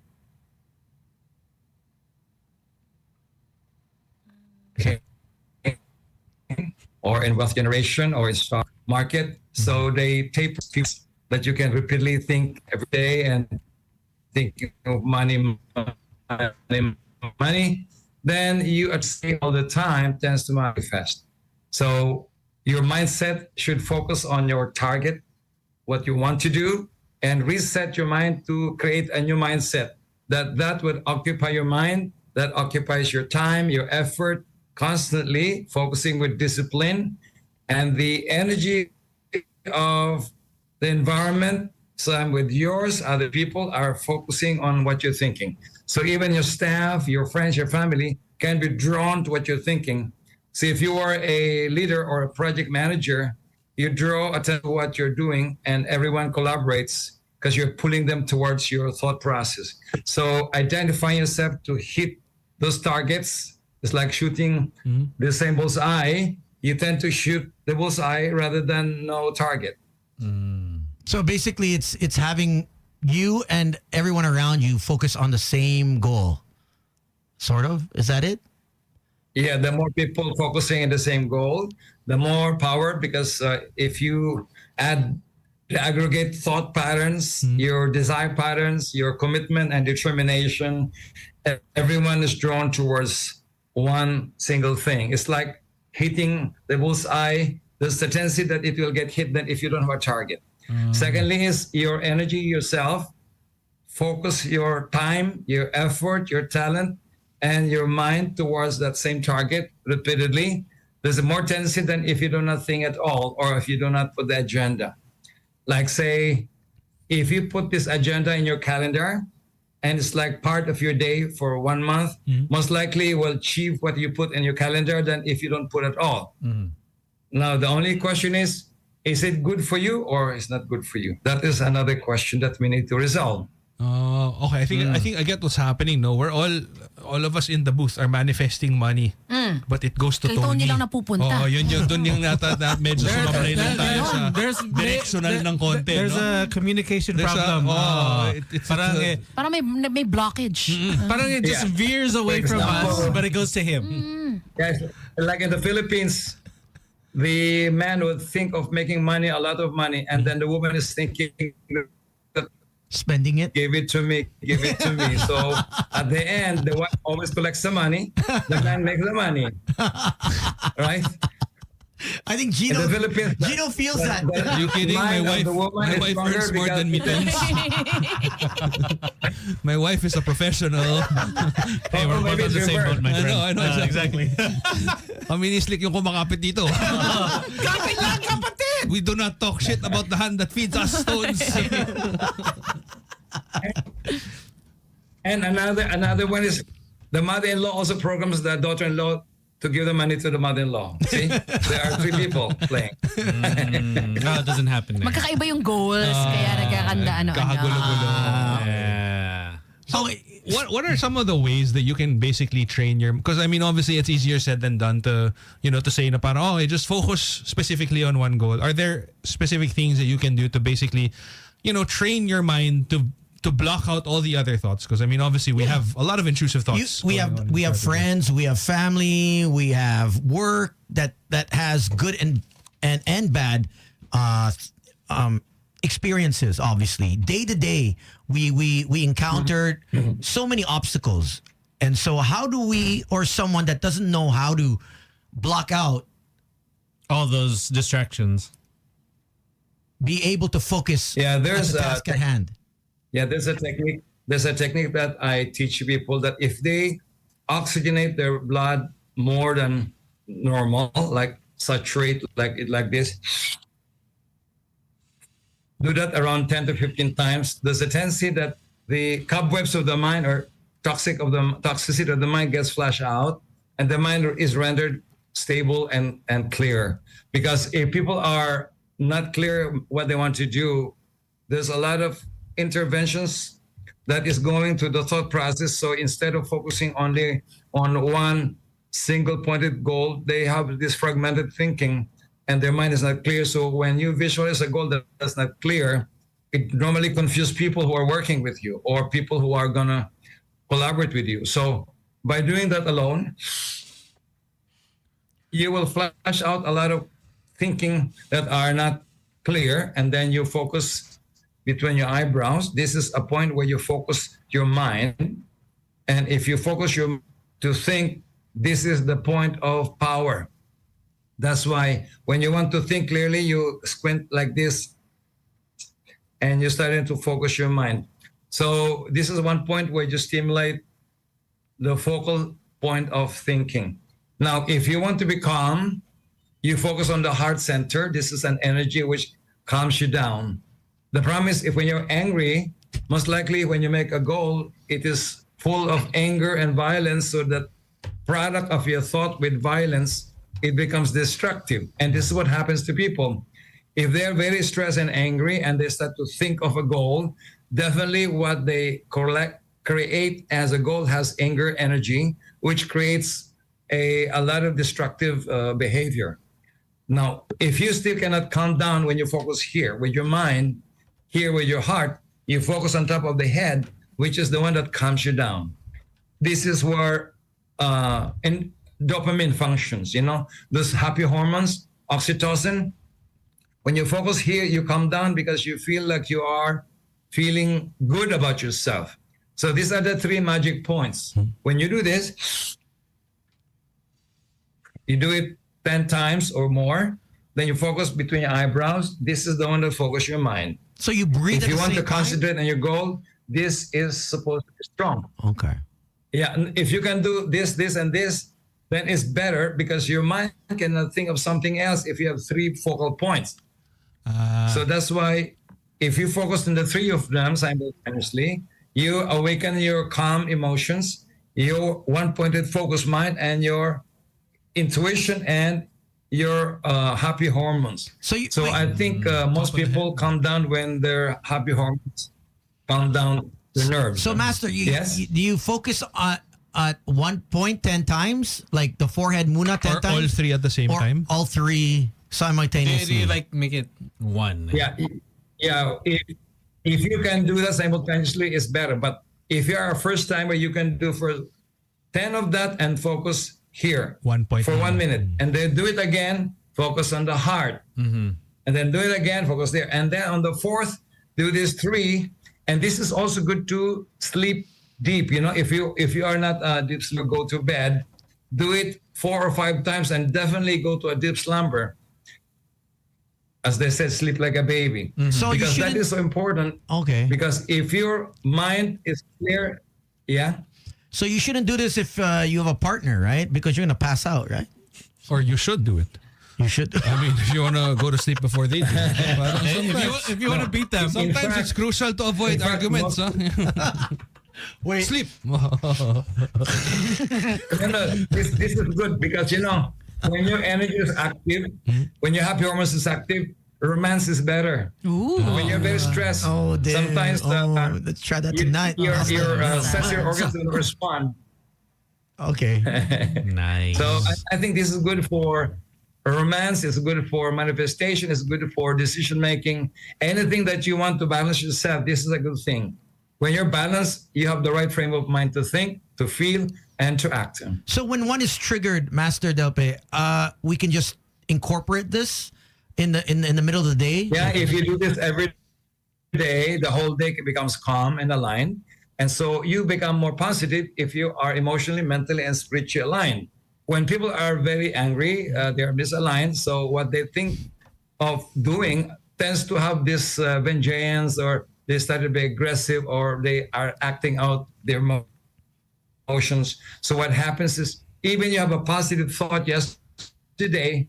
or in wealth generation or in stock market, so they tape that you can repeatedly think every day and think of money, then you are saying all the time tends to manifest. So your mindset should focus on your target, what you want to do, and reset your mind to create a new mindset that would occupy your mind, that occupies your time, your effort, constantly focusing with discipline and the energy of the environment. Some with yours, other people are focusing on what you're thinking. So even your staff, your friends, your family can be drawn to what you're thinking. See, if you are a leader or a project manager, you draw attention to what you're doing and everyone collaborates because you're pulling them towards your thought process. So identifying yourself to hit those targets is like shooting the same bullseye. You tend to shoot the bullseye rather than no target. So basically, it's having you and everyone around you focus on the same goal. Sort of? Is that it? Yeah, the more people focusing on the same goal, the more power, because if you add the aggregate thought patterns, your desire patterns, your commitment and determination, everyone is drawn towards one single thing. It's like hitting the bullseye. There's a tendency that it will get hit then if you don't have a target. Secondly is your energy yourself. Focus your time, your effort, your talent, and your mind towards that same target repeatedly. There's a more tendency than if you do not think at all or if you do not put the agenda. Like say, if you put this agenda in your calendar and it's like part of your day for 1 month, most likely you will achieve what you put in your calendar than if you don't put at all. Now, the only question is it good for you or is not good for you? That is another question that we need to resolve. Oh, okay. I think I get what's happening. No, we're all of us in the booth are manifesting money, but it goes to Kay Tony. Tony lang napupunta. Oh, yun doon yung medyo sumabray lang tayo sa directional ng konti. There's a communication There's problem. Parang may blockage. Parang it just veers away from us, but it goes to him. Yes, like in the Philippines, the man would think of making money, a lot of money, and then the woman is thinking, spending it? Give it to me. So at the end, the wife always collects the money, the man makes the money. Right? I think Gino feels that. You kidding? My wife earns more than me. My wife is a professional. Hey, we're both on the same boat, my friend. I know exactly. Exactly. Yung kumakapit dito. Kapit lang, kapatid! We do not talk shit about the hand that feeds us stones. And another one is the mother-in-law also programs the daughter-in-law to give the money to the mother-in-law. See? There are 3 people playing. No, it doesn't happen there. Magkakaiba yung goals, kaya nagkakandaan. Kahagulo-gulo. Yeah. So, what are some of the ways that you can basically train your? Because I mean, obviously, it's easier said than done to to say na parang just focus specifically on one goal. Are there specific things that you can do to basically, train your mind to block out all the other thoughts? Because I mean, obviously, we have a lot of intrusive thoughts. We have friends, we have family, we have work that has good and bad experiences. Obviously, day to day, we encountered so many obstacles, and so how do we, or someone that doesn't know how to block out all those distractions, be able to focus on the task at hand? Yeah, there's a technique. There's a technique that I teach people that if they oxygenate their blood more than normal, like saturate like this, do that around 10 to 15 times. There's a tendency that the cobwebs of the mind or toxicity of the mind gets flushed out, and the mind is rendered stable and clear. Because if people are not clear what they want to do, there's a lot of interventions that is going to the thought process. So instead of focusing only on one single pointed goal, they have this fragmented thinking and their mind is not clear. So when you visualize a goal that's not clear, it normally confuses people who are working with you or people who are gonna collaborate with you. So by doing that alone, you will flash out a lot of thinking that are not clear, and then you focus between your eyebrows. This is a point where you focus your mind. And if you focus to think, this is the point of power. That's why when you want to think clearly, you squint like this and you're starting to focus your mind. So this is one point where you stimulate the focal point of thinking. Now, if you want to be calm, you focus on the heart center. This is an energy which calms you down. The problem is if when you're angry, most likely when you make a goal, it is full of anger and violence. So that product of your thought with violence, it becomes destructive. And this is what happens to people. If they're very stressed and angry and they start to think of a goal, definitely what they create as a goal has anger energy, which creates a lot of destructive behavior. Now, if you still cannot calm down when you focus here with your mind, here with your heart, you focus on top of the head, which is the one that calms you down. This is where dopamine functions, those happy hormones, oxytocin. When you focus here, you calm down because you feel like you are feeling good about yourself. So these are the 3 magic points. When you do this, you do it 10 times or more, then you focus between your eyebrows. This is the one that focuses your mind. So you breathe. If you want to concentrate on your goal, this is supposed to be strong. Okay. Yeah, and if you can do this, this, and this, then it's better because your mind cannot think of something else if you have 3 focal points. So that's why if you focus on the 3 of them simultaneously, you awaken your calm emotions, your one-pointed focus mind, and your intuition and your happy hormones. So I think most people calm down when their happy hormones calm down the nerves. So Master, do you focus at one point 10 times? Like the forehead muna 10 or times? all 3 at the same time? All 3 simultaneously. Do you make it one? Yeah. If you can do that simultaneously, it's better. But if you are a first timer, you can do for 10 of that and focus here 1 point for 1 minute, and then do it again, focus on the heart, and then do it again, focus there, and then on the 4th, do this 3, and this is also good to sleep deep. If you are not deep sleep, go to bed, do it 4 or 5 times, and definitely go to a deep slumber. As they said, sleep like a baby. So because that is so important. Okay. Because if your mind is clear, So you shouldn't do this if you have a partner, right? Because you're gonna pass out, right? Or you should do it. You should. I mean, if you want to go to sleep before they do. If you want to beat them. Sometimes it's crucial to avoid arguments. Wait. Sleep. This is good because when your energy is active, when your happy hormones is active, romance is better. Ooh. When you're very stressed, sometimes let's try that tonight. your sensory organs will respond. Okay. Nice. So I think this is good for romance, it's good for manifestation, it's good for decision making. Anything that you want to balance yourself, this is a good thing. When you're balanced, you have the right frame of mind to think, to feel, and to act. So when one is triggered, Master Delpe, we can just incorporate this in the middle of the day. Yeah, if you do this every day, the whole day becomes calm and aligned. And so you become more positive if you are emotionally, mentally, and spiritually aligned. When people are very angry, they are misaligned. So what they think of doing tends to have this vengeance, or they start to be aggressive, or they are acting out their emotions. So what happens is, even you have a positive thought yesterday,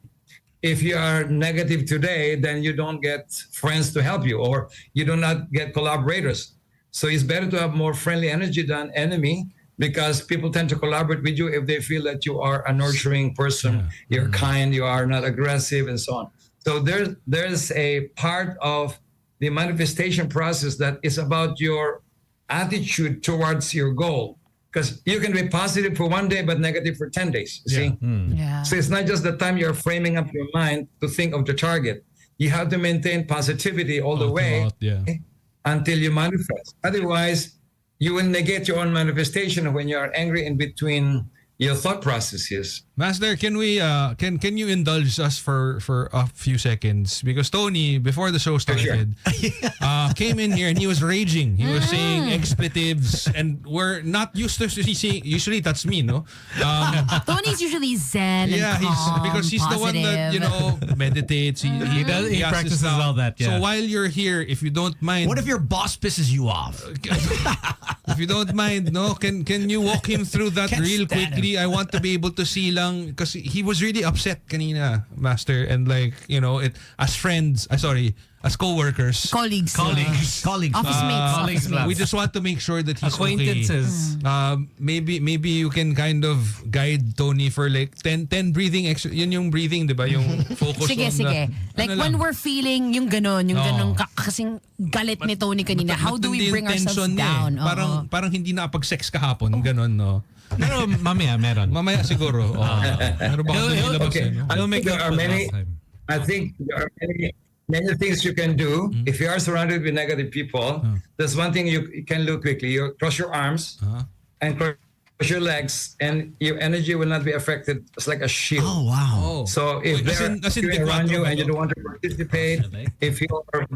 if you are negative today, then you don't get friends to help you, or you do not get collaborators. So it's better to have more friendly energy than enemy, because people tend to collaborate with you if they feel that you are a nurturing person, you're kind, you are not aggressive, and so on. So there's a part of the manifestation process that is about your attitude towards your goal. Because you can be positive for one day, but negative for 10 days. See? Yeah. So it's not just the time you're framing up your mind to think of the target. You have to maintain positivity all the way until you manifest. Otherwise, you will negate your own manifestation when you are angry in between your thought processes. Master, can we can you indulge us for a few seconds? Because Tony, before the show started, came in here and he was raging. He was saying expletives, and we're not used to seeing. Usually that's me, no? Tony's usually zen and calm, because he's positive. the one that meditates. He practices all that. Yeah. So while you're here, if you don't mind, what if your boss pisses you off? If you don't mind, no, can you walk him through that real quickly? I want to be able to see lang, because he was really upset kanina, Master, and like, as friends, as co-workers, colleagues, office mates, we just want to make sure that he's acquaintances. Okay. Maybe you can kind of guide Tony for like 10 breathing yun yung breathing, di ba? Yung focus sige. Like when we're feeling yung ganon kasing galit ni Tony kanina, how do we bring ourselves down? Parang hindi na pag-sex kahapon, ganon, no? Pero mamaya meron. Mamaya siguro. Meron ba Okay. I think there are many things you can do. If you are surrounded with negative people, there's one thing you can do quickly. You cross your arms and cross your legs, and your energy will not be affected. It's like a shield. Oh, wow. So if they're around you and you don't want to participate, if you are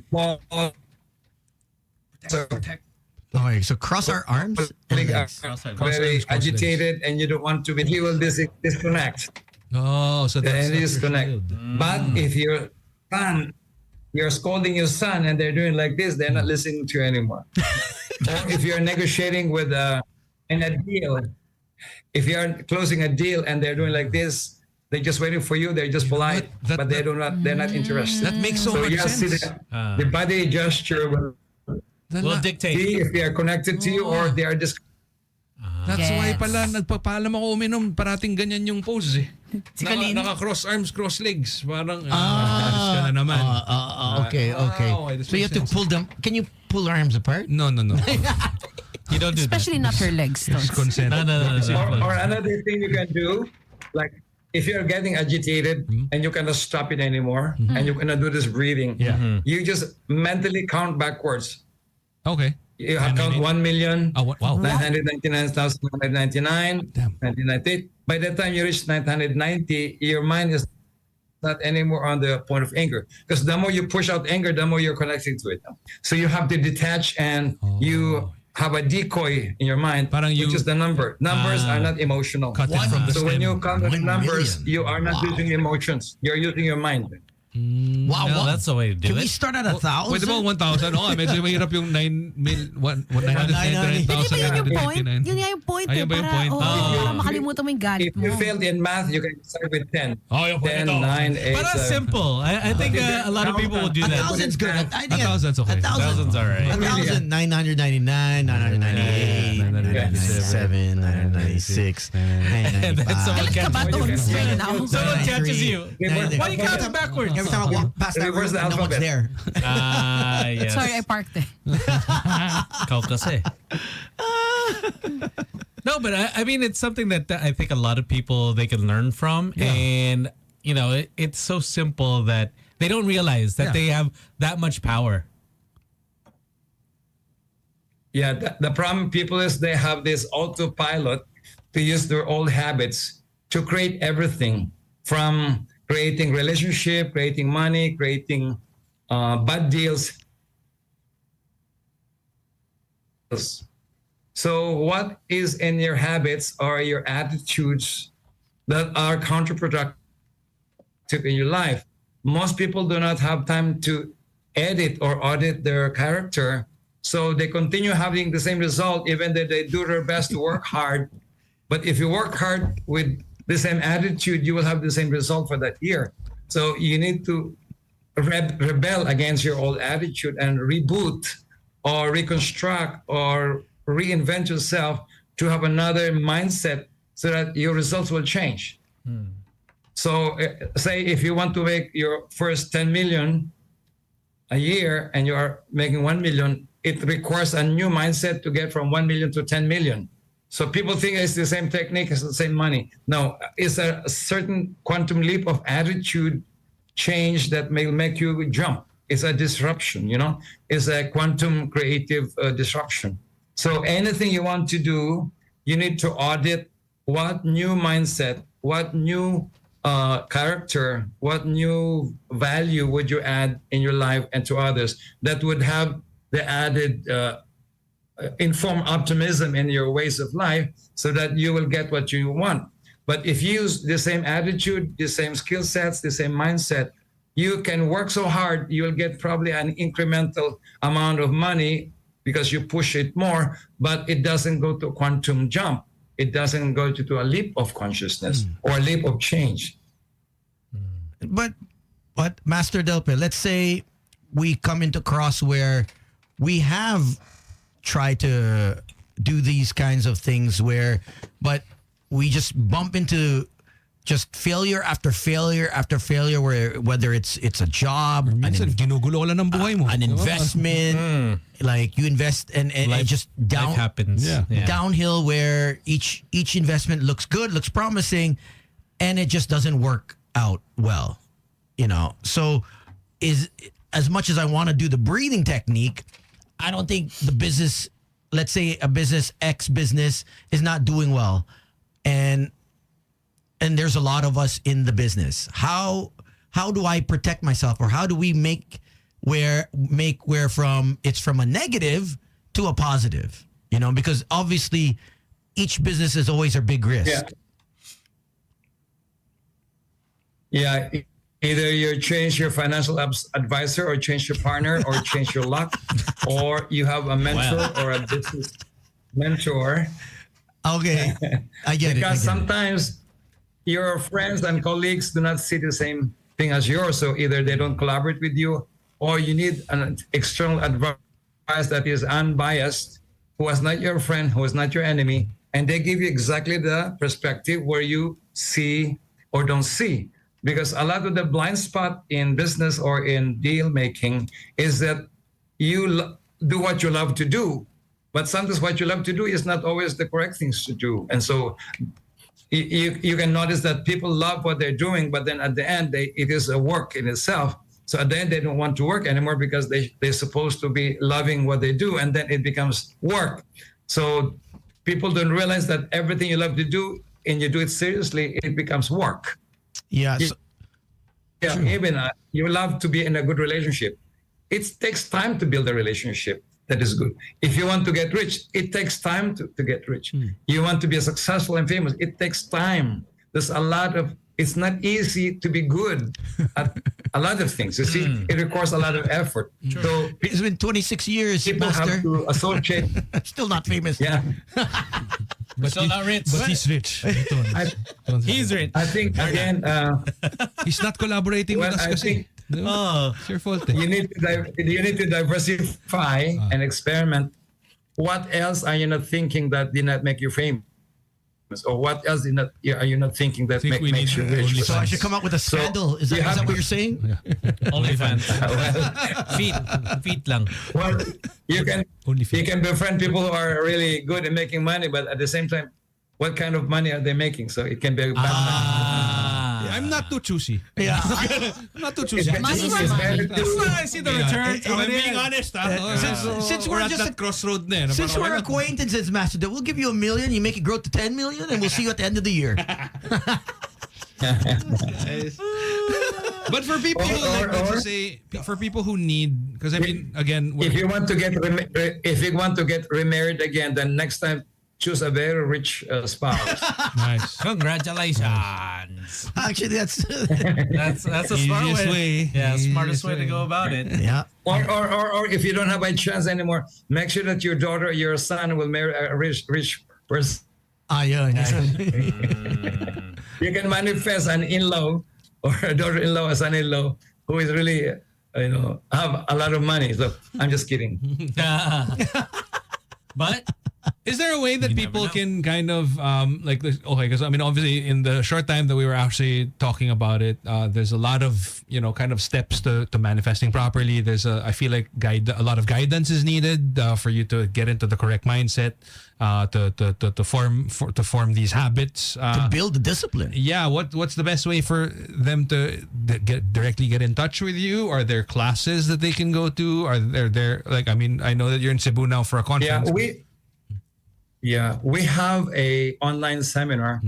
Okay, so cross our arms. Very agitated and you don't want to be, he will disconnect. Oh, so the that's energy disconnect. But if you're scolding your son and they're doing like this, they're not listening to you anymore. Or if you're negotiating with in a deal, if you're closing a deal and they're doing like this, they're just waiting for you. They're just polite, but they're not interested. That makes so much sense. The body gesture will dictate if they are connected to you or they are That's why pala nagpapaalam ako uminom, parating ganyan yung pose eh. Naka-cross arms, cross legs. Parang, ka na naman. Okay. So you have to pull them. Can you pull arms apart? No. You don't do especially that. not her legs. Consent. No. Or another thing you can do, like if you're getting agitated and you cannot stop it anymore and you cannot do this breathing, you just mentally count backwards. Okay. You have count 1,999,999, 1998. By the time you reach 990, your mind is not anymore on the point of anger. Because the more you push out anger, the more you're connecting to it. So you have to detach and you have a decoy in your mind, which is the number. Numbers are not emotional. So when you count the numbers, you are not using emotions. You're using your mind. Wow, that's the way to do Can it. we start at 1,000? Pwede ba 1,000? Medyo mahirap yung 999,999. Yun nga yung point. Ayun ba yung point? Para makalimutan mo yung galit If you failed in math, you can start with 10. Yung 10, 9, 8, But that's simple. I think a lot of people will do that. 1,000's good. I think 1,000's okay. 1,000's all right. 1,000, 999, 998, 997, 996, 995. Someone Galit ka ba, Tony? Right now? Someone catches you. Why are you counting backwards? Every time I walk past that Reverse room, the no one's alphabet. there. Yes. Sorry, I parked it. Ikaw kasi. No, but I mean, it's something that I think a lot of people, they can learn from. And, you know, it's so simple that they don't realize that they have that much power. Yeah, the problem people is they have this autopilot to use their old habits to create everything from creating relationship, creating money, creating bad deals. So what is in your habits or your attitudes that are counterproductive in your life? Most people do not have time to edit or audit their character. So they continue having the same result even though they do their best to work hard. But if you work hard with the same attitude, you will have the same result for that year. So you need to rebel against your old attitude and reboot or reconstruct or reinvent yourself to have another mindset so that your results will change. So say if you want to make your first 10 million a year and you are making 1 million, it requires a new mindset to get from 1 million to 10 million. So people think it's the same technique, it's the same money. No, it's a certain quantum leap of attitude change that may make you jump. It's a disruption, you know? It's a quantum creative disruption. So anything you want to do, you need to audit what new mindset, what new character, what new value would you add in your life and to others that would have the added inform optimism in your ways of life so that you will get what you want. But if you use the same attitude, the same skill sets, the same mindset, you can work so hard, you'll get probably an incremental amount of money because you push it more, but it doesn't go to a quantum jump. It doesn't go to a leap of consciousness or a leap of change. But Master Delpe, let's say we come into cross where we have tried to do these kinds of things but we just bump into just failure after failure after failure, where whether it's a job, ginugulo ka lang ng buhay mo. an investment, like you invest and it just Life happens. downhill where each investment looks good, looks promising, and it just doesn't work out well, you know. So is as much as I want to do the breathing technique, I don't think the business, let's say a business X business is not doing well, and there's a lot of us in the business. How do I protect myself, or how do we make where from it's from a negative to a positive? You know, because obviously each business is always a big risk. Yeah. Either you change your financial advisor or change your partner or change your luck, or you have a mentor or a business mentor. Okay, I get it. Because sometimes your friends and colleagues do not see the same thing as yours. So either they don't collaborate with you, or you need an external advice that is unbiased, who is not your friend, who is not your enemy, and they give you exactly the perspective where you see or don't see. Because a lot of the blind spot in business or in deal making is that you do what you love to do, but sometimes what you love to do is not always the correct things to do. And so you can notice that people love what they're doing, but then at the end, it is a work in itself. So at the end, they don't want to work anymore because they're supposed to be loving what they do, and then it becomes work. So people don't realize that everything you love to do and you do it seriously, it becomes work. Yeah. Even you love to be in a good relationship. It takes time to build a relationship that is good. If you want to get rich, it takes time to get rich. You want to be successful and famous, it takes time. There's a lot of, it's not easy to be good at a lot of things. You see, it requires a lot of effort. So it's been 26 years, people Master. have to associate. Still not famous. Yeah. But still not rich. But he's rich. He's rich. I think again, he's not collaborating with us kasi. It's your fault. You need to diversify and experiment. What else are you not thinking that did not make you famous? Or what else are you not thinking that Think we makes need you rich? OnlyFans. So I should come up with a scandal. Is you that have what to- you're saying? OnlyFans. Feet lang. Well, you can OnlyFans. you can befriend people who are really good at making money, but at the same time, what kind of money are they making? So it can be a bad I'm not too choosy. Yeah. I'm not too choosy. Money for It's money. better to- I see the returns. If I'm being honest, Since we're we're at just that crossroad na, no? Since Parang, we're why not? acquaintances, Master, that we'll give you $1 million, you make it grow to 10 million, and we'll see you at the end of the year. But for people who, like, let's just say, for people who need, because I mean, again, if you want to get remarried again, then next time choose a very rich spouse. nice. Congratulations. Actually, that's That's a smart Easiest way. Yeah, smartest Easiest way to way. go about it. yeah. Or if you don't have a chance anymore, make sure that your daughter or your son will marry a rich person. Yeah. You can manifest an in-law or a daughter-in-law, a son-in-law who is really, have a lot of money. So I'm just kidding. But Is there a way that You people never know. can kind of like this? Okay, because I mean, obviously, in the short time that we were actually talking about it, there's a lot of kind of steps to manifesting properly. I feel like a lot of guidance is needed for you to get into the correct mindset, to form these habits. To build the discipline. Yeah, what's the best way for them to directly get in touch with you? Are there classes that they can go to? Are there like, I mean, I know that you're in Cebu now for a conference. We have a online seminar,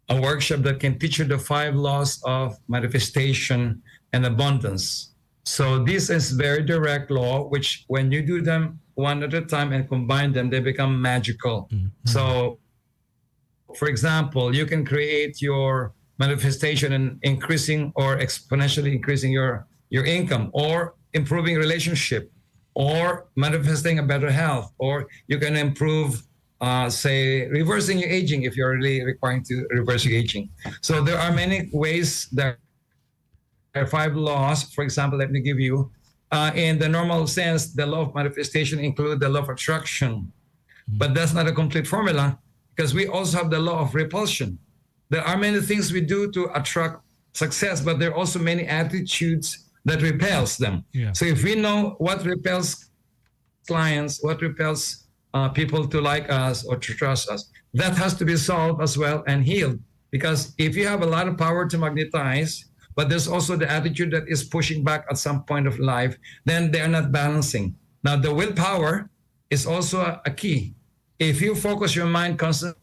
a workshop that can teach you the 5 laws of manifestation and abundance. So this is very direct law, which when you do them one at a time and combine them, they become magical. So, for example, you can create your manifestation and increasing or exponentially increasing your income, or improving relationship, or manifesting a better health, or you can improve say reversing your aging if you're really requiring to reverse your aging. So there are many ways. There are 5 laws. For example, let me give you, in the normal sense, the law of manifestation include the law of attraction, but that's not a complete formula, because we also have the law of repulsion. There are many things we do to attract success, but there are also many attitudes that repels them. Yeah. So if we know what repels clients, what repels people to like us or to trust us, that has to be solved as well and healed. Because if you have a lot of power to magnetize, but there's also the attitude that is pushing back at some point of life, then they're not balancing. Now, the willpower is also a key. If you focus your mind constantly,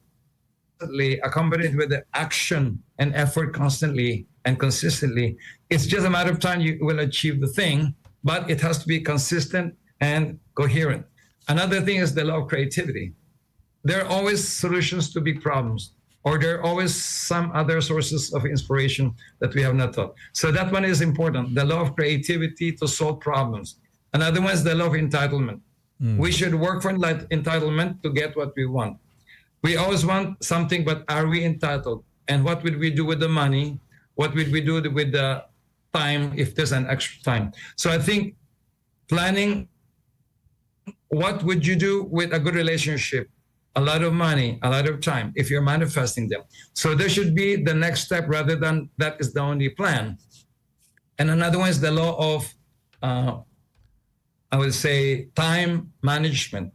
accompanied with the action and effort constantly and consistently, it's just a matter of time you will achieve the thing, but it has to be consistent and coherent. Another thing is the law of creativity. There are always solutions to big problems, or there are always some other sources of inspiration that we have not thought. So that one is important, the law of creativity to solve problems. Another one is the law of entitlement. We should work for entitlement to get what we want. We always want something, but are we entitled? And what would we do with the money? What would we do with the time if there's an extra time? So I think planning, what would you do with a good relationship? A lot of money, a lot of time, if you're manifesting them. So there should be the next step rather than that is the only plan. And another one is the law of, I would say, time management.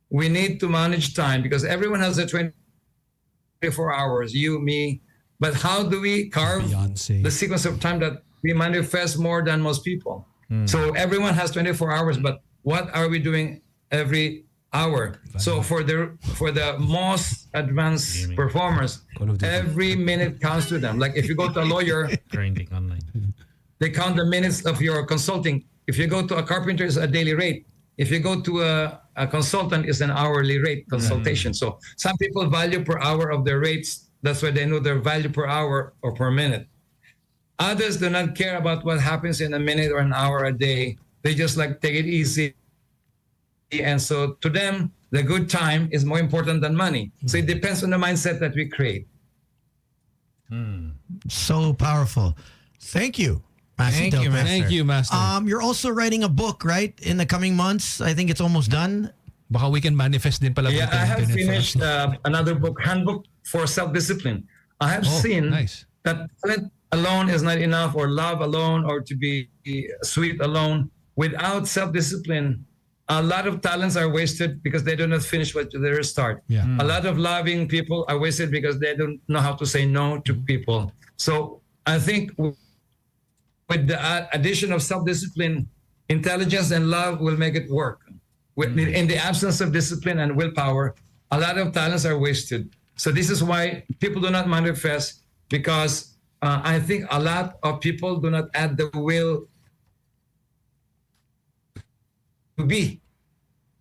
We need to manage time because everyone has a 24 hours, you, me. But how do we carve Beyonce. the sequence of time that we manifest more than most people? So everyone has 24 hours, but what are we doing every hour? So for the most advanced performers, every minute counts to them. Like if you go to a lawyer, grinding online. they count the minutes of your consulting. If you go to a carpenter, it's a daily rate. If you go to a consultant, it's an hourly rate consultation. So some people value per hour of their rates. That's why they know their value per hour or per minute. Others do not care about what happens in a minute or an hour a day. They just like take it easy. And so to them, the good time is more important than money. So it depends on the mindset that we create. So powerful. Thank you. Master Del Master. Thank you, Master. You're also writing a book, right? In the coming months. I think it's almost done. Baka we can manifest din pala. Yeah, I have internet finished first. another book, Handbook for Self-Discipline. I have seen nice. that talent alone is not enough, or love alone, or to be sweet alone. Without self-discipline, a lot of talents are wasted because they do not finish what they start. Yeah. A lot of loving people are wasted because they don't know how to say no to people. So I think with the addition of self-discipline, intelligence and love will make it work. In the absence of discipline and willpower, a lot of talents are wasted. So this is why people do not manifest, because I think a lot of people do not add the will to be.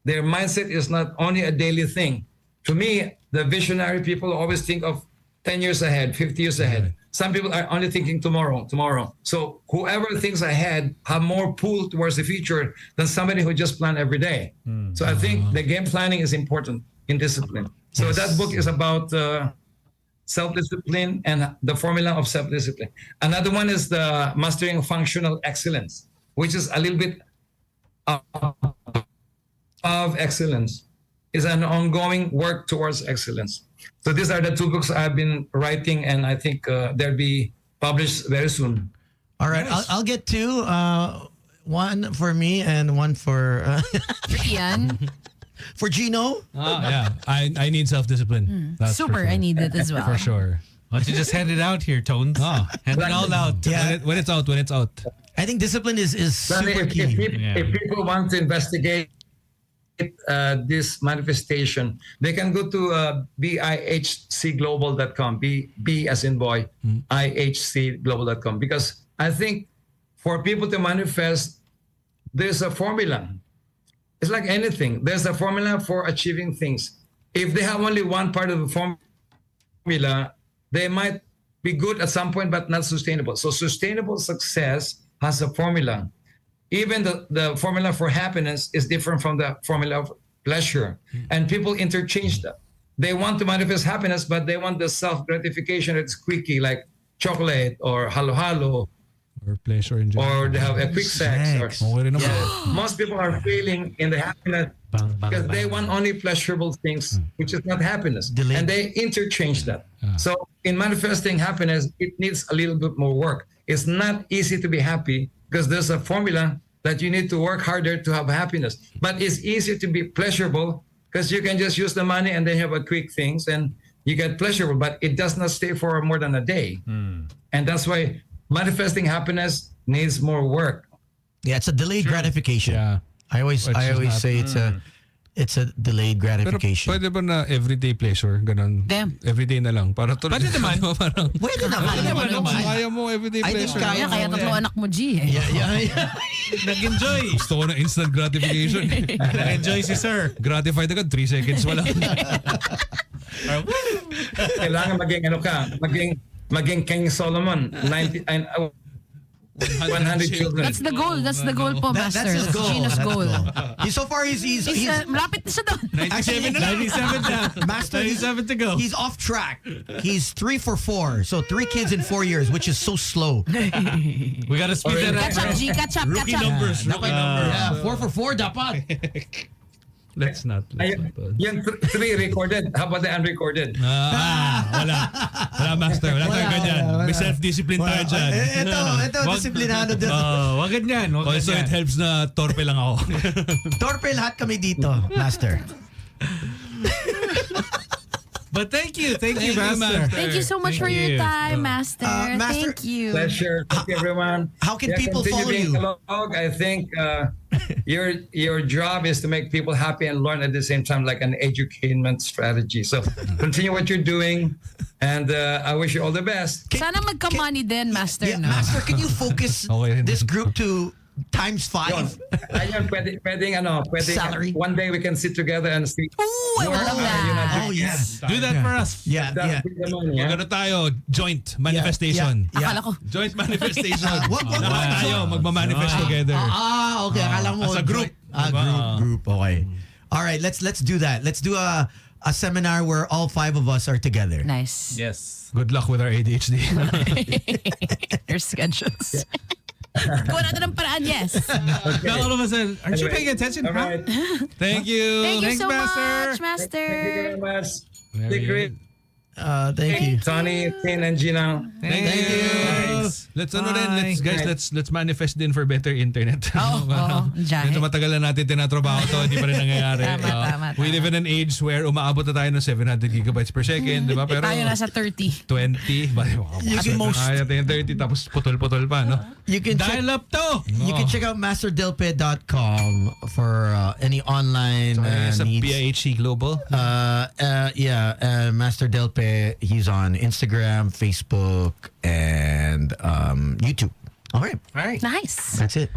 Their mindset is not only a daily thing. To me, the visionary people always think of 10 years ahead, 50 years ahead. Some people are only thinking tomorrow. So whoever thinks ahead have more pull towards the future than somebody who just plan every day. So I think the game planning is important in discipline. So that book is about self-discipline and the formula of self-discipline. Another one is the Mastering Functional Excellence, which is a little bit of excellence. Is an ongoing work towards excellence. So these are the two books I've been writing, and I think they'll be published very soon. All right, Nice. I'll get two. One for me and one for Ian. for Gino. Yeah, I need self-discipline. That's for Super, sure. I need it as well. For sure. Why don't you just hand it out here, Tones? Hand it all out. Yeah. When it's out. I think discipline is Then super key. if people want to investigate this manifestation, they can go to bihcglobal.com, B as in boy, ihcglobal.com, because I think for people to manifest, there's a formula. It's like anything. There's a formula for achieving things. If they have only one part of the formula, they might be good at some point, but not sustainable. So sustainable success has a formula. Even the formula for happiness is different from the formula of pleasure. And people interchange that. They want to manifest happiness, but they want the self-gratification that's quickie, like chocolate or halo-halo, Or pleasure in general. or they have a quick sex. Okay rin naman. Most people are failing in the happiness because they want only pleasurable things, which is not happiness. And they interchange that. So in manifesting happiness, it needs a little bit more work. It's not easy to be happy because there's a formula that you need to work harder to have happiness. But it's easier to be pleasurable because you can just use the money and then have a quick things and you get pleasurable, but it does not stay for more than a day. And that's why manifesting happiness needs more work. Yeah, it's a delayed gratification. Yeah. I always say it's a delayed Pero gratification. pwede ba na everyday pleasure? Ganon. Damn. Everyday na lang. Para tuloy. Pwede naman. Parang, Pwede naman. kaya mo everyday I think pleasure. Kaya tatlo anak mo, G. Eh. Yeah. Nag-enjoy. Gusto ko na instant gratification. Nag-enjoy si sir. Gratified agad, 3 seconds wala. Kailangan maging King Solomon, 100 children. That's the goal. That's the goal po, Master. That's his goal. Gino's That's goal. So far, he's Malapit na siya doon. 97 na. Master, 97 to go. He's off track. He's 3 for 4. So 3 kids in 4 years, which is so slow. We gotta speed that up. Catch up, G. Catch up. Rookie numbers. Yeah, 4 for 4 dapat. Let's not. Yung 3 recorded. How about the unrecorded? Wala. Wala, Master. Wala tayo ganyan. May self-discipline tayo dyan. Ito, disiplinado din. Wag ganyan. Also, it helps na torpe lang ako. Torpe lahat kami dito, Master. But thank you, Master. Thank you so much for your time, Master. Master, Thank you. Pleasure. Thank you, everyone. How can people continue follow being you? Kalog. I think your job is to make people happy and learn at the same time, like an edutainment strategy. So continue what you're doing, and I wish you all the best. Sana magka-money din, Master. Yeah, No? Master, can you focus this group to ×5? Ayun, pwedeng Salary. one day we can sit together and see. Ooh, I would love that. Oh, yes. Do that for us. Yeah. Magano tayo, joint manifestation. Yeah. Akala ko. Joint manifestation. Wag tayo, magma-manifest together. Okay. Akala mo As a group. Group. Okay. All right, let's do that. Let's do a seminar where all 5 of us are together. Nice. Yes. Good luck with our ADHD. Your schedules. Gawa natin ng paraan, yes. Now all of a sudden, aren't you paying attention? All right. Thank you. Thank you Thanks, so Master. much, Master. Thank you very much. Very Be great. Thank you. Tony, Tin, and Gino. Thank you. Let's Bye. let's manifest din for better internet. Oo, dyan. Ito matagal na natin tinatrabaho to, hindi pa rin nangyayari. Tama. We live in an age where umaabot na tayo ng 700 gigabytes per second, di ba? Pero Tayo nasa 30. 20, kaya tayo 30 tapos putol-putol pa, no? You can check, Dial up to. you can check out masterdelpe.com for any online Sa needs. PIHC Global. Master Delpe. He's on Instagram, Facebook, and YouTube. All right, Nice. that's it.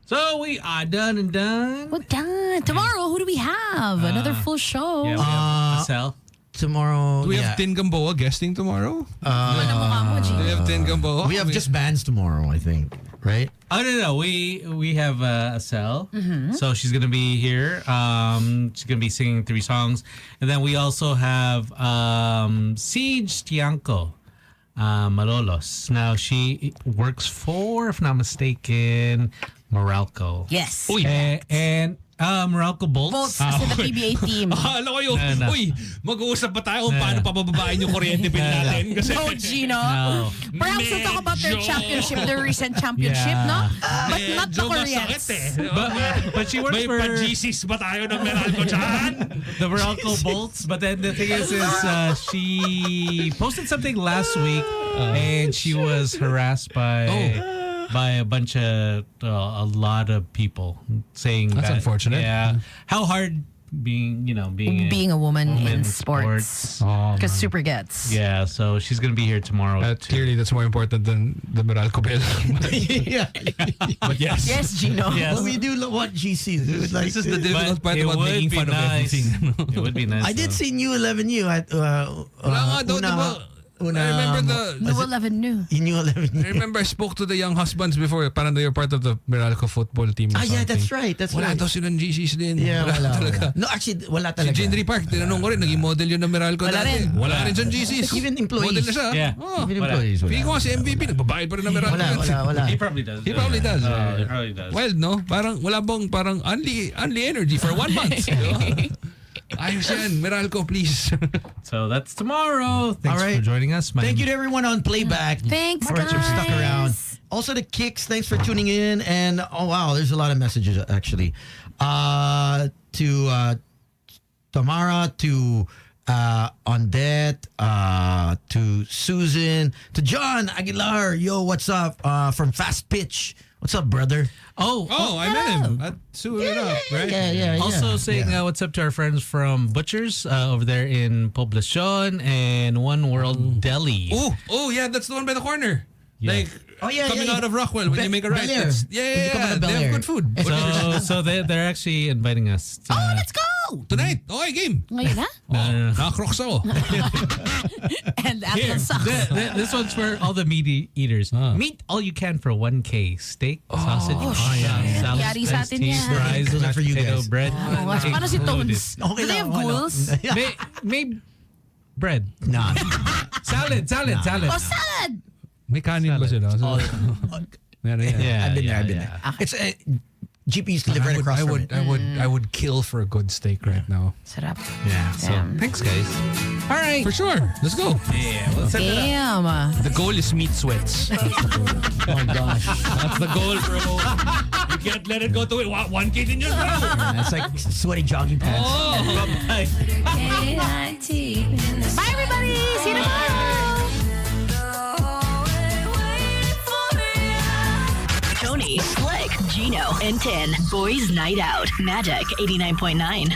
So we are done and done. Well done. Tomorrow, who do we have? Another full show. Yeah, we have a cell. Tomorrow, Do we have Tin Gamboa guesting tomorrow? Ano mukha mo, G? Do we have Tin Gamboa? we have just bands tomorrow, I think, right? Oh no, we have a cell. So she's gonna be here. She's gonna be singing 3 songs, and then we also have Siege Tianco, Malolos. Now she works for, if not mistaken, Meralco. Yes. And Meralco Bolts. Bolts kasi the PBA team. Alam ko yung, No. uy, mag-uusap pa tayo kung paano papababain yung kuryente bill natin. Kasi, No, Gino. No. Perhaps we'll talk about their championship, their recent championship, Yeah. no? But not the medyo Koreans. masakit eh. But she works May for pa-GCs ba tayo ng Meralco dyan? the Meralco Bolts. But then the thing is she posted something last week, and she was harassed by a bunch of a lot of people saying That's that, unfortunate. Yeah, how hard being Being a woman in sports. sports. Oh, Because man. Super gets. Yeah, so she's gonna be here tomorrow. Clearly, that's more important than the Meralco bill. yeah. But yes. Yes, Gino. Yes. But we do want GCs. Dude. Like, This is the difficult But part it about would making be fun of nice. everything. It would be nice. I did though. see New 11U at Wala nga daw, diba? I remember New 11 new. New 11U. I remember I spoke to the young husbands before. Parang they were part of the Meralco football team. or Yeah, that's something. right. That's Wala right. daw silang GCs din. Yeah, wala. talaga. No, actually, wala Si talaga. Gendry Park, tinanong ko rin, naging model yun ng Meralco Wala dati. rin. Wala rin siyang GCs. Even employees. Model na siya. Yeah. Oh. Even Wala. employees. Feeling ko nga si MVP, nagbabayad pa rin ng Meralco. Wala. He probably does. He probably does. He probably does. Wild, no? Parang wala bang parang only energy for 1 month. Ayos yan. Meralco, please. So that's tomorrow. Thanks All right. for joining us. Thank you to everyone on playback. Thanks, for guys. stuck around. Also the Kicks, thanks for tuning in. And oh wow, there's a lot of messages actually. To Tamara, to Ondette, to Susan, to John Aguilar. Yo, what's up? From Fast Pitch. What's up, brother? Oh, I met him at Suit It Up, right? Yeah. Also saying what's up to our friends from Butchers over there in Poblacion and One World Deli. Oh, yeah, that's the one by the corner. Yeah. Like, coming out of Rockwell when you make a right. Bel Air. Yeah. Bel They Air. have good food. So they're actually inviting us. To, Let's go! Tonight, okay, game. Ngayon na? Nakakroks ako. And Atlas sucks. This one's for all the meat eaters. Meat all you can for 1K. Steak, sausage, salad, Yari sa atin cheese, yan. fries, Those are mashed for you potato, guys. bread. Paano si Tones? Do they have ghouls? May bread. Nah. Salad. Oh, salad! May kanin ba sila? Meron yan. Yeah, I've been yeah, there. yeah. It's GP used to live right across from it. I would kill for a good steak right now. Sarap. Yeah. So Damn. thanks, guys. All right. For sure. Let's go. Yeah. Let's set it up. Damn. The goal is meat sweats. Oh my gosh. That's the goal, bro. You can't let it go to it. 1K din yun, bro. It's like sweaty jogging pants. Bye. Bye, everybody! See you tomorrow! Tony, Slick, Gino, and Tin. Boys Night Out. Magic 89.9.